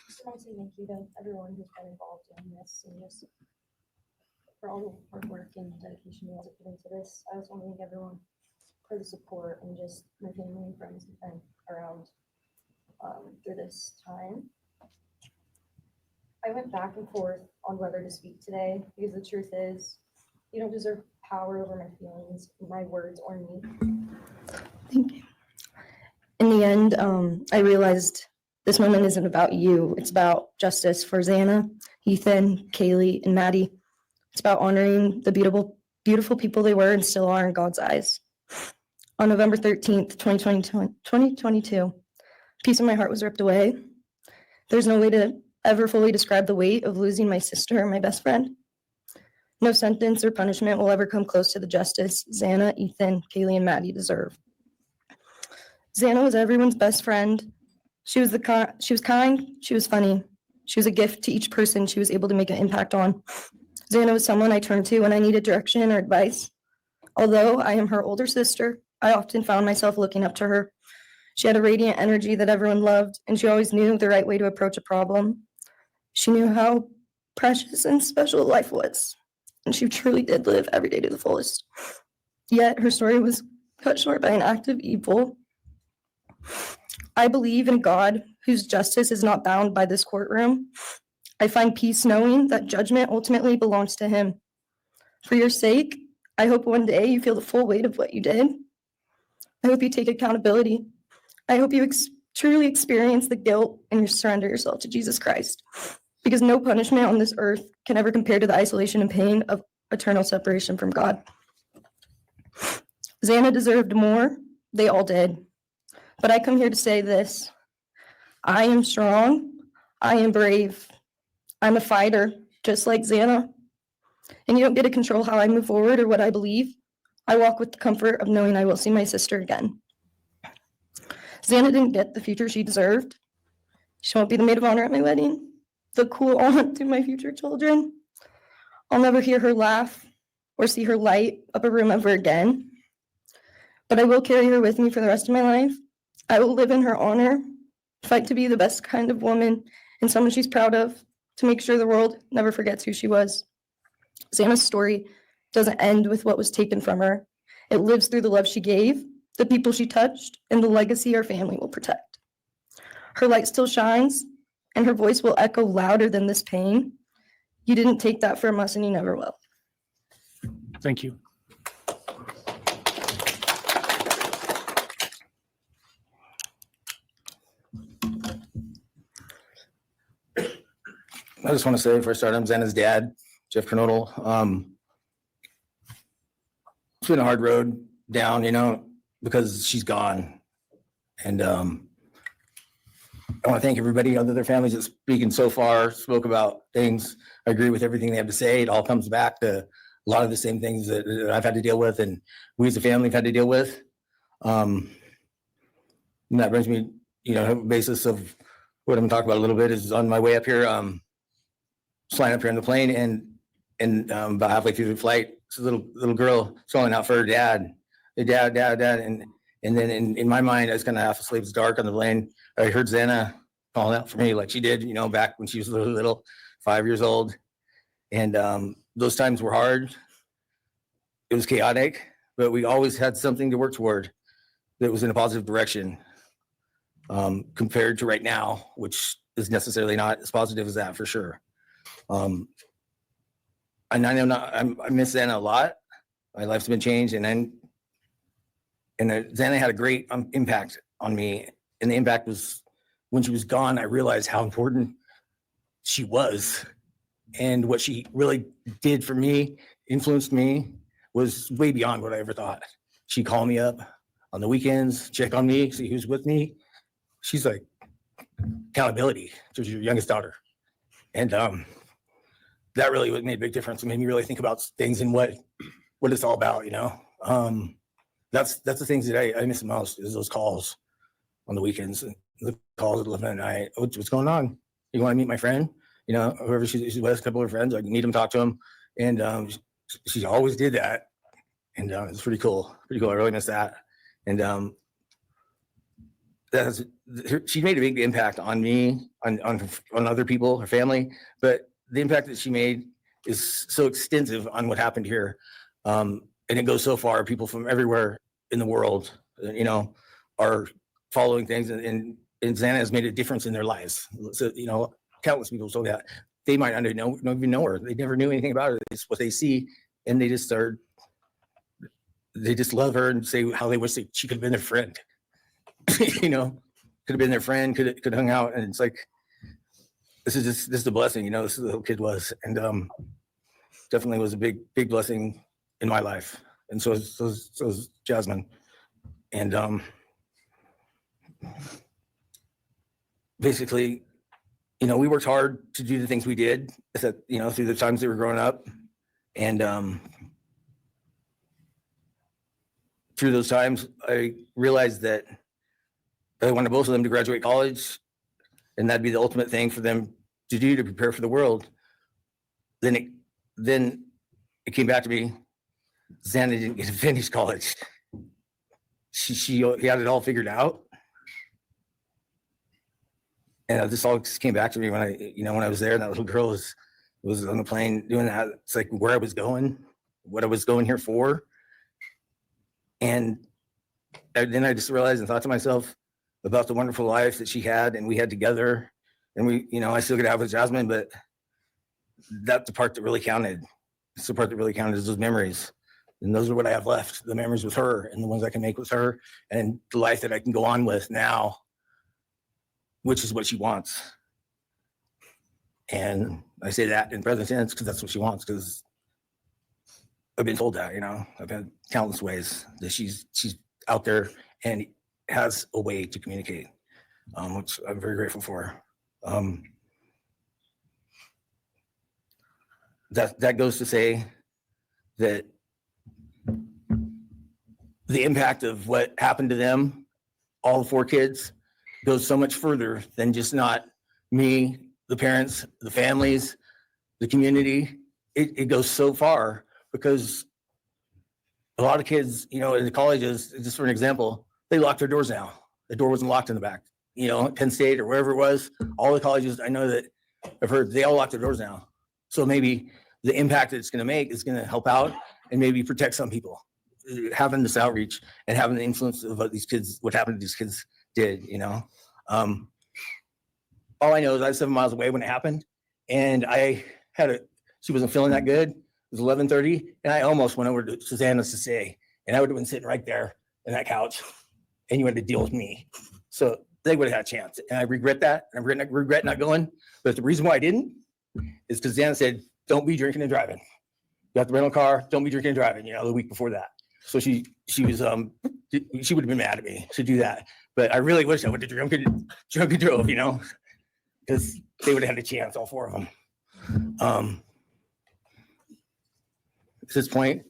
Speaker 3: Just want to say thank you to everyone who's been involved in this and just for all the hard work and dedication you guys have put into this. I just want to thank everyone for the support and just my family and friends who've been around through this time. I went back and forth on whether to speak today because the truth is, you don't deserve power over my feelings, my words, or me. Thank you. In the end, I realized this moment isn't about you. It's about justice for Xana, Ethan, Kaylee, and Maddie. It's about honoring the beautiful people they were and still are in God's eyes. On November 13th, 2022, a piece of my heart was ripped away. There's no way to ever fully describe the weight of losing my sister and my best friend. No sentence or punishment will ever come close to the justice Xana, Ethan, Kaylee, and Maddie deserve. Xana was everyone's best friend. She was kind, she was funny. She was a gift to each person she was able to make an impact on. Xana was someone I turned to when I needed direction or advice. Although I am her older sister, I often found myself looking up to her. She had a radiant energy that everyone loved, and she always knew the right way to approach a problem. She knew how precious and special life was, and she truly did live every day to the fullest. Yet her story was cut short by an act of evil. I believe in God, whose justice is not bound by this courtroom. I find peace knowing that judgment ultimately belongs to him. For your sake, I hope one day you feel the full weight of what you did. I hope you take accountability. I hope you truly experience the guilt and you surrender yourself to Jesus Christ, because no punishment on this earth can ever compare to the isolation and pain of eternal separation from God. Xana deserved more. They all did. But I come here to say this. I am strong. I am brave. I'm a fighter, just like Xana. And you don't get to control how I move forward or what I believe. I walk with the comfort of knowing I will see my sister again. Xana didn't get the future she deserved. She won't be the maid of honor at my wedding, the cool aunt to my future children. I'll never hear her laugh or see her light up a room ever again. But I will carry her with me for the rest of my life. I will live in her honor, fight to be the best kind of woman and someone she's proud of, to make sure the world never forgets who she was. Xana's story doesn't end with what was taken from her. It lives through the love she gave, the people she touched, and the legacy our family will protect. Her light still shines, and her voice will echo louder than this pain. You didn't take that from us, and you never will.
Speaker 4: Thank you.
Speaker 11: I just want to say before I start, I'm Xana's dad, Jeff Kernodle. It's been a hard road down, because she's gone. And I want to thank everybody, other their families that's speaking so far, spoke about things. I agree with everything they have to say. It all comes back to a lot of the same things that I've had to deal with and we as a family have had to deal with. And that brings me, the basis of what I'm gonna talk about a little bit is on my way up here, flying up here on the plane and about halfway through the flight, it's a little girl calling out for her dad, dad. And then in my mind, I was kind of half asleep. It's dark on the plane. I heard Xana calling out for me like she did, back when she was little, 5 years old. And those times were hard. It was chaotic, but we always had something to work toward that was in a positive direction, compared to right now, which is necessarily not as positive as that for sure. And I know I miss Xana a lot. My life's been changed, and Xana had a great impact on me. And the impact was when she was gone, I realized how important she was, and what she really did for me, influenced me, was way beyond what I ever thought. She'd call me up on the weekends, check on me, see who's with me. She's like accountability to your youngest daughter. And that really made a big difference. It made me really think about things and what it's all about, That's the things that I miss the most is those calls on the weekends, and the calls at 11 at night. What's going on? You want to meet my friend? Whoever she's with, a couple of her friends, I can meet them, talk to them. And she always did that. And it's pretty cool. I really miss that. And she made a big impact on me, on other people, her family. But the impact that she made is so extensive on what happened here. And it goes so far. People from everywhere in the world, are following things, and Xana has made a difference in their lives. So, countless people so that they might not even know her. They never knew anything about her. It's what they see, and they just love her and say how they wish she could have been their friend. Could have been their friend, could have hung out, and it's like, this is a blessing. This is what the little kid was, and definitely was a big blessing in my life. And so is Jasmine. And basically, we worked hard to do the things we did, through the times they were growing up. And through those times, I realized that I wanted both of them to graduate college, and that'd be the ultimate thing for them to do to prepare for the world. Then it came back to me. Xana didn't get to finish college. She had it all figured out. And this all just came back to me when I was there, and that little girl was on the plane doing that. It's like where I was going, what I was going here for. And then I just realized and thought to myself about the wonderful life that she had and we had together. And I still could have with Jasmine, but that's the part that really counted. It's the part that really counted is those memories. And those are what I have left, the memories with her and the ones I can make with her and the life that I can go on with now, which is what she wants. And I say that in present tense because that's what she wants, because I've been told that, I've had countless ways that she's out there and has a way to communicate, which I'm very grateful for. That goes to say that the impact of what happened to them, all 4 kids, goes so much further than just not me, the parents, the families, the community. It goes so far because a lot of kids, in the colleges, just for an example, they lock their doors now. The door wasn't locked in the back. Penn State or wherever it was, all the colleges I know that I've heard, they all lock their doors now. So maybe the impact that it's going to make is going to help out and maybe protect some people. Having this outreach and having the influence of what happened to these kids did, all I know is I was 7 miles away when it happened, and she wasn't feeling that good. It was 11:30, and I almost went over to Susanna's to say, and I would have been sitting right there in that couch, and you had to deal with me. So they would have had a chance, and I regret that. I regret not going. But the reason why I didn't is because Xana said, don't be drinking and driving. You got the rental car, don't be drinking and driving, the week before that. So she was, she would have been mad at me to do that. But I really wish I would have drunk and drove, because they would have had a chance, all four of them. At this point,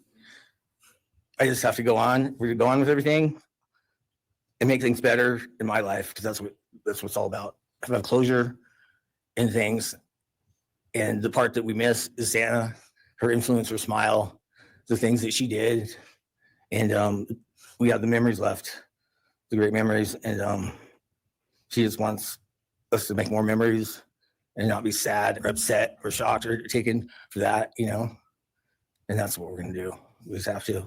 Speaker 11: I just have to go on. We're going to go on with everything and make things better in my life, because that's what it's all about. Have closure in things. And the part that we miss is Xana, her influence, her smile, the things that she did. And we have the memories left, the great memories. And she just wants us to make more memories and not be sad or upset or shocked or taken for that, And that's what we're going to do. We just have to.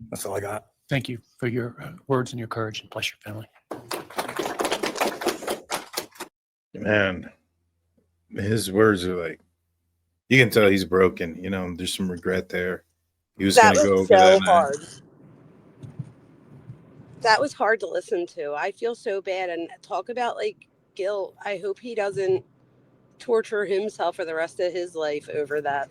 Speaker 11: That's all I got.
Speaker 4: Thank you for your words and your courage, and bless your family.
Speaker 1: Man, his words are like, you can tell he's broken. There's some regret there. He was going to go over that
Speaker 15: hard. That was hard to listen to. I feel so bad. And talk about guilt. I hope he doesn't torture himself for the rest of his life over that.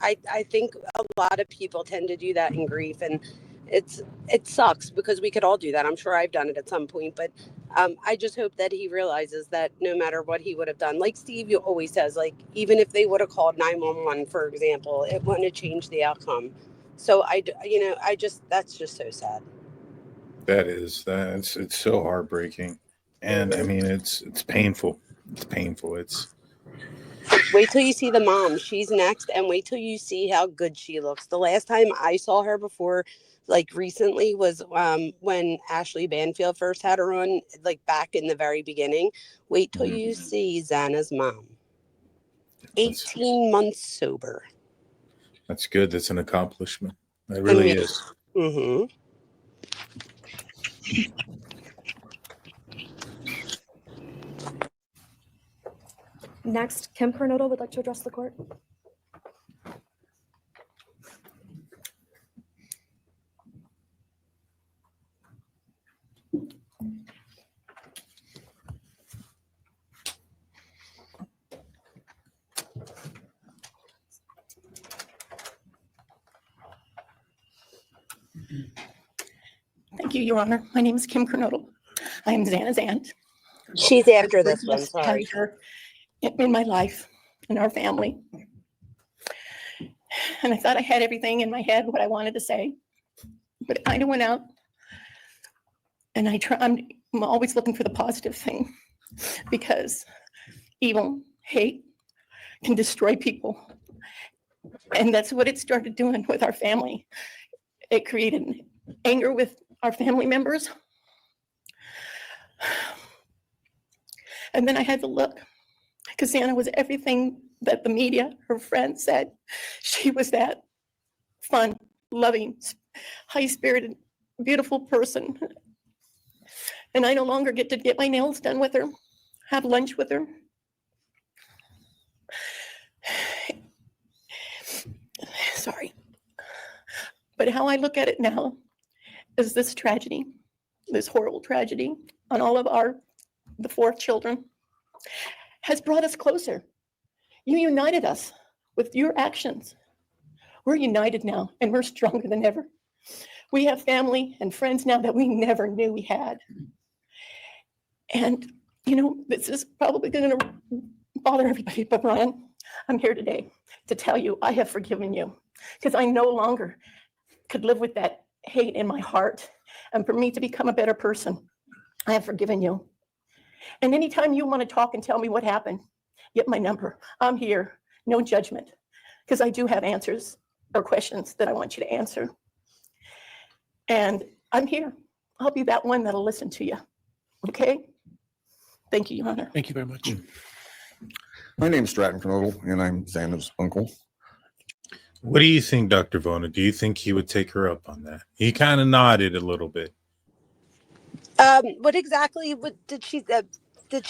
Speaker 15: I think a lot of people tend to do that in grief, and it sucks because we could all do that. I'm sure I've done it at some point, but I just hope that he realizes that no matter what he would have done, like Steve always says, even if they would have called 911, for example, it wouldn't have changed the outcome. So that's just so sad.
Speaker 1: It's so heartbreaking. And I mean, it's painful. It's painful.
Speaker 15: Wait till you see the mom. She's next, and wait till you see how good she looks. The last time I saw her before, recently, was when Ashley Banfield first had her on, back in the very beginning. Wait till you see Xana's mom. 18 months sober.
Speaker 1: That's good. That's an accomplishment. It really is.
Speaker 15: Mm-hmm.
Speaker 3: Next, Kim Coronado would like to address the court.
Speaker 6: Thank you, Your Honor. My name is Kim Coronado. I am Xana's aunt.
Speaker 15: She's after this one,
Speaker 6: I've
Speaker 15: sorry.
Speaker 6: had her in my life, in our family. And I thought I had everything in my head, what I wanted to say, but it kind of went out. And I'm always looking for the positive thing, because evil, hate can destroy people. And that's what it started doing with our family. It created anger with our family members. And then I had to look, because Xana was everything that the media, her friends said. She was that fun, loving, high-spirited, beautiful person. And I no longer get to get my nails done with her, have lunch with her. Sorry. But how I look at it now is this tragedy, this horrible tragedy on all of the 4 children, has brought us closer. You united us with your actions. We're united now, and we're stronger than ever. We have family and friends now that we never knew we had. And, this is probably going to bother everybody, but Bryan, I'm here today to tell you I have forgiven you, because I no longer could live with that hate in my heart. And for me to become a better person, I have forgiven you. And anytime you want to talk and tell me what happened, get my number. I'm here, no judgment, because I do have answers or questions that I want you to answer. And I'm here. I'll be that one that'll listen to you. Okay? Thank you, Your Honor.
Speaker 4: Thank you very much.
Speaker 16: My name's Stratton Knodel, and I'm Xana's uncle.
Speaker 1: What do you think, Dr. Vona? Do you think he would take her up on that? He kind of nodded a little bit.
Speaker 15: What exactly did she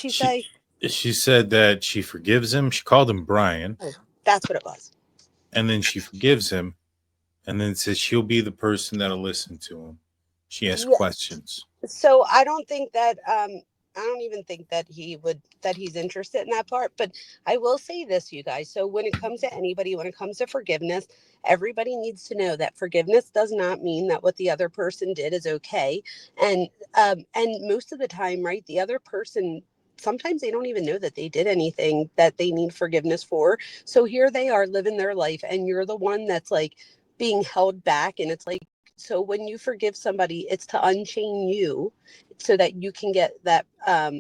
Speaker 15: say?
Speaker 1: She said that she forgives him. She called him Bryan.
Speaker 15: Oh, that's what it was.
Speaker 1: And then she forgives him, and then says she'll be the person that'll listen to him. She asks questions.
Speaker 15: So I don't think that don't even think that he's interested in that part. But I will say this, you guys. So when it comes to anybody, when it comes to forgiveness, everybody needs to know that forgiveness does not mean that what the other person did is okay. And most of the time, right, the other person, sometimes they don't even know that they did anything that they need forgiveness for. So here they are living their life, and you're the one that's like being held back. And it's like, so when you forgive somebody, it's to unchain you so that you can get that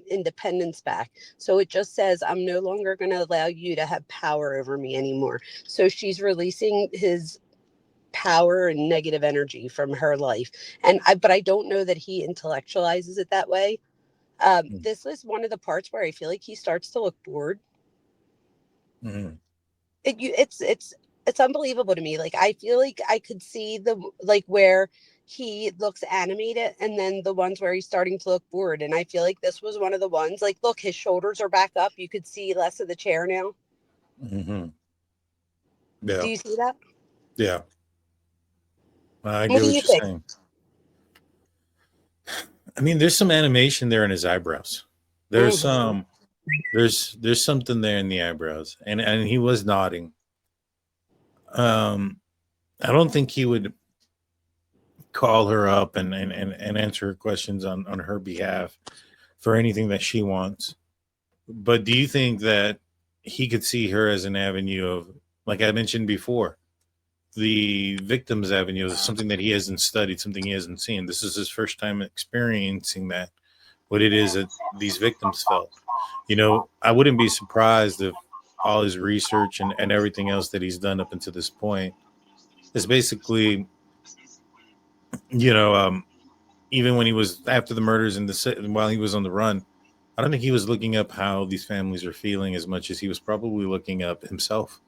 Speaker 15: independence back. So it just says, I'm no longer going to allow you to have power over me anymore. So she's releasing his power and negative energy from her life. But I don't know that he intellectualizes it that way. This is one of the parts where I feel like he starts to look bored.
Speaker 1: Mhm.
Speaker 15: It's unbelievable to me. Like, I feel like I could see the, like, where he looks animated, and then the ones where he's starting to look bored. And I feel like this was one of the ones, like, look, his shoulders are back up. You could see less of the chair now.
Speaker 1: Mm-hmm.
Speaker 15: Do
Speaker 1: Yeah.
Speaker 15: you see that?
Speaker 1: Yeah. I
Speaker 15: What
Speaker 1: get
Speaker 15: do
Speaker 1: what
Speaker 15: you
Speaker 1: you're
Speaker 15: think?
Speaker 1: saying. I mean, there's some animation there in his eyebrows. There's
Speaker 15: Mhm.
Speaker 1: there's something there in the eyebrows, and he was nodding. Um, I don't think he would call her up and answer her questions on her behalf for anything that she wants. But do you think that he could see her as an avenue of, like I mentioned before, the victim's avenue is something that he hasn't studied, something he hasn't seen. This is his first time experiencing that, what it is that these victims felt. You know, I wouldn't be surprised if all his research and everything else that he's done up until this point is basically, you know, even when he was after the murders and while he was on the run, I don't think he was looking up how these families are feeling as much as he was probably looking up himself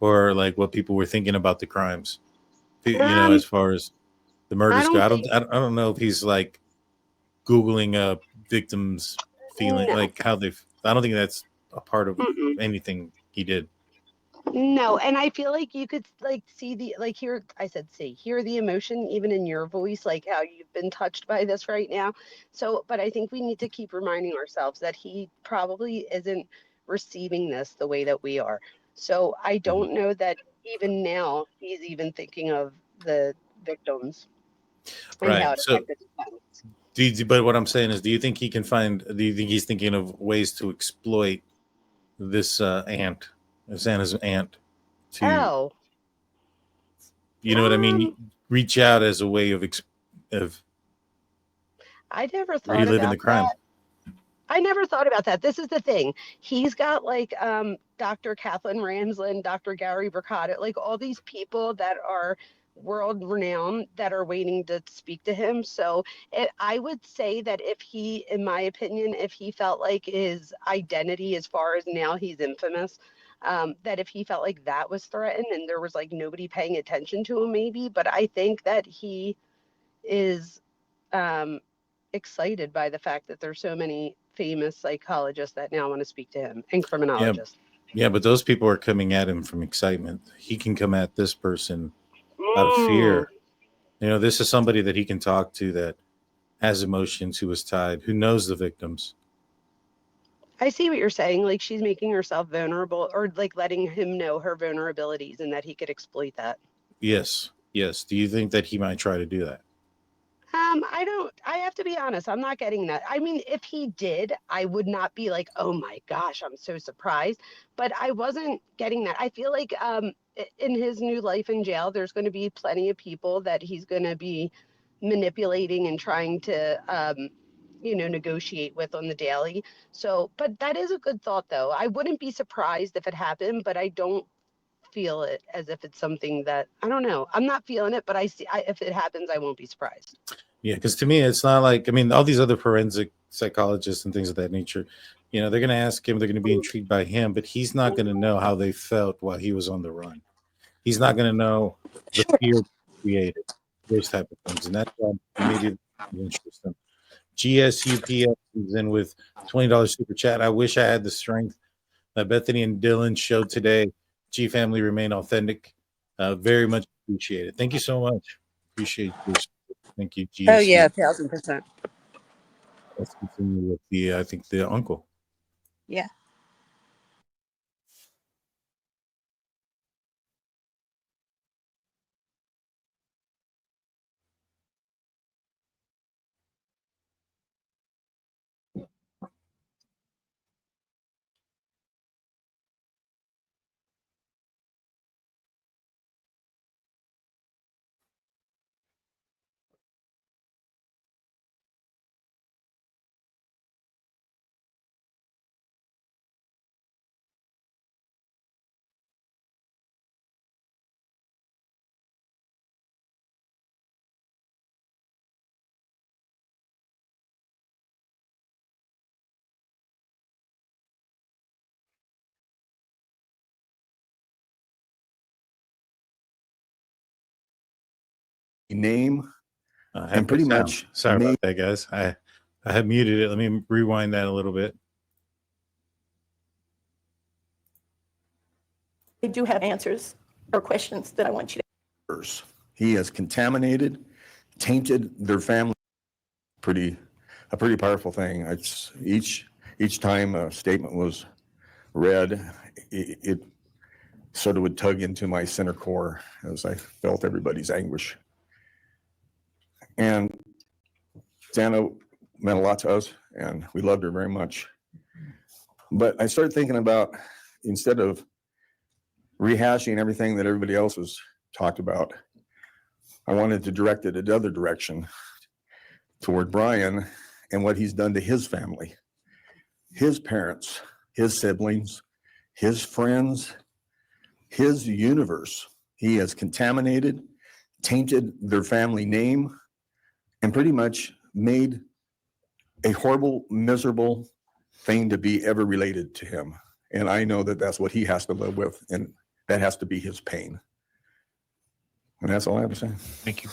Speaker 1: or like what people were thinking about the crimes. You know,
Speaker 15: Um,
Speaker 1: as far as the
Speaker 15: I
Speaker 1: murders go,
Speaker 15: don't think
Speaker 1: I don't know if he's like googling up victims feeling
Speaker 15: no.
Speaker 1: like how they. I don't think that's a part of
Speaker 15: Mm-mm.
Speaker 1: anything he did.
Speaker 2: No, and I feel like you could like see the like hear I said see hear the emotion even in your voice, like how you've been touched by this right now. So, but I think we need to keep reminding ourselves that he probably isn't receiving this the way that we are. So I
Speaker 1: Mhm.
Speaker 2: don't know that even now he's even thinking of the victims and how
Speaker 1: Right.
Speaker 2: it
Speaker 1: So,
Speaker 2: affected them.
Speaker 1: but what I'm saying is, do you think he can find? Do you think he's thinking of ways to exploit this aunt, Santa's aunt, to,
Speaker 2: Oh,
Speaker 1: you know what I mean?
Speaker 2: um,
Speaker 1: Reach out as a way of of
Speaker 2: I never thought
Speaker 1: reliving the
Speaker 2: about
Speaker 1: crime.
Speaker 2: that. I never thought about that. This is the thing. He's got like Dr. Kathleen Ramsland, Dr. Gary Bricado, like all these people that are world renowned that are waiting to speak to him. So I would say that if he, in my opinion, if he felt like his identity, as far as now he's infamous, that if he felt like that was threatened and there was like nobody paying attention to him, maybe. But I think that he is um, excited by the fact that there's so many famous psychologists that now want to speak to him and
Speaker 1: Yeah,
Speaker 2: criminologists.
Speaker 1: yeah, but those people are coming at him from excitement. He can come at this person out of
Speaker 2: Mm,
Speaker 1: fear. You know, this is somebody that he can talk to that has emotions, who was tied, who knows the victims.
Speaker 2: I see what you're saying. Like she's making herself vulnerable or like letting him know her vulnerabilities and that he could exploit that.
Speaker 1: Yes, yes. Do you think that he might try to do that?
Speaker 2: I don't, I have to be honest, I'm not getting that. I mean, if he did, I would not be like, oh my gosh, I'm so surprised. But I wasn't getting that. I feel like in his new life in jail, there's going to be plenty of people that he's going to be manipulating and trying to, negotiate with on the daily. So, but that is a good thought, though. I wouldn't be surprised if it happened, but I don't feel it as if it's something that I don't know. I'm not feeling it, but if it happens, I won't be surprised.
Speaker 1: Yeah, because to me, it's not like, I mean, all these other forensic psychologists and things of that nature, you know, they're going to ask him, they're going to be intrigued by him, but he's not going to know how they felt while he was on the run. He's not going to know the fear created, those type of things. And that's why maybe it's interesting. GSUPS is in with $20 super chat. I wish I had the strength that Bethany and Dylan showed today. G family remain authentic. Very much appreciated. Thank you so much. Appreciate your support. Thank you,
Speaker 15: Oh yeah,
Speaker 1: GSU.
Speaker 15: 1000%.
Speaker 1: Let's continue with I think the uncle.
Speaker 15: Yeah.
Speaker 7: Name
Speaker 1: And
Speaker 7: pretty much
Speaker 1: sorry
Speaker 7: made-
Speaker 1: about that, guys. I had muted it. Let me rewind that a little bit.
Speaker 6: I do have answers or questions that I want you to.
Speaker 7: He has contaminated, tainted their family. A pretty powerful thing. It's each time a statement was read, it sort of would tug into my center core as I felt everybody's anguish. And Xana meant a lot to us, and we loved her very much. But I started thinking about, instead of rehashing everything that everybody else has talked about, I wanted to direct it another direction toward Bryan and what he's done to his family, his parents, his siblings, his friends, his universe. He has contaminated, tainted their family name, and pretty much made a horrible, miserable thing to be ever related to him. And I know that that's what he has to live with, and that has to be his pain. And that's all I have to say.
Speaker 1: Thank you.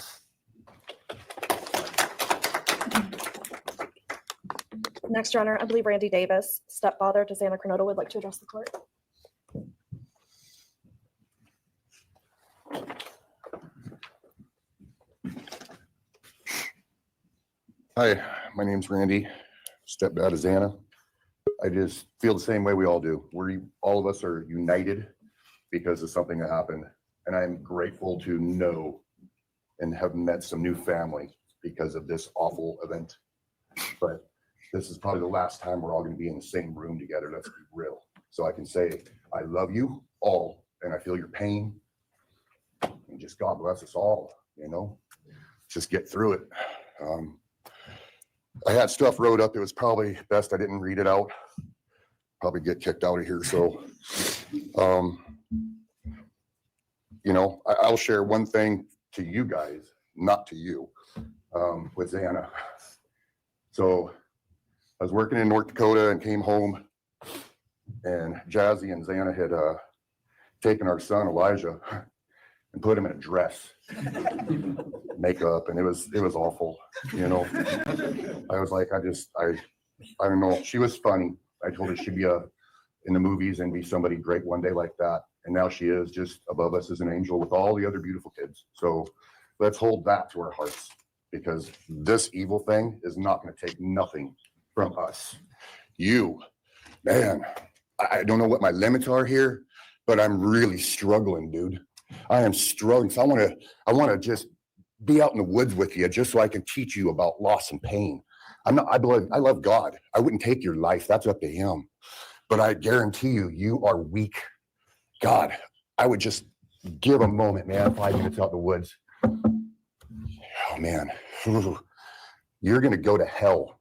Speaker 3: Next, Your Honor, I believe Randy Davis, stepfather to Xana Kernodle, would like to address the court.
Speaker 16: Hi, my name's Randy, stepdad of Xana. I just feel the same way we all do. All of us are united because of something that happened. And I'm grateful to know and have met some new family because of this awful event. But this is probably the last time we're all going to be in the same room together. Let's be real. So I can say, I love you all, and I feel your pain. And just God bless us all, just get through it. I had stuff wrote up. It was probably best I didn't read it out. Probably get kicked out of here. So, I'll share one thing to you guys, not to you, with Xana. So I was working in North Dakota and came home, and Jazzy and Xana had taken our son Elijah and put him in a dress, makeup, and it was awful. I was like, I don't know. She was funny. I told her she'd be in the movies and be somebody great one day like that. And now she is just above us as an angel with all the other beautiful kids. So let's hold that to our hearts, because this evil thing is not going to take nothing from us. You, man, I don't know what my limits are here, but I'm really struggling, dude. I am struggling. So I want to just be out in the woods with you, just so I can teach you about loss and pain. I love God. I wouldn't take your life. That's up to him. But I guarantee you, you are weak. God, I would just give a moment, man, 5 minutes out in the woods. Oh, man. You're going to go to hell.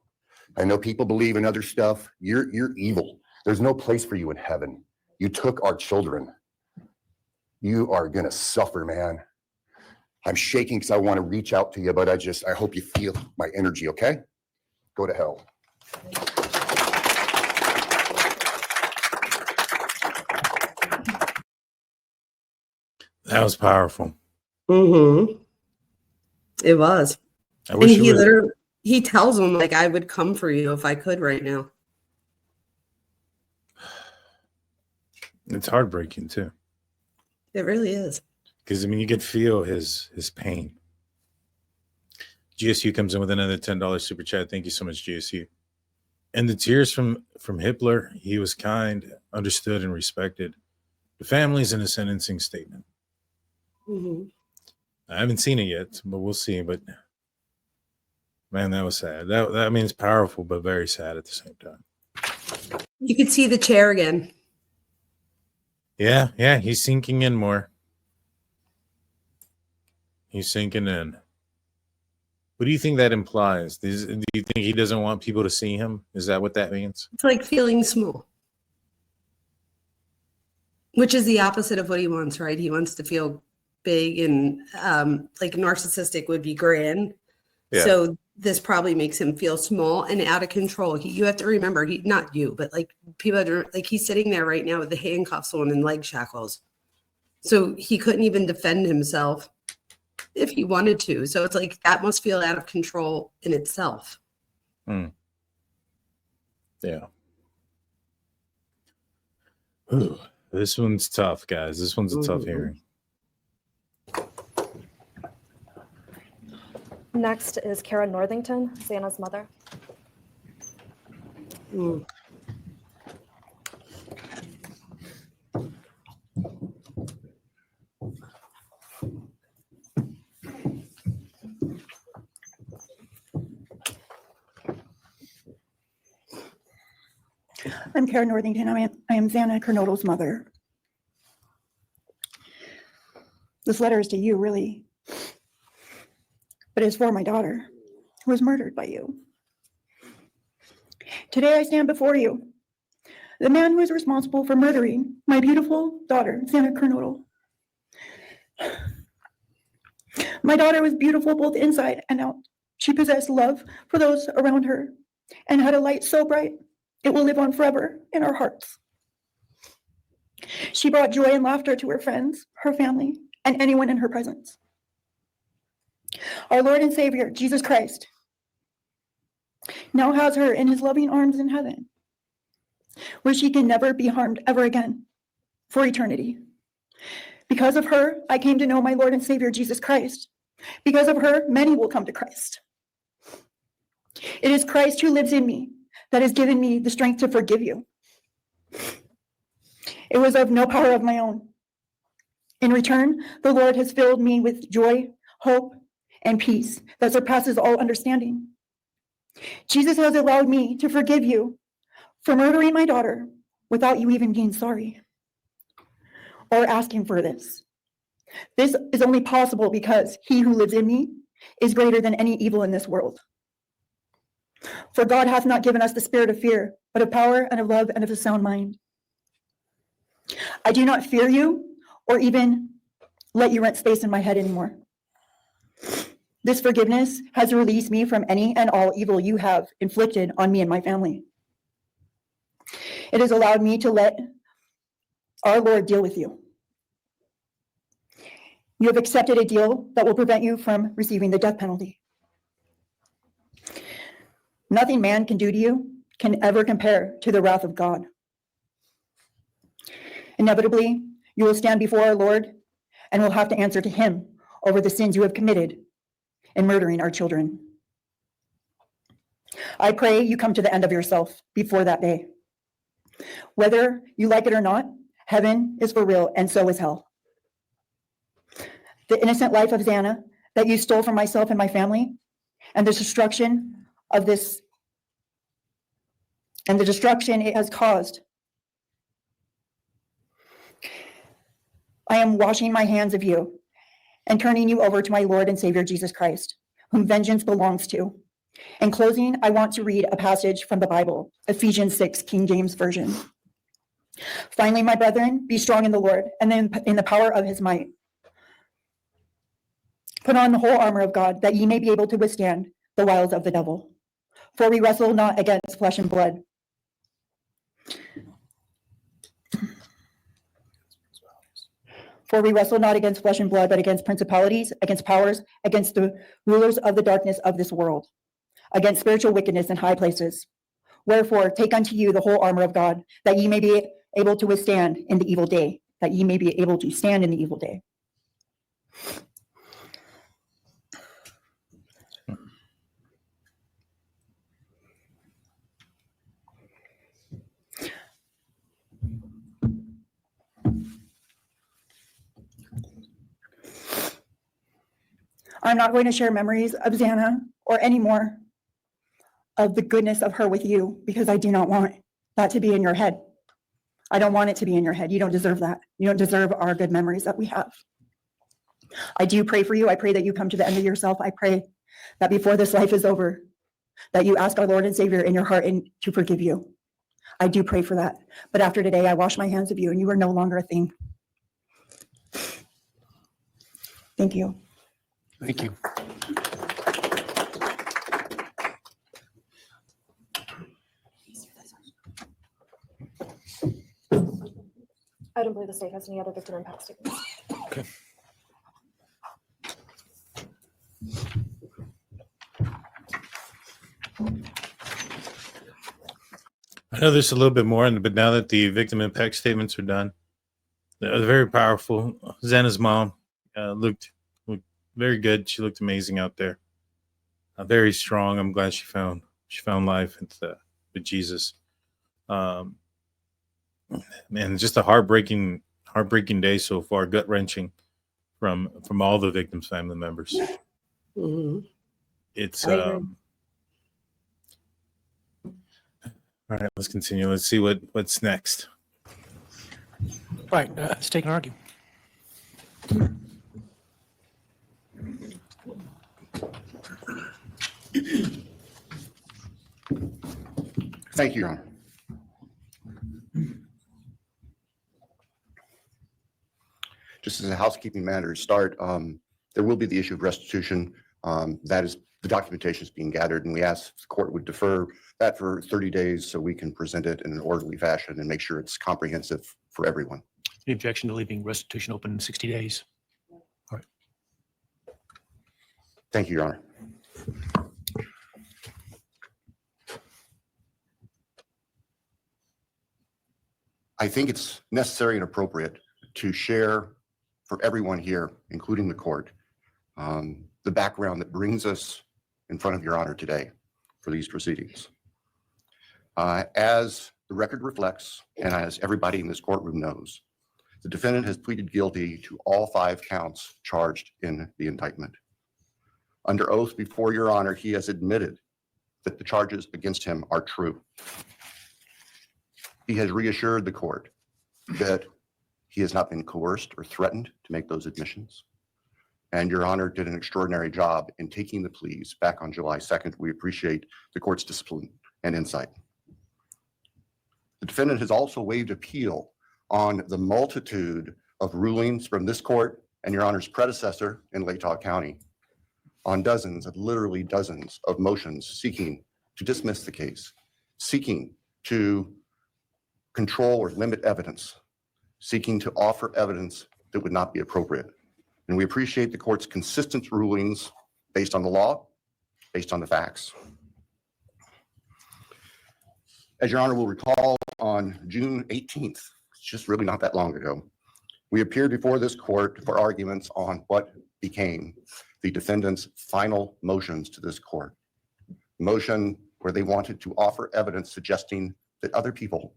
Speaker 16: I know people believe in other stuff. You're evil. There's no place for you in heaven. You took our children. You are going to suffer, man. I'm shaking because I want to reach out to you, but I hope you feel my energy, okay? Go to hell.
Speaker 1: That was powerful.
Speaker 17: Mm-hmm. It was.
Speaker 1: I wish
Speaker 17: and
Speaker 1: it was.
Speaker 17: he tells him, like, I would come for you if I could right now.
Speaker 1: It's heartbreaking too,
Speaker 17: It really is.
Speaker 1: because you could feel his pain. GSU comes in with another $10 super chat. Thank you so much, GSU. And the tears from Hitler, he was kind, understood, and respected. The family's in a sentencing statement.
Speaker 15: Mhm.
Speaker 1: I haven't seen it yet, but we'll see. But man, that was sad. That I mean, it's powerful, but very sad at the same time.
Speaker 15: You could see the chair again.
Speaker 1: Yeah, he's sinking in more. He's sinking in. What do you think that implies? Do you think he doesn't want people to see him? Is that what that means?
Speaker 15: It's like feeling small, which is the opposite of what he wants, right? He wants to feel big and like narcissistic would be grand.
Speaker 1: Yeah.
Speaker 15: So this probably makes him feel small and out of control. You have to remember, not you, but like people that are like, he's sitting there right now with the handcuffs on and leg shackles. So he couldn't even defend himself if he wanted to. So it's like that must feel out of control in itself.
Speaker 1: Yeah. Ooh, this one's tough, guys. This one's a tough hearing.
Speaker 3: Next is Kara Northington, Xana's mother.
Speaker 18: I'm Kara Northington. I am Xana Kernodle's mother. This letter is to you, really, but it's for my daughter, who was murdered by you. Today I stand before you, the man who is responsible for murdering my beautiful daughter, Xana Kernodle. My daughter was beautiful both inside and out. She possessed love for those around her and had a light so bright it will live on forever in our hearts. She brought joy and laughter to her friends, her family, and anyone in her presence. Our Lord and Savior, Jesus Christ, now has her in his loving arms in heaven, where she can never be harmed ever again for eternity. Because of her, I came to know my Lord and Savior, Jesus Christ. Because of her, many will come to Christ. It is Christ who lives in me that has given me the strength to forgive you. It was of no power of my own. In return, the Lord has filled me with joy, hope, and peace that surpasses all understanding. Jesus has allowed me to forgive you for murdering my daughter without you even being sorry or asking for this. This is only possible because he who lives in me is greater than any evil in this world. For God hath not given us the spirit of fear, but of power and of love and of a sound mind. I do not fear you or even let you rent space in my head anymore. This forgiveness has released me from any and all evil you have inflicted on me and my family. It has allowed me to let our Lord deal with you. You have accepted a deal that will prevent you from receiving the death penalty. Nothing man can do to you can ever compare to the wrath of God. Inevitably, you will stand before our Lord and will have to answer to him over the sins you have committed in murdering our children. I pray you come to the end of yourself before that day. Whether you like it or not, heaven is for real and so is hell. The innocent life of Xana that you stole from myself and my family, and the destruction of this, and the destruction it has caused. I am washing my hands of you and turning you over to my Lord and Savior, Jesus Christ, whom vengeance belongs to. In closing, I want to read a passage from the Bible, Ephesians 6, King James Version. Finally, my brethren, be strong in the Lord and then in the power of his might. Put on the whole armor of God, that ye may be able to withstand the wiles of the devil. For we wrestle not against flesh and blood. For we wrestle not against flesh and blood, but against principalities, against powers, against the rulers of the darkness of this world, against spiritual wickedness in high places. Wherefore, take unto you the whole armor of God, that ye may be able to withstand in the evil day, that ye may be able to stand in the evil day. I'm not going to share memories of Xana or any more of the goodness of her with you, because I do not want that to be in your head. I don't want it to be in your head. You don't deserve that. You don't deserve our good memories that we have. I do pray for you. I pray that you come to the end of yourself. I pray that before this life is over, that you ask our Lord and Savior in your heart and to forgive you. I do pray for that. But after today, I wash my hands of you, and you are no longer a thing. Thank you.
Speaker 4: Thank you.
Speaker 3: I don't believe the state has any other victim impact statements.
Speaker 4: Okay.
Speaker 1: I know there's a little bit more, but now that the victim impact statements are done, they're very powerful. Xana's mom looked very good. She looked amazing out there. Very strong. I'm glad she found life with Jesus. And just a heartbreaking day so far, gut wrenching from all the victims' family members. It's all right. Let's continue. Let's see what's next.
Speaker 4: Right. Let's take an argument.
Speaker 16: Thank you, Your Honor. Just as a housekeeping matter to start, there will be the issue of restitution. That is, the documentation is being gathered, and we ask the court would defer that for 30 days so we can present it in an orderly fashion and make sure it's comprehensive for everyone.
Speaker 4: Any objection to leaving restitution open in 60 days? All right.
Speaker 16: Thank you, Your Honor. I think it's necessary and appropriate to share for everyone here, including the court, the background that brings us in front of Your Honor today for these proceedings. As the record reflects, and as everybody in this courtroom knows, the defendant has pleaded guilty to all 5 counts charged in the indictment. Under oath before Your Honor, he has admitted that the charges against him are true. He has reassured the court that he has not been coerced or threatened to make those admissions. And Your Honor did an extraordinary job in taking the pleas back on July 2nd. We appreciate the court's discipline and insight. The defendant has also waived appeal on the multitude of rulings from this court and Your Honor's predecessor in Latah County on literally dozens of motions seeking to dismiss the case, seeking to control or limit evidence, seeking to offer evidence that would not be appropriate. And we appreciate the court's consistent rulings based on the law, based on the facts. As Your Honor will recall, on June 18th, just really not that long ago, we appeared before this court for arguments on what became the defendant's final motions to this court. Motion where they wanted to offer evidence suggesting that other people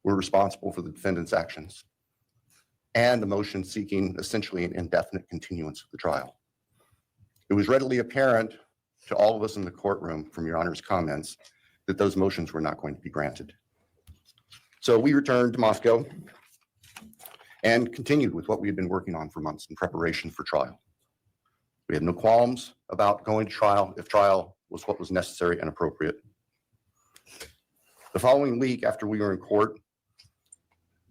Speaker 16: were responsible for the defendant's actions, and the motion seeking essentially an indefinite continuance of the trial. It was readily apparent to all of us in the courtroom from Your Honor's comments that those motions were not going to be granted. So we returned to Moscow and continued with what we had been working on for months in preparation for trial. We had no qualms about going to trial if trial was what was necessary and appropriate. The following week after we were in court,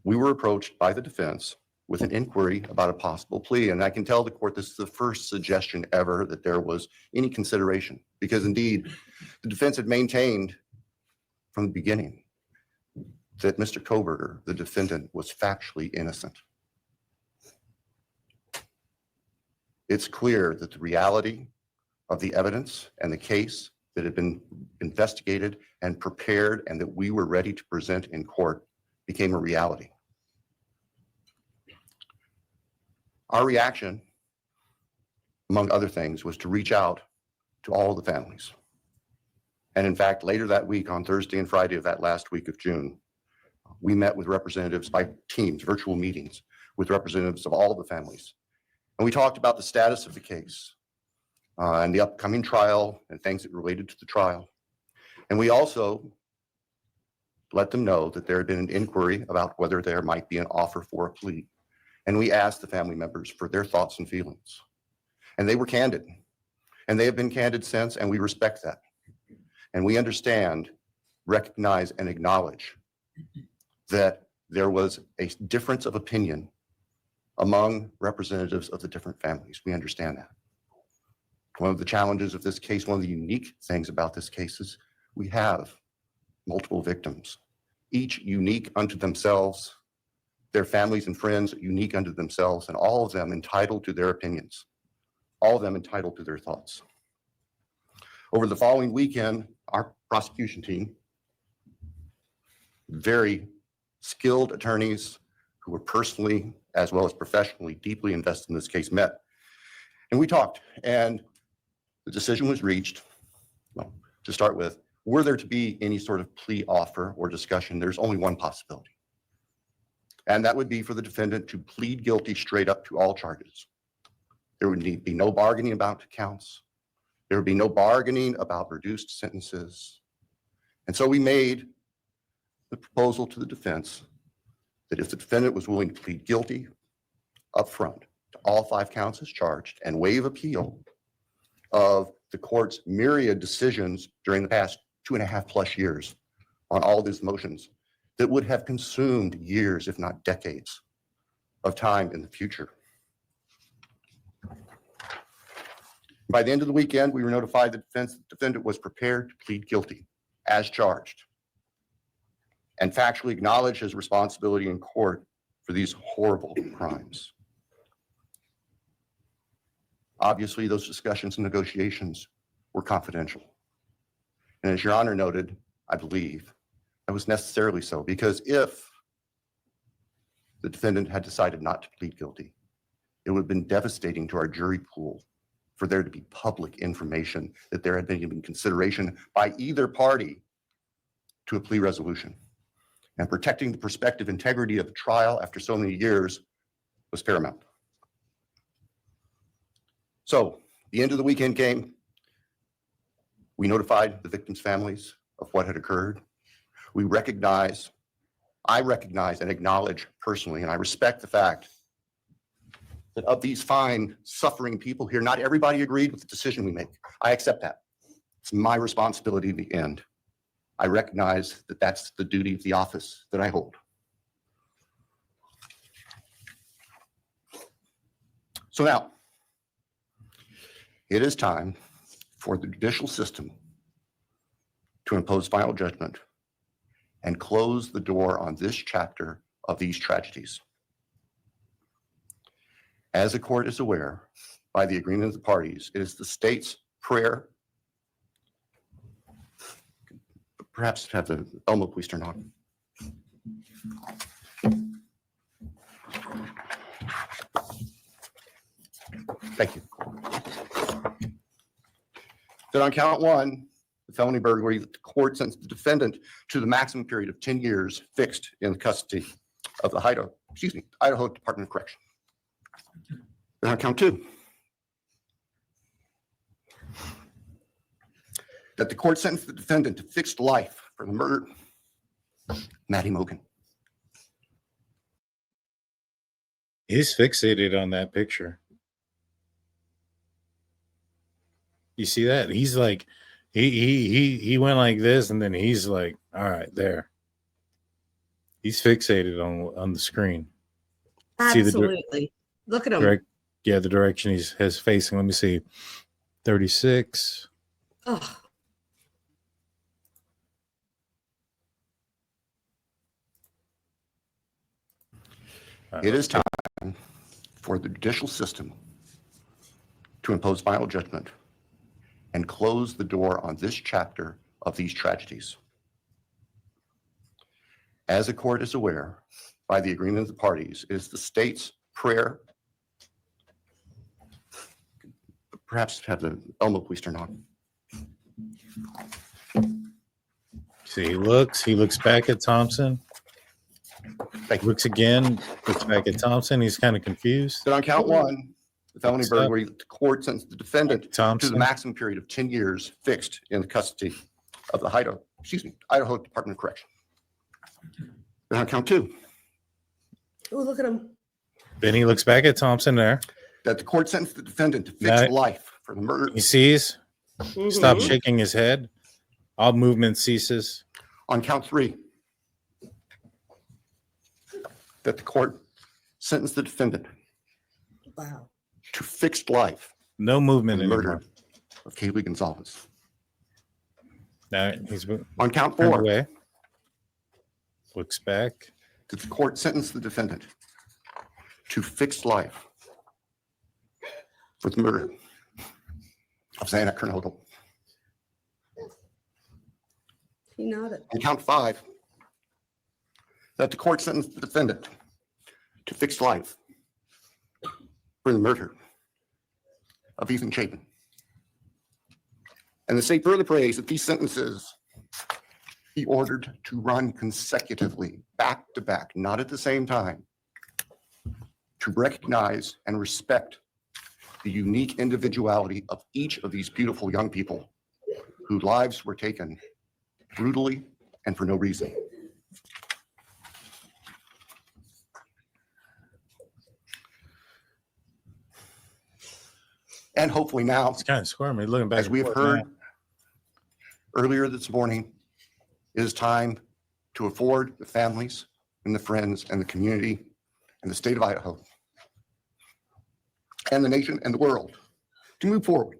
Speaker 16: we were approached by the defense with an inquiry about a possible plea. And I can tell the court this is the first suggestion ever that there was any consideration, because indeed the defense had maintained from the beginning that Mr. Kohberger, the defendant, was factually innocent. It's clear that the reality of the evidence and the case that had been investigated and prepared and that we were ready to present in court became a reality. Our reaction, among other things, was to reach out to all the families. And in fact, later that week, on Thursday and Friday of that last week of June, we met with representatives by teams, virtual meetings with representatives of all the families. And we talked about the status of the case, and the upcoming trial and things that related to the trial. And we also let them know that there had been an inquiry about whether there might be an offer for a plea. And we asked the family members for their thoughts and feelings. And they were candid. And they have been candid since, and we respect that. And we understand, recognize, and acknowledge that there was a difference of opinion among representatives of the different families. We understand that. One of the challenges of this case, one of the unique things about this case is we have multiple victims, each unique unto themselves, their families and friends unique unto themselves, and all of them entitled to their opinions, all of them entitled to their thoughts. Over the following weekend, our prosecution team, very skilled attorneys who were personally as well as professionally deeply invested in this case, met. And we talked, and the decision was reached. Well, to start with, were there to be any sort of plea offer or discussion, there's only one possibility. And that would be for the defendant to plead guilty straight up to all charges. There would be no bargaining about counts. There would be no bargaining about reduced sentences. And so we made the proposal to the defense that if the defendant was willing to plead guilty up front to all 5 counts as charged and waive appeal of the court's myriad decisions during the past 2.5+ years on all these motions that would have consumed years, if not decades, of time in the future. By the end of the weekend, we were notified that the defendant was prepared to plead guilty as charged and factually acknowledge his responsibility in court for these horrible crimes. Obviously, those discussions and negotiations were confidential. And as Your Honor noted, I believe that was necessarily so, because if the defendant had decided not to plead guilty, it would have been devastating to our jury pool for there to be public information that there had been given consideration by either party to a plea resolution. And protecting the prospective integrity of the trial after so many years was paramount. So the end of the weekend came. We notified the victims' families of what had occurred. I recognize and acknowledge personally, and I respect the fact that of these fine, suffering people here, not everybody agreed with the decision we make. I accept that. It's my responsibility in the end. I recognize that that's the duty of the office that I hold. So now, it is time for the judicial system to impose final judgment and close the door on this chapter of these tragedies. As the court is aware, by the agreement of the parties, it is the state's prayer. Perhaps have the Elmo please turn on. Thank you. That on count 1, the felony burglary, the court sentenced the defendant to the maximum period of 10 years fixed in the custody of the Idaho Department of Correction. Then on count 2, that the court sentenced the defendant to fixed life for the murder of Maddie Mogen.
Speaker 1: He's fixated on that picture. You see that? He's like, he went like this, and then he's like, all right, there. He's fixated on the screen.
Speaker 17: Absolutely. Look at him.
Speaker 1: The direction he's facing. Let me see. 36.
Speaker 17: Oh.
Speaker 16: It is time for the judicial system to impose final judgment and close the door on this chapter of these tragedies. As the court is aware, by the agreement of the parties, it is the state's prayer. Perhaps have the Elmo please turn on.
Speaker 1: See, he looks back at Thompson. Looks again, looks back at Thompson. He's kind of confused.
Speaker 16: Then on count 1, the felony
Speaker 1: What's up?
Speaker 16: burglary, the court sentenced the defendant to the
Speaker 1: Thompson.
Speaker 16: maximum period of 10 years fixed in the custody of the Idaho Department of Correction. Then on count 2,
Speaker 15: Oh, look at him.
Speaker 1: Benny looks back at Thompson there.
Speaker 16: that the court sentenced the defendant to fixed
Speaker 1: That-
Speaker 16: life for the murder.
Speaker 1: He sees, stop
Speaker 15: Mhm.
Speaker 1: shaking his head. All movement ceases.
Speaker 16: On count 3, that the court sentenced the defendant
Speaker 15: Wow.
Speaker 16: to fixed life
Speaker 1: No
Speaker 16: for
Speaker 1: movement
Speaker 16: the
Speaker 1: anymore.
Speaker 16: murder of Kaylee Gonzalez.
Speaker 1: Now he's
Speaker 16: On count
Speaker 1: turned
Speaker 16: 4,
Speaker 1: away. Looks back.
Speaker 16: that the court sentenced the defendant to fixed life for the murder of Xana Kernodle.
Speaker 15: He nodded.
Speaker 16: On count 5, that the court sentenced the defendant to fixed life for the murder of Ethan Chapin. And the state further prays that these sentences be ordered to run consecutively, back to back, not at the same time, to recognize and respect the unique individuality of each of these beautiful young people whose lives were taken brutally and for no reason. And hopefully now,
Speaker 1: It's kind of squirmy looking back.
Speaker 16: as we have
Speaker 1: and forth
Speaker 16: heard
Speaker 1: now.
Speaker 16: earlier this morning, it is time to afford the families and the friends and the community and the state of Idaho and the nation and the world to move forward.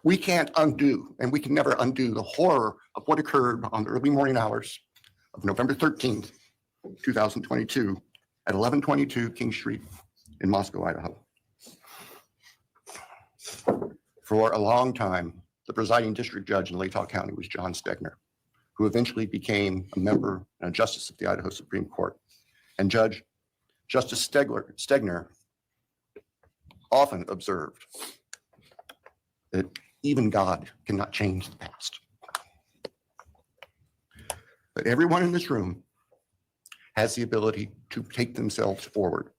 Speaker 16: We can't undo, and we can never undo, the horror of what occurred on the early morning hours of November 13th, 2022 at 1122 King Street in Moscow, Idaho. For a long time, the presiding district judge in Latah County was John Stegner, who eventually became a member and a justice of the Idaho Supreme Court. And Justice Stegner often observed that even God cannot change the past. But everyone in this room has the ability to take themselves forward.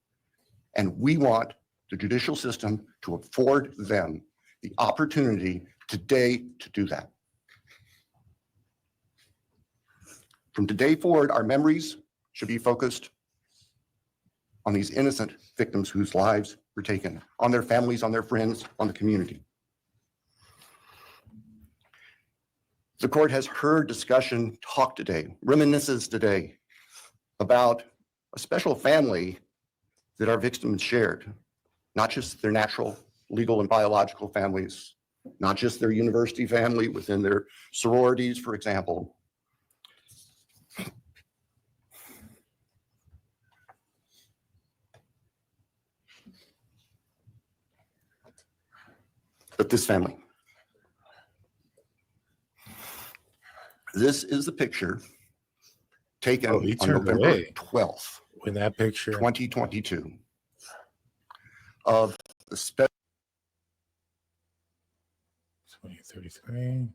Speaker 16: And we want the judicial system to afford them the opportunity today to do that. From today forward, our memories should be focused on these innocent victims whose lives were taken, on their families, on their friends, on the community. The court has heard discussion, talk today, reminiscences today about a special family that our victims shared, not just their natural, legal, and biological families, not just their university family within their sororities, for example. But this family. This is the picture taken
Speaker 1: Oh, he
Speaker 16: on
Speaker 1: turned
Speaker 16: November
Speaker 1: away
Speaker 16: 12th,
Speaker 1: with that picture.
Speaker 16: 2022 of the special
Speaker 1: 2033.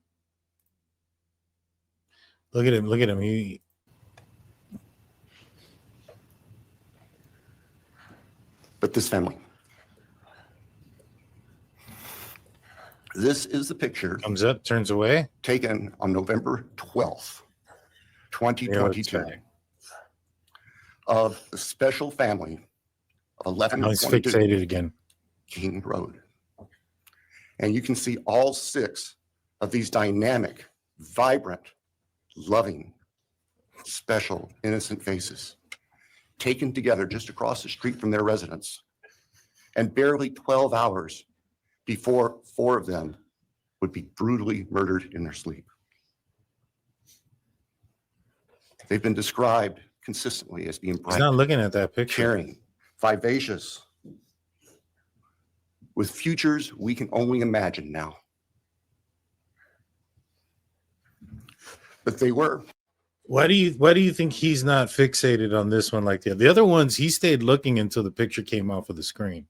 Speaker 1: Look at him. Look at him.
Speaker 16: But this family. This is the picture
Speaker 1: Comes up, turns away.
Speaker 16: taken on November 12th, 2022 of the special family of
Speaker 1: Now he's
Speaker 16: 1122
Speaker 1: fixated again.
Speaker 16: King Road. And you can see all 6 of these dynamic, vibrant, loving, special, innocent faces taken together just across the street from their residence. And barely 12 hours before 4 of them would be brutally murdered in their sleep. They've been described consistently as being
Speaker 1: He's
Speaker 16: bright,
Speaker 1: not looking at that picture.
Speaker 16: caring, vivacious, with futures we can only imagine now. But they were.
Speaker 1: Why do you think he's not fixated on this one like the other ones? He stayed looking until the picture came off of the screen.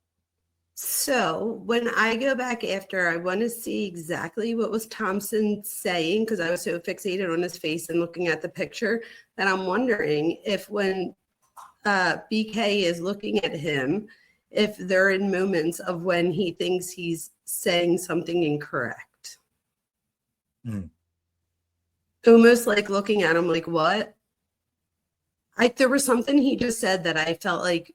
Speaker 15: So when I go back after, I want to see exactly what was Thompson saying, because I was so fixated on his face and looking at the picture that I'm wondering if when BK is looking at him,
Speaker 17: if they're in moments of when he thinks he's saying something incorrect. Almost like looking at him like, what? There was something he just said that I felt like,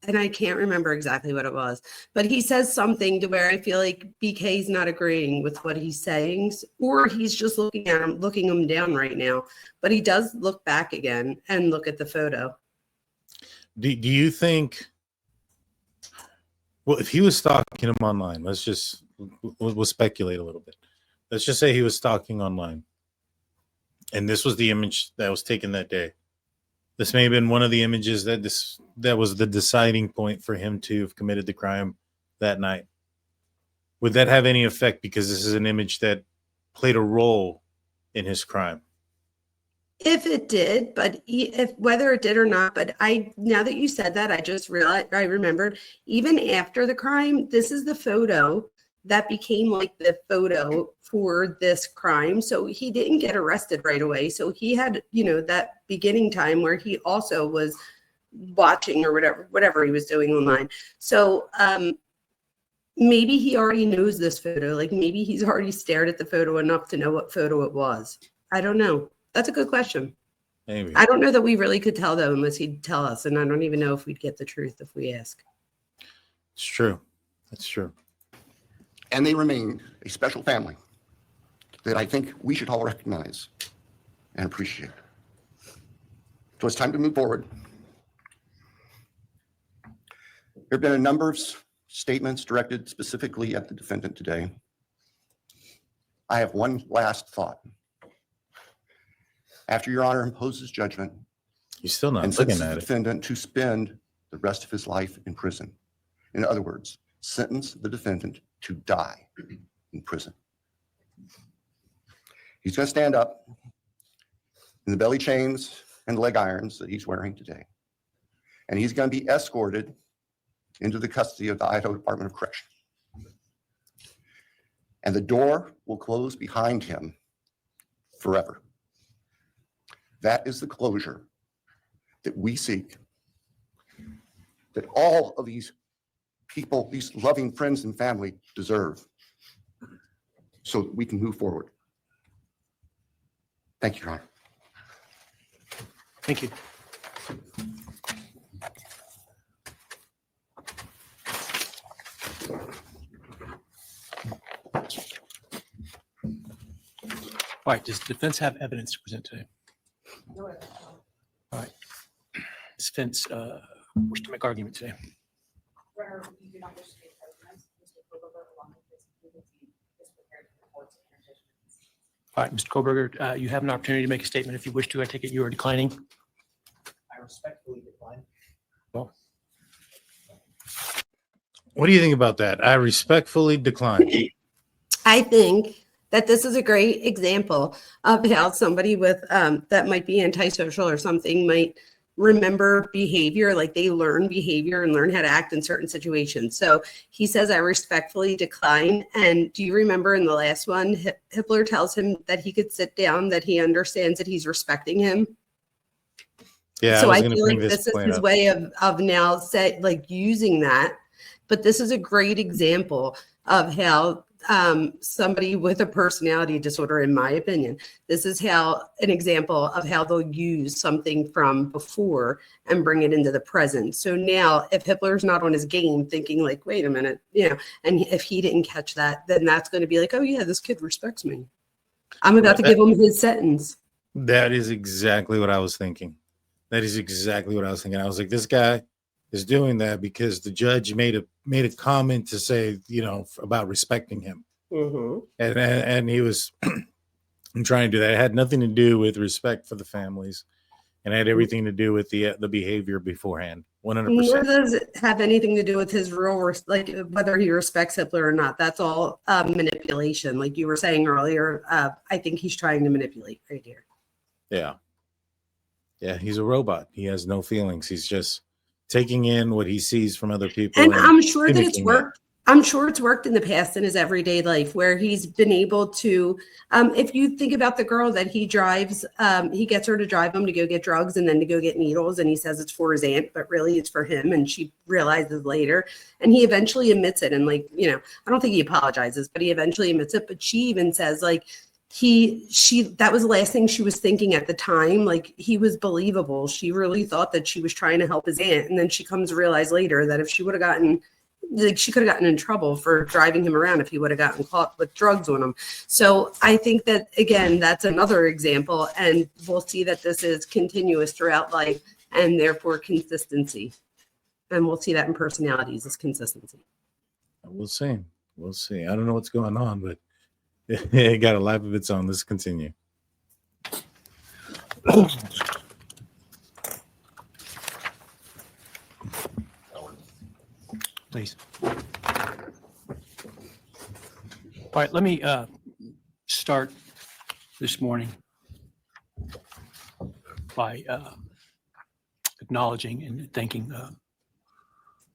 Speaker 17: and I can't remember exactly what it was, but he says something to where I feel like BK's not agreeing with what he's saying, or he's just looking at him, looking him down right now. But he does look back again and look at the photo.
Speaker 1: Do you think, well, if he was stalking him online, we'll speculate a little bit. Let's just say he was stalking online, and this was the image that was taken that day. This may have been one of the images that was the deciding point for him to have committed the crime that night. Would that have any effect? Because this is an image that played a role in his crime.
Speaker 17: If it did, but if whether it did or not, but now that you said that, I just realized, I remembered, even after the crime, this is the photo that became like the photo for this crime. So he didn't get arrested right away. So he had, that beginning time where he also was watching or whatever he was doing online. So maybe he already knows this photo. Like maybe he's already stared at the photo enough to know what photo it was. I don't know. That's a good question.
Speaker 1: Maybe.
Speaker 17: I don't know that we really could tell though, unless he'd tell us. And I don't even know if we'd get the truth if we ask.
Speaker 1: It's true. That's true.
Speaker 10: And they remain a special family that I think we should all recognize and appreciate. So it's time to move forward. There have been a number of statements directed specifically at the defendant today. I have one last thought. After Your Honor imposes judgment,
Speaker 1: he's still not
Speaker 10: and
Speaker 1: looking
Speaker 10: sentences
Speaker 1: at
Speaker 10: the
Speaker 1: it.
Speaker 10: defendant to spend the rest of his life in prison. In other words, sentence the defendant to die in prison. He's going to stand up in the belly chains and leg irons that he's wearing today, and he's going to be escorted into the custody of the Idaho Department of Correction. And the door will close behind him forever. That is the closure that we seek, that all of these people, these loving friends and family deserve, so that we can move forward. Thank you, Your Honor.
Speaker 4: Thank you. All right, does the defense have evidence to present today? All right. Does defense wish to make argument today? All right, Mr. Kohberger, you have an opportunity to make a statement if you wish to. I take it you are declining.
Speaker 19: I respectfully decline.
Speaker 4: Well,
Speaker 1: What do you think about that? I respectfully decline.
Speaker 17: I think that this is a great example of how somebody with that might be antisocial or something might remember behavior, like they learn behavior and learn how to act in certain situations. So he says, I respectfully decline. And do you remember in the last one, Hippler tells him that he could sit down, that he understands that he's respecting him.
Speaker 1: Yeah.
Speaker 17: So I
Speaker 1: was gonna
Speaker 17: feel
Speaker 1: bring
Speaker 17: like this is
Speaker 1: point
Speaker 17: his
Speaker 1: up.
Speaker 17: way of now using that. But this is a great example of how somebody with a personality disorder, in my opinion, this is how an example of how they'll use something from before and bring it into the present. So now if Hippler's not on his game thinking like, wait a minute, and if he didn't catch that, then that's going to be like, oh yeah, this kid respects me. I'm about to give him his sentence.
Speaker 1: That is exactly what I was thinking. I was like, this guy is doing that because the judge made a comment to say, about respecting him.
Speaker 17: Mm-hmm.
Speaker 1: And he was trying to do that. It had nothing to do with respect for the families, and had everything to do with the behavior beforehand. 100%.
Speaker 17: Nor does it have anything to do with his real, like whether he respects Hitler or not. That's all manipulation. Like you were saying earlier, I think he's trying to manipulate right here.
Speaker 1: Yeah. Yeah, he's a robot. He has no feelings. He's just taking in what he sees from other people.
Speaker 17: And I'm sure that it's
Speaker 1: mimicking
Speaker 17: worked. I'm sure it's worked in the past in his everyday life where he's been able to, if you think about the girl that he drives, he gets her to drive him to go get drugs and then to go get needles. And he says it's for his aunt, but really it's for him. And she realizes later, and he eventually admits it. And like, you know, I don't think he apologizes, but he eventually admits it. But she even says like, that was the last thing she was thinking at the time. Like he was believable. She really thought that she was trying to help his aunt. And then she comes to realize later that if she would have gotten, like she could have gotten in trouble for driving him around if he would have gotten caught with drugs on him. So I think that, again, that's another example. And we'll see that this is continuous throughout life and therefore consistency. And we'll see that in personalities is consistency.
Speaker 1: We'll see. We'll see. I don't know what's going on, but it got a life of its own. Let's continue.
Speaker 4: Please. All right, let me start this morning by acknowledging and thanking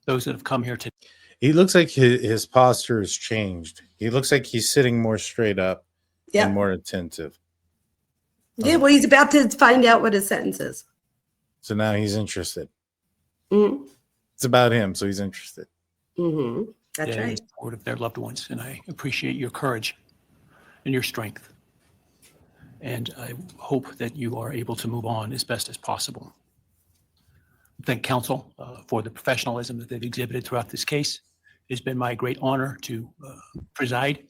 Speaker 4: those that have come here today.
Speaker 1: He looks like his posture has changed. He looks like he's sitting more straight up and more attentive.
Speaker 17: Yeah, well, he's about to find out what his sentence is.
Speaker 1: So now he's interested.
Speaker 17: Mm-hmm.
Speaker 1: It's about him, so he's interested.
Speaker 17: Mm-hmm. That's
Speaker 4: in
Speaker 17: right.
Speaker 4: support of their loved ones, and I appreciate your courage and your strength. And I hope that you are able to move on as best as possible. Thank counsel for the professionalism that they've exhibited throughout this case. It's been my great honor to preside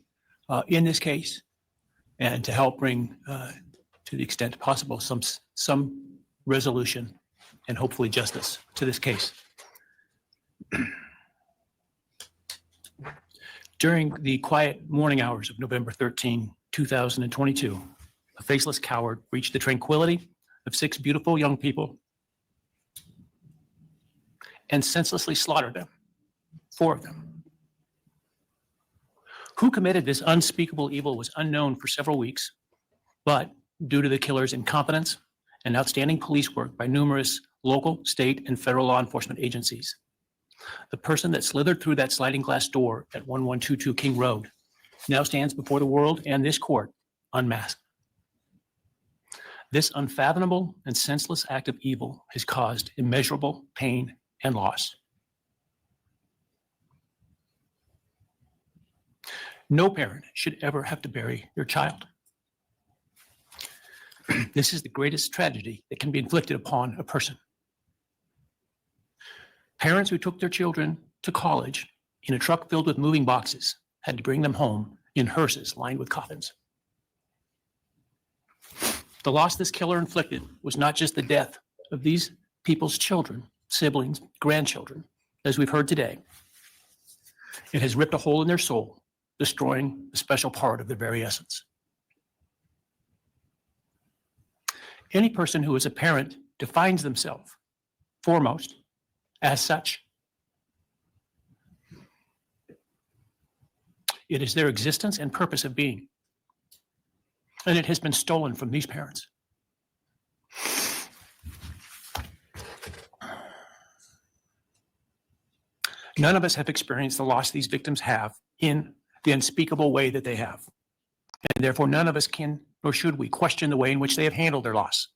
Speaker 4: in this case and to help bring, to the extent possible, some resolution and hopefully justice to this case. During the quiet morning hours of November 13, 2022, a faceless coward reached the tranquility of 6 beautiful young people and senselessly slaughtered them, 4 of them. Who committed this unspeakable evil was unknown for several weeks, but due to the killer's incompetence and outstanding police work by numerous local, state, and federal law enforcement agencies, the person that slithered through that sliding glass door at 1122 King Road now stands before the world and this court unmasked. This unfathomable and senseless act of evil has caused immeasurable pain and loss. No parent should ever have to bury their child. This is the greatest tragedy that can be inflicted upon a person. Parents who took their children to college in a truck filled with moving boxes had to bring them home in hearses lined with coffins. The loss this killer inflicted was not just the death of these people's children, siblings, grandchildren, as we've heard today. It has ripped a hole in their soul, destroying a special part of their very essence. Any person who is a parent defines themselves foremost as such. It is their existence and purpose of being. And it has been stolen from these parents. None of us have experienced the loss these victims have in the unspeakable way that they have. And therefore, none of us can, nor should we, question the way in which they have handled their loss.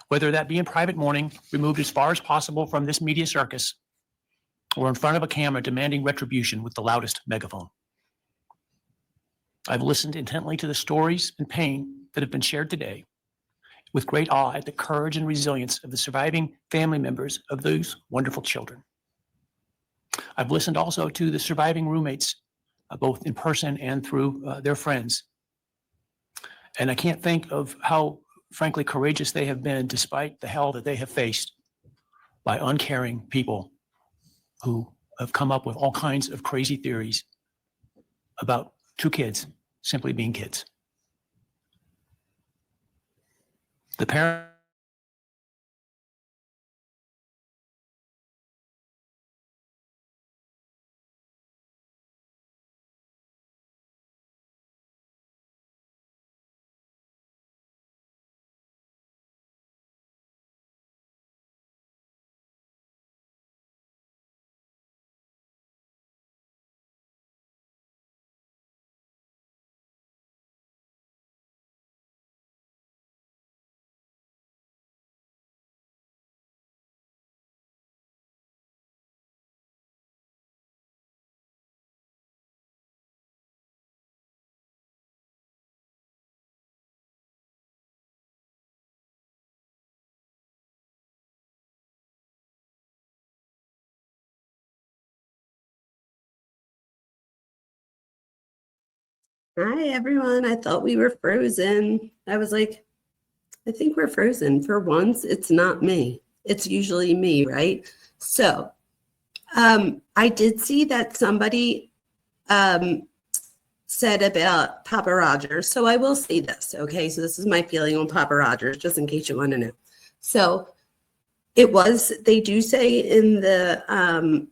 Speaker 4: Whether that be in private mourning, removed as far as possible from this media circus, or in front of a camera demanding retribution with the loudest megaphone. I've listened intently to the stories and pain that have been shared today with great awe at the courage and resilience of the surviving family members of those wonderful children. I've listened also to the surviving roommates, both in person and through their friends. And I can't think of how, frankly, courageous they have been despite the hell that they have faced by uncaring people who have come up with all kinds of crazy theories about 2 kids simply being kids. The parent
Speaker 17: Hi, everyone. I thought we were frozen. I was like, I think we're frozen. For once, it's not me. It's usually me, right? So, I did see that somebody said about Papa Rogers. So I will say this, okay? So this is my feeling on Papa Rogers, just in case you want to know. So they do say in the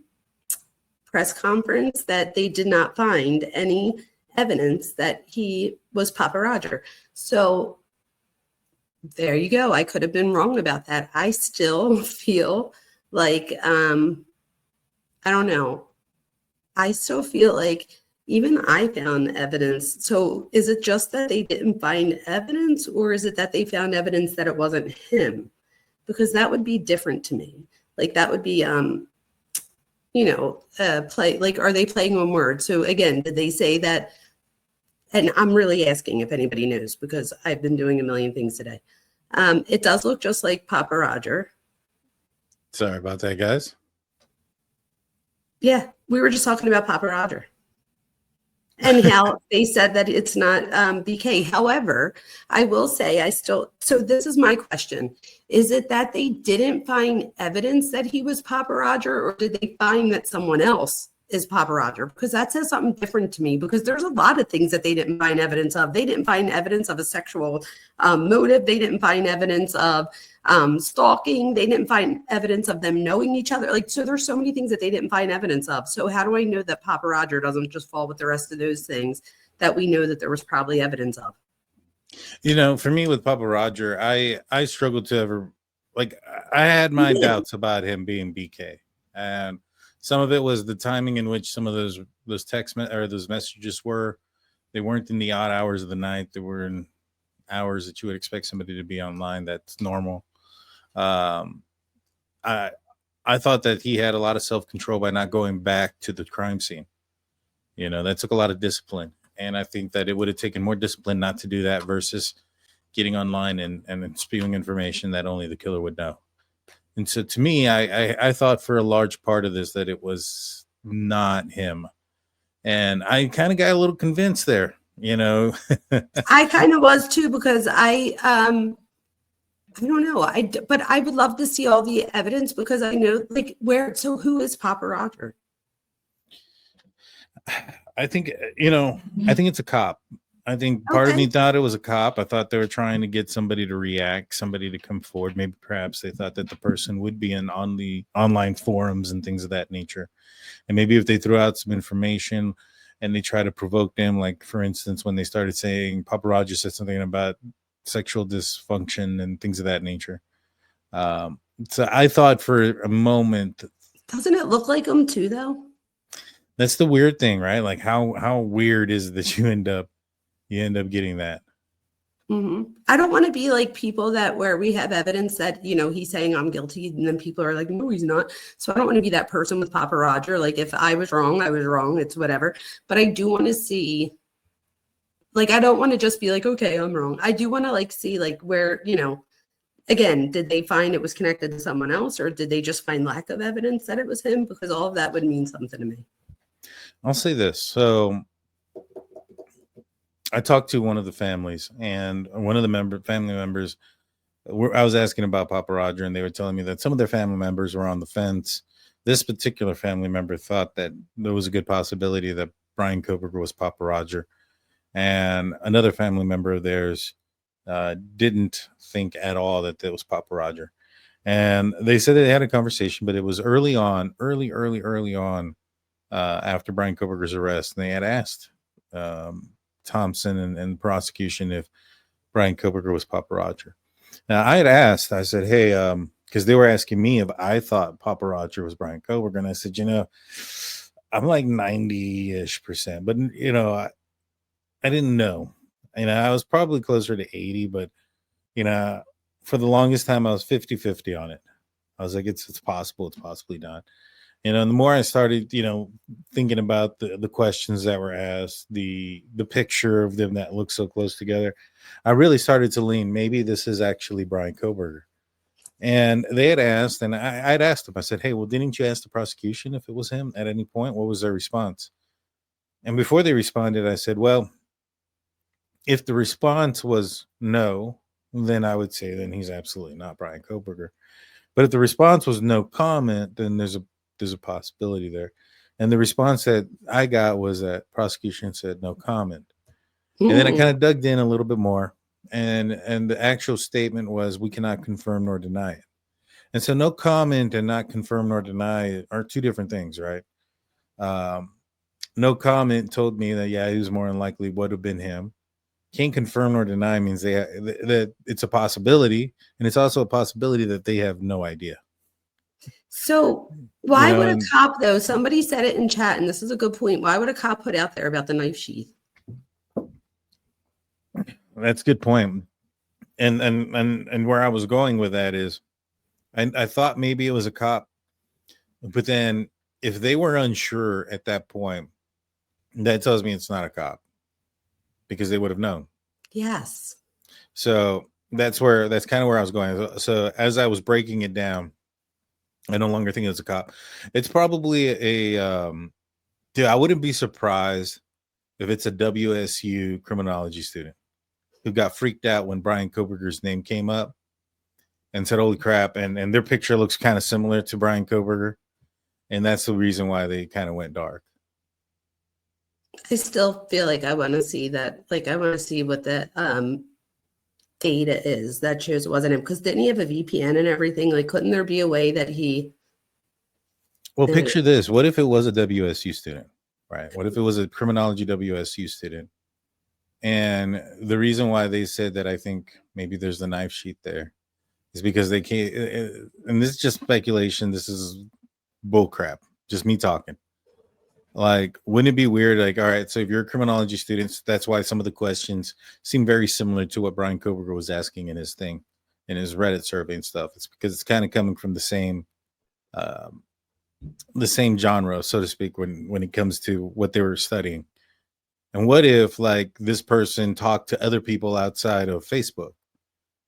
Speaker 17: press conference that they did not find any evidence that he was Papa Roger. So there you go. I could have been wrong about that. I still feel like, I don't know. I still feel like even I found evidence. So is it just that they didn't find evidence, or is it that they found evidence that it wasn't him? Because that would be different to me. Like that would be, play, like, are they playing on words? So again, did they say that? And I'm really asking if anybody knows, because I've been doing a million things today. It does look just like Papa Roger.
Speaker 1: Sorry about that, guys.
Speaker 17: Yeah, we were just talking about Papa Roger. And how they said that it's not BK. However, I will say so this is my question. Is it that they didn't find evidence that he was Papa Roger, or did they find that someone else is Papa Roger? Because that says something different to me, because there's a lot of things that they didn't find evidence of. They didn't find evidence of a sexual motive. They didn't find evidence of stalking. They didn't find evidence of them knowing each other. Like, so there's so many things that they didn't find evidence of. So how do I know that Papa Roger doesn't just fall with the rest of those things that we know that there was probably evidence of?
Speaker 1: For me with Papa Roger, I struggled to ever, like, I had my doubts about him being BK, and some of it was the timing in which some of those those messages were. They weren't in the odd hours of the night. They were in hours that you would expect somebody to be online. That's normal. I thought that he had a lot of self-control by not going back to the crime scene. That took a lot of discipline. And I think that it would have taken more discipline not to do that versus getting online and spewing information that only the killer would know. And so to me, I thought for a large part of this that it was not him. And I kind of got a little convinced there,
Speaker 17: I kind of was too, because I don't know. But I would love to see all the evidence, because I know, like, so who is Papa Roger?
Speaker 1: I think, I think it's a cop. I think part of me thought it was a cop. I thought they were trying to get somebody to react, somebody to come forward. Maybe perhaps they thought that the person would be on the online forums and things of that nature. And maybe if they threw out some information and they try to provoke them, like, for instance, when they started saying Papa Roger said something about sexual dysfunction and things of that nature. So I thought for a moment.
Speaker 17: Doesn't it look like him too, though?
Speaker 1: That's the weird thing, right? Like how weird is it that you end up getting that?
Speaker 17: Mm-hmm. I don't want to be like people where we have evidence that, he's saying I'm guilty, and then people are like, no, he's not. So I don't want to be that person with Papa Roger. Like, if I was wrong, I was wrong. It's whatever. But I do want to see, like, I don't want to just be like, okay, I'm wrong. I do want to, like, see, like, where, again, did they find it was connected to someone else, or did they just find lack of evidence that it was him? Because all of that would mean something to me.
Speaker 1: I'll say this. So I talked to one of the families, and one of the family members, I was asking about Papa Roger, and they were telling me that some of their family members were on the fence. This particular family member thought that there was a good possibility that Bryan Kohberger was Papa Roger. And another family member of theirs didn't think at all that it was Papa Roger. And they said they had a conversation, but it was early on, after Bryan Kohberger's arrest. And they had asked Thompson and the prosecution if Bryan Kohberger was Papa Roger. Now, I had asked, I said, hey, because they were asking me if I thought Papa Roger was Bryan Kohberger. And I said, I'm like 90-ish%, but, I didn't know. I was probably closer to 80, but, for the longest time, I was 50-50 on it. I was like, it's possible, it's possibly not. And the more I started, thinking about the questions that were asked, the picture of them that look so close together, I really started to lean, maybe this is actually Bryan Kohberger. And they had asked, and I'd asked them, I said, hey, well, didn't you ask the prosecution if it was him at any point? What was their response? And before they responded, I said, well, if the response was no, then I would say then he's absolutely not Bryan Kohberger. But if the response was no comment, then there's a possibility there. And the response that I got was that prosecution said no comment. And then I kind of dug in a little bit more, and the actual statement was we cannot confirm nor deny it. And so no comment and not confirm nor deny are two different things, right? No comment told me that yeah, he was more than likely would have been him. Can't confirm nor deny means that it's a possibility, and it's also a possibility that they have no idea.
Speaker 17: So why would a
Speaker 1: and
Speaker 17: cop though? Somebody said it in chat, and this is a good point. Why would a cop put out there about the knife sheath?
Speaker 1: that's a good point. And where I was going with that is, I thought maybe it was a cop, but then if they were unsure at that point, that tells me it's not a cop because they would have known.
Speaker 17: Yes.
Speaker 1: So that's kind of where I was going. So as I was breaking it down, I no longer think it's a cop. It's probably dude, I wouldn't be surprised if it's a WSU criminology student who got freaked out when Bryan Kohberger's name came up and said, holy crap. And their picture looks kind of similar to Bryan Kohberger. And that's the reason why they kind of went dark.
Speaker 17: I still feel like I want to see that. Like I want to see what the data is that shows it wasn't him. Because didn't he have a VPN and everything? Like, couldn't there be a way that he?
Speaker 1: Well, picture this. What if it was a WSU student, right? What if it was a criminology WSU student? And the reason why they said that I think maybe there's the knife sheath there is because they can't, and this is just speculation. This is bull crap. Just me talking. Like, wouldn't it be weird? Like, all right, so if you're a criminology student, that's why some of the questions seem very similar to what Bryan Kohberger was asking in his thing, in his Reddit survey and stuff. It's because it's kind of coming from the same genre, so to speak, when it comes to what they were studying. And what if like this person talked to other people outside of Facebook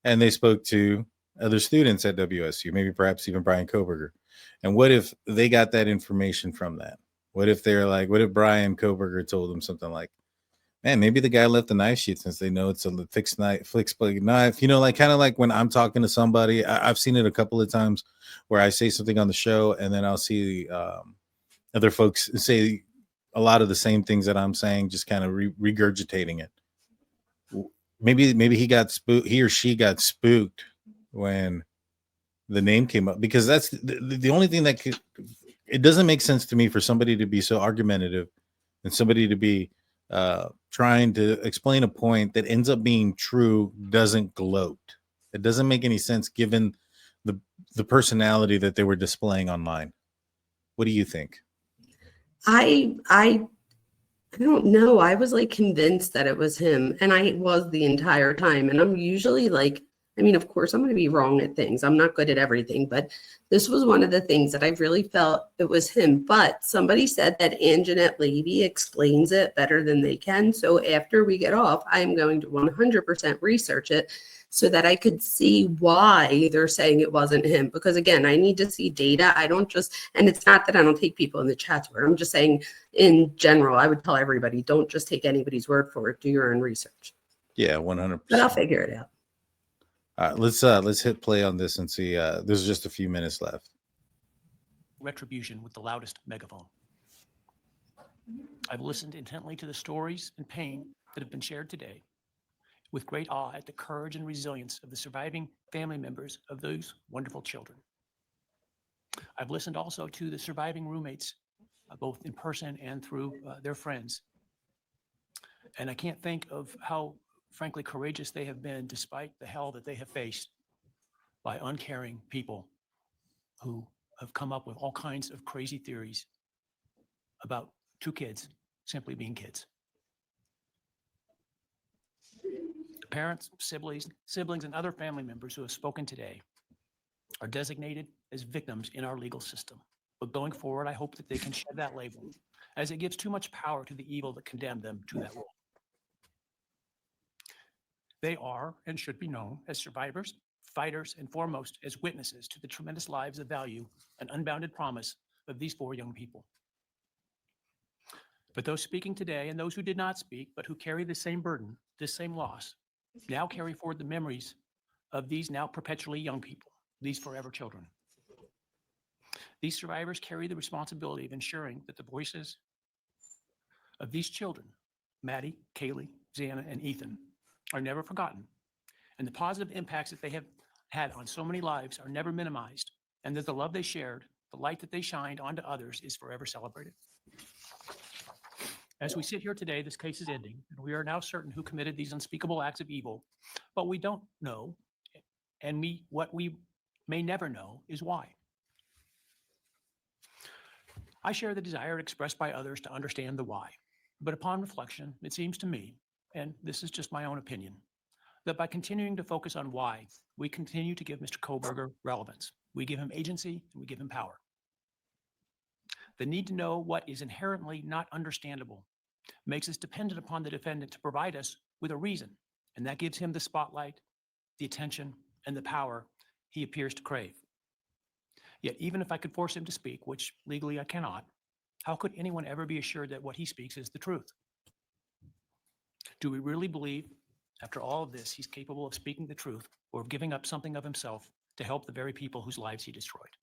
Speaker 1: and they spoke to other students at WSU, maybe perhaps even Bryan Kohberger? And what if they got that information from that? What if they're like, what if Bryan Kohberger told them something like, man, maybe the guy left the knife sheath since they know it's a fixed blade knife, like kind of like when I'm talking to somebody, I've seen it a couple of times where I say something on the show and then I'll see other folks say a lot of the same things that I'm saying, just kind of regurgitating it. Maybe he or she got spooked when the name came up, because that's the only thing that it doesn't make sense to me for somebody to be so argumentative and somebody to be trying to explain a point that ends up being true, doesn't gloat. It doesn't make any sense given the personality that they were displaying online. What do you think?
Speaker 17: I don't know. I was like convinced that it was him, and I was the entire time. And I'm usually like, I mean, of course, I'm going to be wrong at things. I'm not good at everything, but this was one of the things that I really felt it was him. But somebody said that Anjanette Levy explains it better than they can. So after we get off, I'm going to 100% research it so that I could see why they're saying it wasn't him. Because again, I need to see data. I don't just, and it's not that I don't take people in the chats word. I'm just saying in general, I would tell everybody, don't just take anybody's word for it. Do your own research.
Speaker 1: Yeah, 100%.
Speaker 17: But I'll figure it out.
Speaker 1: All right, let's hit play on this and see. There's just a few minutes left.
Speaker 4: Retribution with the loudest megaphone. I've listened intently to the stories and pain that have been shared today, with great awe at the courage and resilience of the surviving family members of those wonderful children. I've listened also to the surviving roommates, both in person and through their friends. And I can't think of how, frankly, courageous they have been despite the hell that they have faced by uncaring people who have come up with all kinds of crazy theories about two kids simply being kids. Parents, siblings, and other family members who have spoken today are designated as victims in our legal system. But going forward, I hope that they can shed that label, as it gives too much power to the evil that condemned them to that role. They are and should be known as survivors, fighters, and foremost as witnesses to the tremendous lives of value and unbounded promise of these four young people. But those speaking today and those who did not speak, but who carry the same burden, this same loss, now carry forward the memories of these now perpetually young people, these forever children. These survivors carry the responsibility of ensuring that the voices of these children, Maddie, Kaylee, Xana, and Ethan, are never forgotten, and the positive impacts that they have had on so many lives are never minimized, and that the love they shared, the light that they shined onto others is forever celebrated. As we sit here today, this case is ending, and we are now certain who committed these unspeakable acts of evil, but we don't know, and what we may never know is why. I share the desire expressed by others to understand the why, but upon reflection, it seems to me, and this is just my own opinion, that by continuing to focus on why, we continue to give Mr. Kohberger relevance. We give him agency, and we give him power. The need to know what is inherently not understandable makes us dependent upon the defendant to provide us with a reason, and that gives him the spotlight, the attention, and the power he appears to crave. Yet even if I could force him to speak, which legally I cannot, how could anyone ever be assured that what he speaks is the truth? Do we really believe, after all of this, he's capable of speaking the truth or of giving up something of himself to help the very people whose lives he destroyed?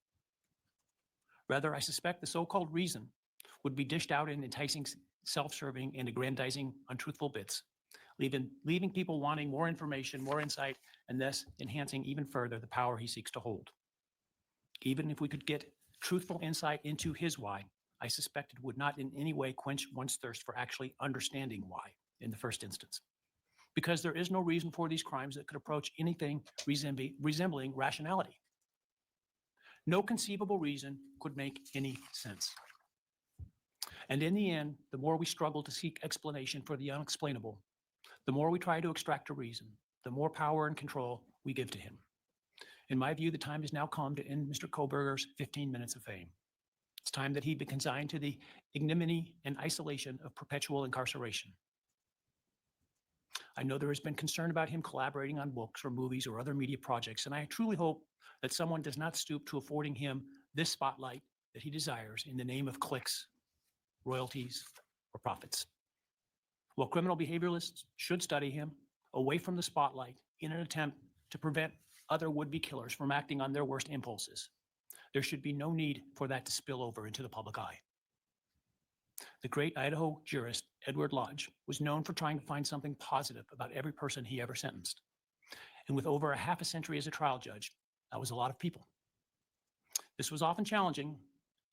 Speaker 4: Rather, I suspect the so-called reason would be dished out in enticing, self-serving, and aggrandizing untruthful bits, leaving people wanting more information, more insight, and thus enhancing even further the power he seeks to hold. Even if we could get truthful insight into his why, I suspect it would not in any way quench one's thirst for actually understanding why in the first instance. Because there is no reason for these crimes that could approach anything resembling rationality. No conceivable reason could make any sense. And in the end, the more we struggle to seek explanation for the unexplainable, the more we try to extract a reason, the more power and control we give to him. In my view, the time has now come to end Mr. Kohberger's 15 minutes of fame. It's time that he be consigned to the ignominy and isolation of perpetual incarceration. I know there has been concern about him collaborating on books or movies or other media projects, and I truly hope that someone does not stoop to affording him this spotlight that he desires in the name of clicks, royalties, or profits. While criminal behavioralists should study him away from the spotlight in an attempt to prevent other would-be killers from acting on their worst impulses, there should be no need for that to spill over into the public eye. The great Idaho jurist Edward Lodge was known for trying to find something positive about every person he ever sentenced. And with over a half a century as a trial judge, that was a lot of people. This was often challenging,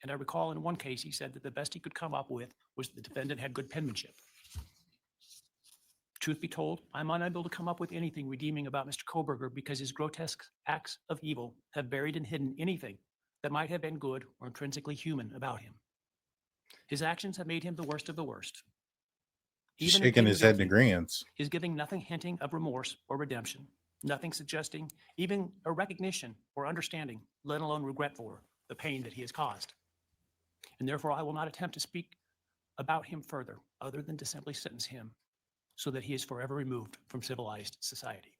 Speaker 4: and I recall in one case he said that the best he could come up with was the defendant had good penmanship. Truth be told, I'm unable to come up with anything redeeming about Mr. Kohberger because his grotesque acts of evil have buried and hidden anything that might have been good or intrinsically human about him. His actions have made him the worst of the worst. Even
Speaker 1: shaking his head in agreement.
Speaker 4: Is giving nothing hinting of remorse or redemption, nothing suggesting even a recognition or understanding, let alone regret for the pain that he has caused. And therefore, I will not attempt to speak about him further, other than to simply sentence him so that he is forever removed from civilized society.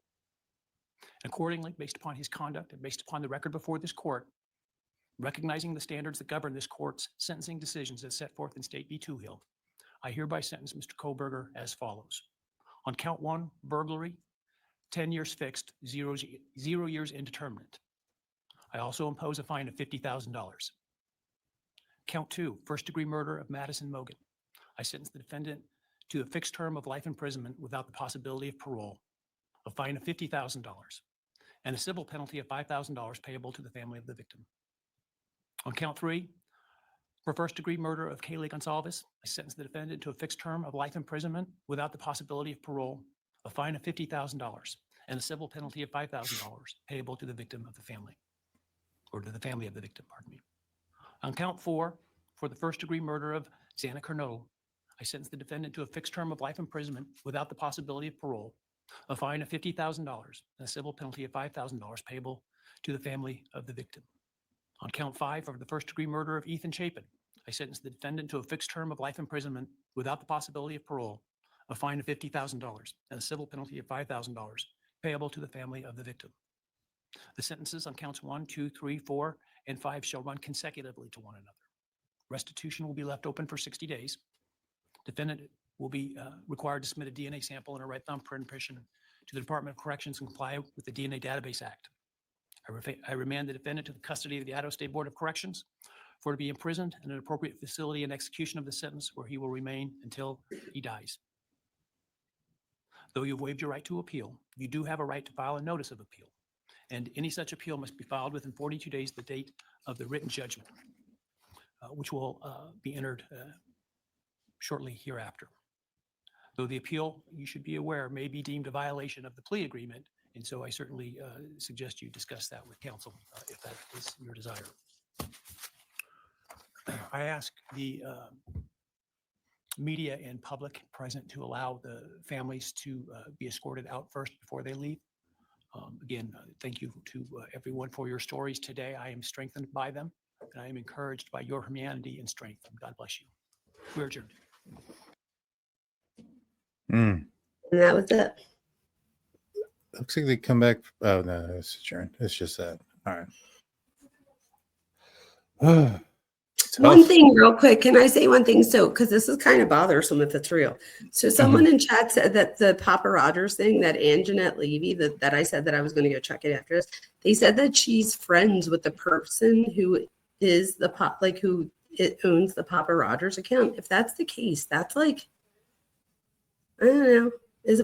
Speaker 4: Accordingly, based upon his conduct and based upon the record before this court, recognizing the standards that govern this court's sentencing decisions as set forth in State v. Toohill, I hereby sentence Mr. Kohberger as follows. On count 1, burglary, 10 years fixed, 0 years indeterminate. I also impose a fine of $50,000. Count 2, first-degree murder of Madison Mogan. I sentence the defendant to a fixed term of life imprisonment without the possibility of parole, a fine of $50,000, and a civil penalty of $5,000 payable to the family of the victim. On count 3, for first-degree murder of Kaylee Gonzalez, I sentence the defendant to a fixed term of life imprisonment without the possibility of parole, a fine of $50,000, and a civil penalty of $5,000 payable to the victim of the family, or to the family of the victim, pardon me. On count 4, for the first-degree murder of Xana Kernodle, I sentence the defendant to a fixed term of life imprisonment without the possibility of parole, a fine of $50,000, and a civil penalty of $5,000 payable to the family of the victim. On count 5, for the first-degree murder of Ethan Chapin, I sentence the defendant to a fixed term of life imprisonment without the possibility of parole, a fine of $50,000, and a civil penalty of $5,000 payable to the family of the victim. The sentences on counts 1, 2, 3, 4, and 5 shall run consecutively to one another. Restitution will be left open for 60 days. Defendant will be required to submit a DNA sample and a right thumbprint impression to the Department of Corrections and comply with the DNA Database Act. I remand the defendant to the custody of the Idaho State Board of Corrections for to be imprisoned in an appropriate facility and execution of the sentence where he will remain until he dies. Though you've waived your right to appeal, you do have a right to file a notice of appeal, and any such appeal must be filed within 42 days of the date of the written judgment, which will be entered shortly hereafter. Though the appeal, you should be aware, may be deemed a violation of the plea agreement, and so I certainly suggest you discuss that with counsel if that is your desire. I ask the media and public present to allow the families to be escorted out first before they leave. Again, thank you to everyone for your stories today. I am strengthened by them, and I am encouraged by your humanity and strength. God bless you. We're adjourned.
Speaker 17: And that was it.
Speaker 1: Looks like they come back. Oh, no, it's adjourned. It's just that. All right.
Speaker 17: One thing real quick, can I say one thing? So, because this is kind of bothersome if it's real. So someone in chat said that the Papa Rogers thing, that Anjanette Levy, that I said that I was going to go check it after this, they said that she's friends with the person who is the who owns the Papa Rogers account. If that's the case, that's like, I don't know.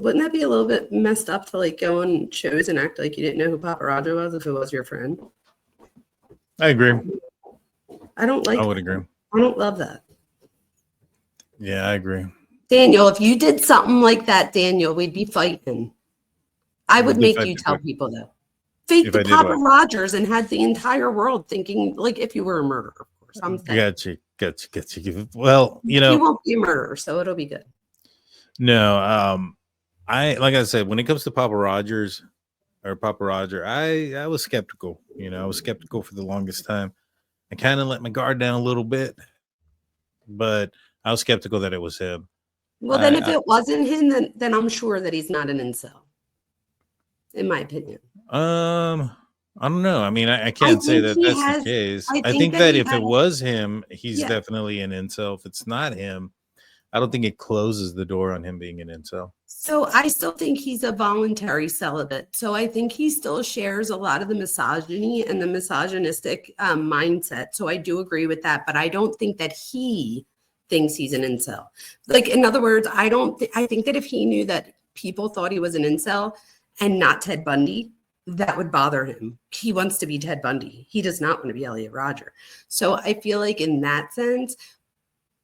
Speaker 17: Wouldn't that be a little bit messed up to like go on shows and act like you didn't know who Papa Roger was if it was your friend?
Speaker 1: I agree.
Speaker 17: I don't like.
Speaker 1: I would agree.
Speaker 17: I don't love that.
Speaker 1: Yeah, I agree.
Speaker 17: Daniel, if you did something like that, Daniel, we'd be fighting. I would make you tell people though. Fake the Papa Rogers and had the entire world thinking like if you were a murderer, of course. I'm saying.
Speaker 1: Gotcha. Well, you know,
Speaker 17: you won't be a murderer, so it'll be good.
Speaker 1: No, like I said, when it comes to Papa Rogers or Papa Roger, I was skeptical. You know, I was skeptical for the longest time. I kind of let my guard down a little bit, but I was skeptical that it was him.
Speaker 17: Well, then if it wasn't him, then I'm sure that he's not an incel, in my opinion.
Speaker 1: I don't know. I mean, I can't say that that's the case. I think that if it was him, he's definitely an incel. If it's not him, I don't think it closes the door on him being an incel.
Speaker 17: So I still think he's a voluntary celibate. So I think he still shares a lot of the misogyny and the misogynistic mindset. So I do agree with that, but I don't think that he thinks he's an incel. Like, in other words, I think that if he knew that people thought he was an incel and not Ted Bundy, that would bother him. He wants to be Ted Bundy. He does not want to be Elliot Rodger. So I feel like in that sense,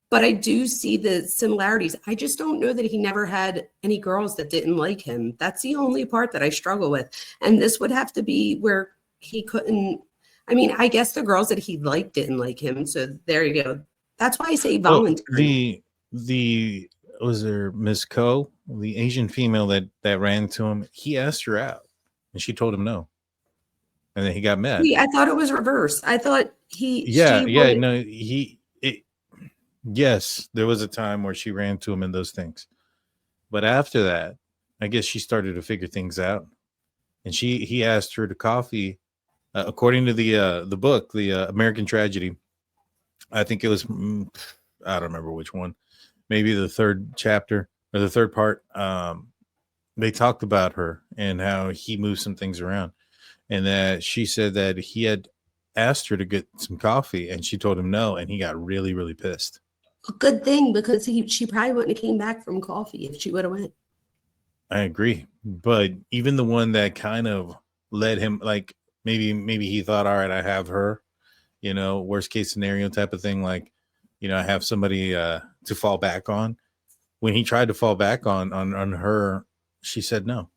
Speaker 17: but I do see the similarities. I just don't know that he never had any girls that didn't like him. That's the only part that I struggle with. And this would have to be where he couldn't. I mean, I guess the girls that he liked didn't like him. So there you go. That's why I say voluntary.
Speaker 1: The was there Miss Ko, the Asian female that ran to him. He asked her out, and she told him no. And then he got mad.
Speaker 17: I thought it was reverse. I thought
Speaker 1: Yes, there was a time where she ran to him in those things. But after that, I guess she started to figure things out. And he asked her to coffee, according to the book, the American Tragedy. I think it was, I don't remember which one, maybe the third chapter or the third part. They talked about her and how he moved some things around. And that she said that he had asked her to get some coffee and she told him no. And he got really, really pissed.
Speaker 17: A good thing, because she probably wouldn't have came back from coffee if she would have went.
Speaker 1: I agree. But even the one that kind of led him, like maybe he thought, all right, I have her, you know, worst case scenario type of thing. Like, you know, I have somebody to fall back on. When he tried to fall back on her, she said no.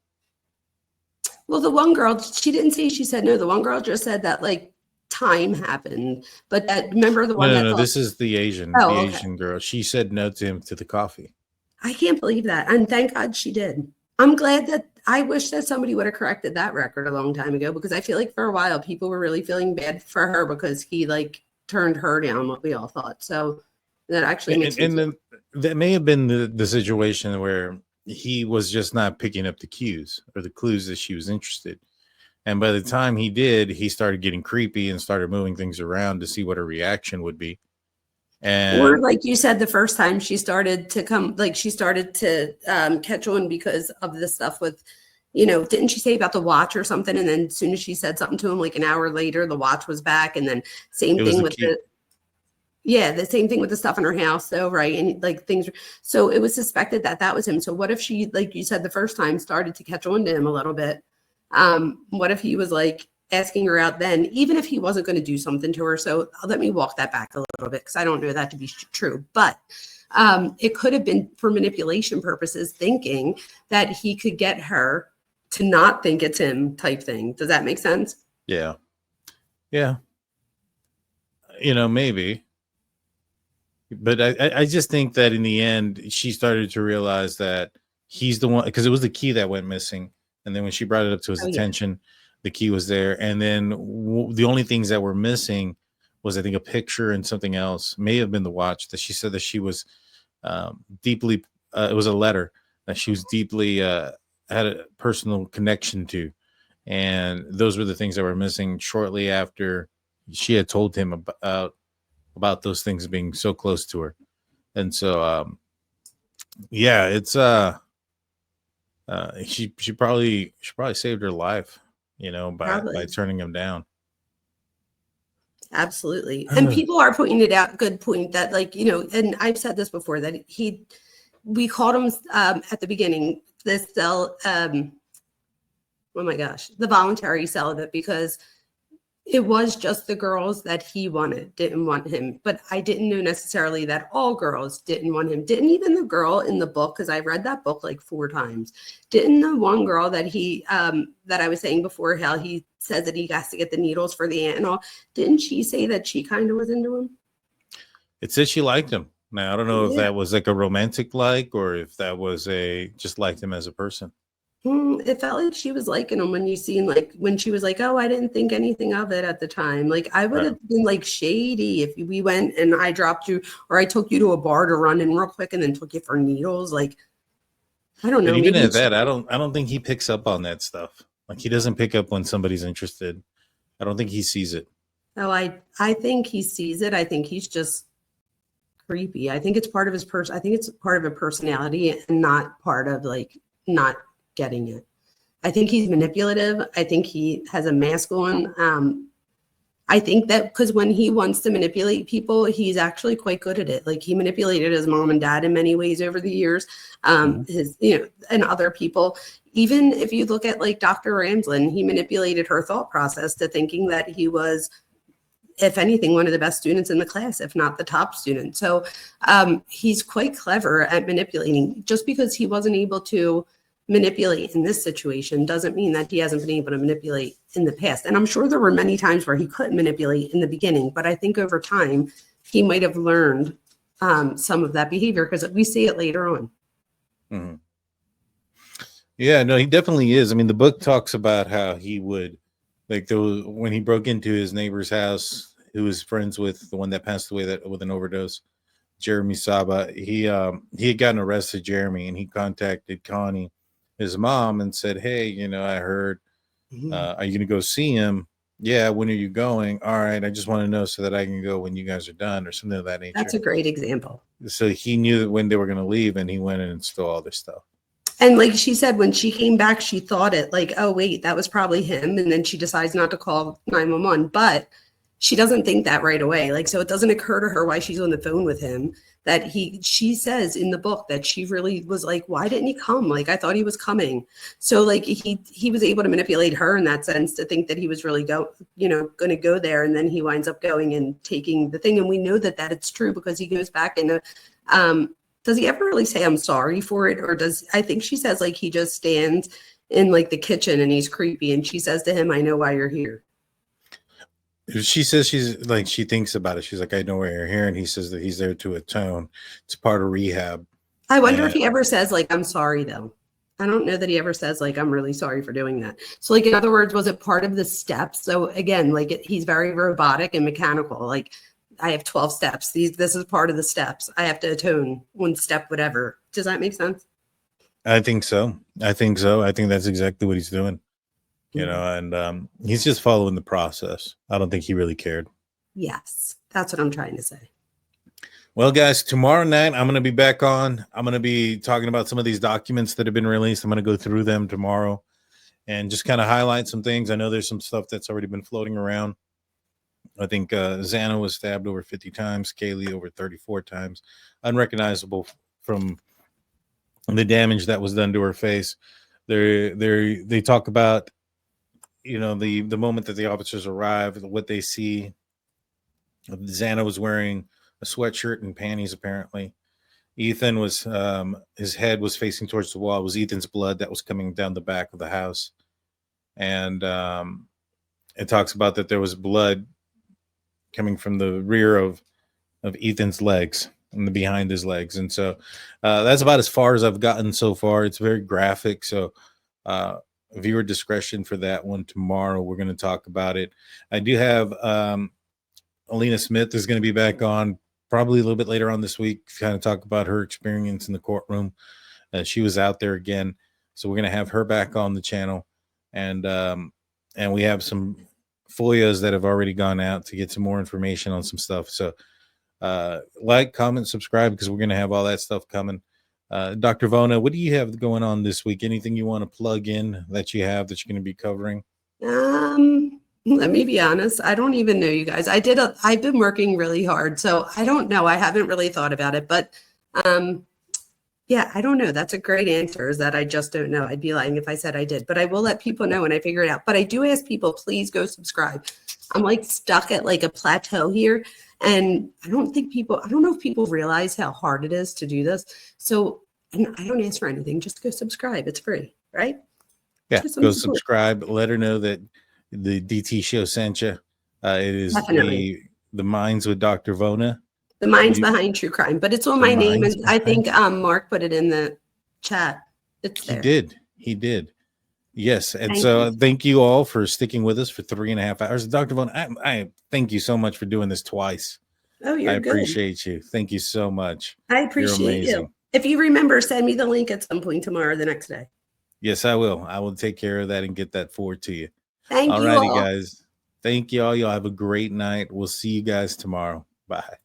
Speaker 17: Well, the one girl, she didn't say she said no. The one girl just said that like time happened, but that, remember the one
Speaker 1: No, this is the Asian girl. She said no to him to the coffee.
Speaker 17: I can't believe that. And thank God she did. I'm glad that I wish that somebody would have corrected that record a long time ago, because I feel like for a while people were really feeling bad for her because he like turned her down, what we all thought. So that actually makes sense.
Speaker 1: That may have been the situation where he was just not picking up the cues or the clues that she was interested. And by the time he did, he started getting creepy and started moving things around to see what her reaction would be. And
Speaker 17: Or like you said, the first time she started to come, like she started to catch on because of the stuff with, didn't she say about the watch or something? And then as soon as she said something to him, like an hour later, the watch was back. And then same
Speaker 1: it was
Speaker 17: thing
Speaker 1: the
Speaker 17: with
Speaker 1: key.
Speaker 17: the same thing with the stuff in her house though, right? And like things, so it was suspected that that was him. So what if she, like you said, the first time started to catch on to him a little bit? What if he was like asking her out then, even if he wasn't going to do something to her? So let me walk that back a little bit because I don't know that to be true, but it could have been for manipulation purposes, thinking that he could get her to not think it's him type thing. Does that make sense?
Speaker 1: Yeah. Yeah. Maybe. But I just think that in the end, she started to realize that he's the one, because it was the key that went missing. And then when she brought it up to his
Speaker 17: Oh, yeah.
Speaker 1: attention, the key was there. And then the only things that were missing was, I think, a picture and something else. May have been the watch that she said that she was deeply, it was a letter that she was deeply, had a personal connection to. And those were the things that were missing shortly after she had told him about those things being so close to her. And so yeah, it's she probably saved her life, by
Speaker 17: Probably.
Speaker 1: turning him down.
Speaker 17: Absolutely. And people are pointing it out. Good point that, like, and I've said this before, that we called him at the beginning, this cell, oh my gosh, the voluntary celibate, because it was just the girls that he didn't want him. But I didn't know necessarily that all girls didn't want him. Didn't even the girl in the book, because I read that book like 4 times. Didn't the one girl that he, that I was saying before, how he says that he has to get the needles for the aunt and all, didn't she say that she kind of was into him?
Speaker 1: It said she liked him. Now, I don't know if
Speaker 17: Yeah.
Speaker 1: that was like a romantic like, or if that was just liked him as a person.
Speaker 17: It felt like she was liking him when you seen, like, when she was like, oh, I didn't think anything of it at the time. Like, I would
Speaker 1: Right.
Speaker 17: have been like shady if we went and I dropped you, or I took you to a bar to run in real quick and then took you for needles. Like, I don't know.
Speaker 1: And even
Speaker 17: Maybe
Speaker 1: at that, I don't think he picks up on that stuff. Like, he doesn't pick up when somebody's interested. I don't think he sees it.
Speaker 17: Oh, I think he sees it. I think he's just creepy. I think it's part of his I think it's part of a personality and not part of, like, not getting it. I think he's manipulative. I think he has a mask on. I think that because when he wants to manipulate people, he's actually quite good at it. Like, he manipulated his mom and dad in many ways over the years, his, and other people. Even if you look at, like, Dr. Ramsland, he manipulated her thought process to thinking that he was, if anything, one of the best students in the class, if not the top student. So he's quite clever at manipulating. Just because he wasn't able to manipulate in this situation doesn't mean that he hasn't been able to manipulate in the past. And I'm sure there were many times where he couldn't manipulate in the beginning, but I think over time he might have learned some of that behavior, because we see it later on.
Speaker 1: Mm-hmm. Yeah, no, he definitely is. I mean, the book talks about how he would, like, when he broke into his neighbor's house, who was friends with the one that passed away with an overdose, Jeremy Saba. He had gotten arrested, Jeremy, and he contacted Connie, his mom, and said, hey, I heard, are you going to go see him? Yeah. When are you going? All right. I just want to know so that I can go when you guys are done, or something of that nature.
Speaker 17: That's a great example.
Speaker 1: So he knew that when they were going to leave, and he went and stole all their stuff.
Speaker 17: And like she said, when she came back, she thought it like, oh, wait, that was probably him. And then she decides not to call 911, but she doesn't think that right away. Like, so it doesn't occur to her while she's on the phone with him that she says in the book that she really was like, why didn't he come? Like, I thought he was coming. So like he was able to manipulate her in that sense to think that he was really going to go there. And then he winds up going and taking the thing. And we know that it's true, because he goes back and, does he ever really say I'm sorry for it? Or I think she says, like, he just stands in like the kitchen and he's creepy. And she says to him, I know why you're here.
Speaker 1: She says she thinks about it. She's like, I know why you're here. And he says that he's there to atone. It's part of rehab.
Speaker 17: I wonder if he ever says, like, I'm sorry, though. I don't know that he ever says, like, I'm really sorry for doing that. So, like, in other words, was it part of the steps? So again, like, he's very robotic and mechanical. Like, I have 12 steps. This is part of the steps. I have to atone one step, whatever. Does that make sense?
Speaker 1: I think so. I think that's exactly what he's doing. And he's just following the process. I don't think he really cared.
Speaker 17: Yes, that's what I'm trying to say.
Speaker 1: Well, guys, tomorrow night I'm going to be back on. I'm going to be talking about some of these documents that have been released. I'm going to go through them tomorrow and just kind of highlight some things. I know there's some stuff that's already been floating around. I think Xana was stabbed over 50 times, Kaylee over 34 times, unrecognizable from the damage that was done to her face. They talk about, the moment that the officers arrive, what they see. Xana was wearing a sweatshirt and panties, apparently. Ethan was, his head was facing towards the wall. It was Ethan's blood that was coming down the back of the house. And it talks about that there was blood coming from the rear of Ethan's legs and the behind his legs. And so that's about as far as I've gotten so far. It's very graphic. So viewer discretion for that one tomorrow. We're going to talk about it. I do have Alina Smith is going to be back on probably a little bit later on this week, kind of talk about her experience in the courtroom. She was out there again. So we're going to have her back on the channel. And we have some FOIAs that have already gone out to get some more information on some stuff. So like, comment, subscribe, because we're going to have all that stuff coming. Dr. Vona, what do you have going on this week? Anything you want to plug in that you have that you're going to be covering?
Speaker 17: Let me be honest. I don't even know, you guys. I've been working really hard, so I don't know. I haven't really thought about it, but yeah, I don't know. That's a great answer, is that I just don't know. I'd be lying if I said I did, but I will let people know when I figure it out. But I do ask people, please go subscribe. I'm like stuck at like a plateau here. And I don't know if people realize how hard it is to do this. So I don't ask for anything. Just go subscribe. It's free, right?
Speaker 1: Yeah, go subscribe. Let her know that the DT show sent you. It is the Minds with Dr. Vona.
Speaker 17: The Minds Behind True Crime, but it's on my name, and I think Mark put it in the chat. It's there.
Speaker 1: He did. Yes, and thank you all for sticking with us for 3.5 hours. Dr. Vona, I thank you so much for doing this twice.
Speaker 17: Oh, you're good.
Speaker 1: I appreciate you. Thank you so much.
Speaker 17: I appreciate you. If you remember, send me the link at some point tomorrow or the next day.
Speaker 1: Yes, I will. I will take care of that and get that forward to you.
Speaker 17: Thank you.
Speaker 1: All righty, guys. Thank you all. Y'all have a great night. We'll see you guys tomorrow. Bye.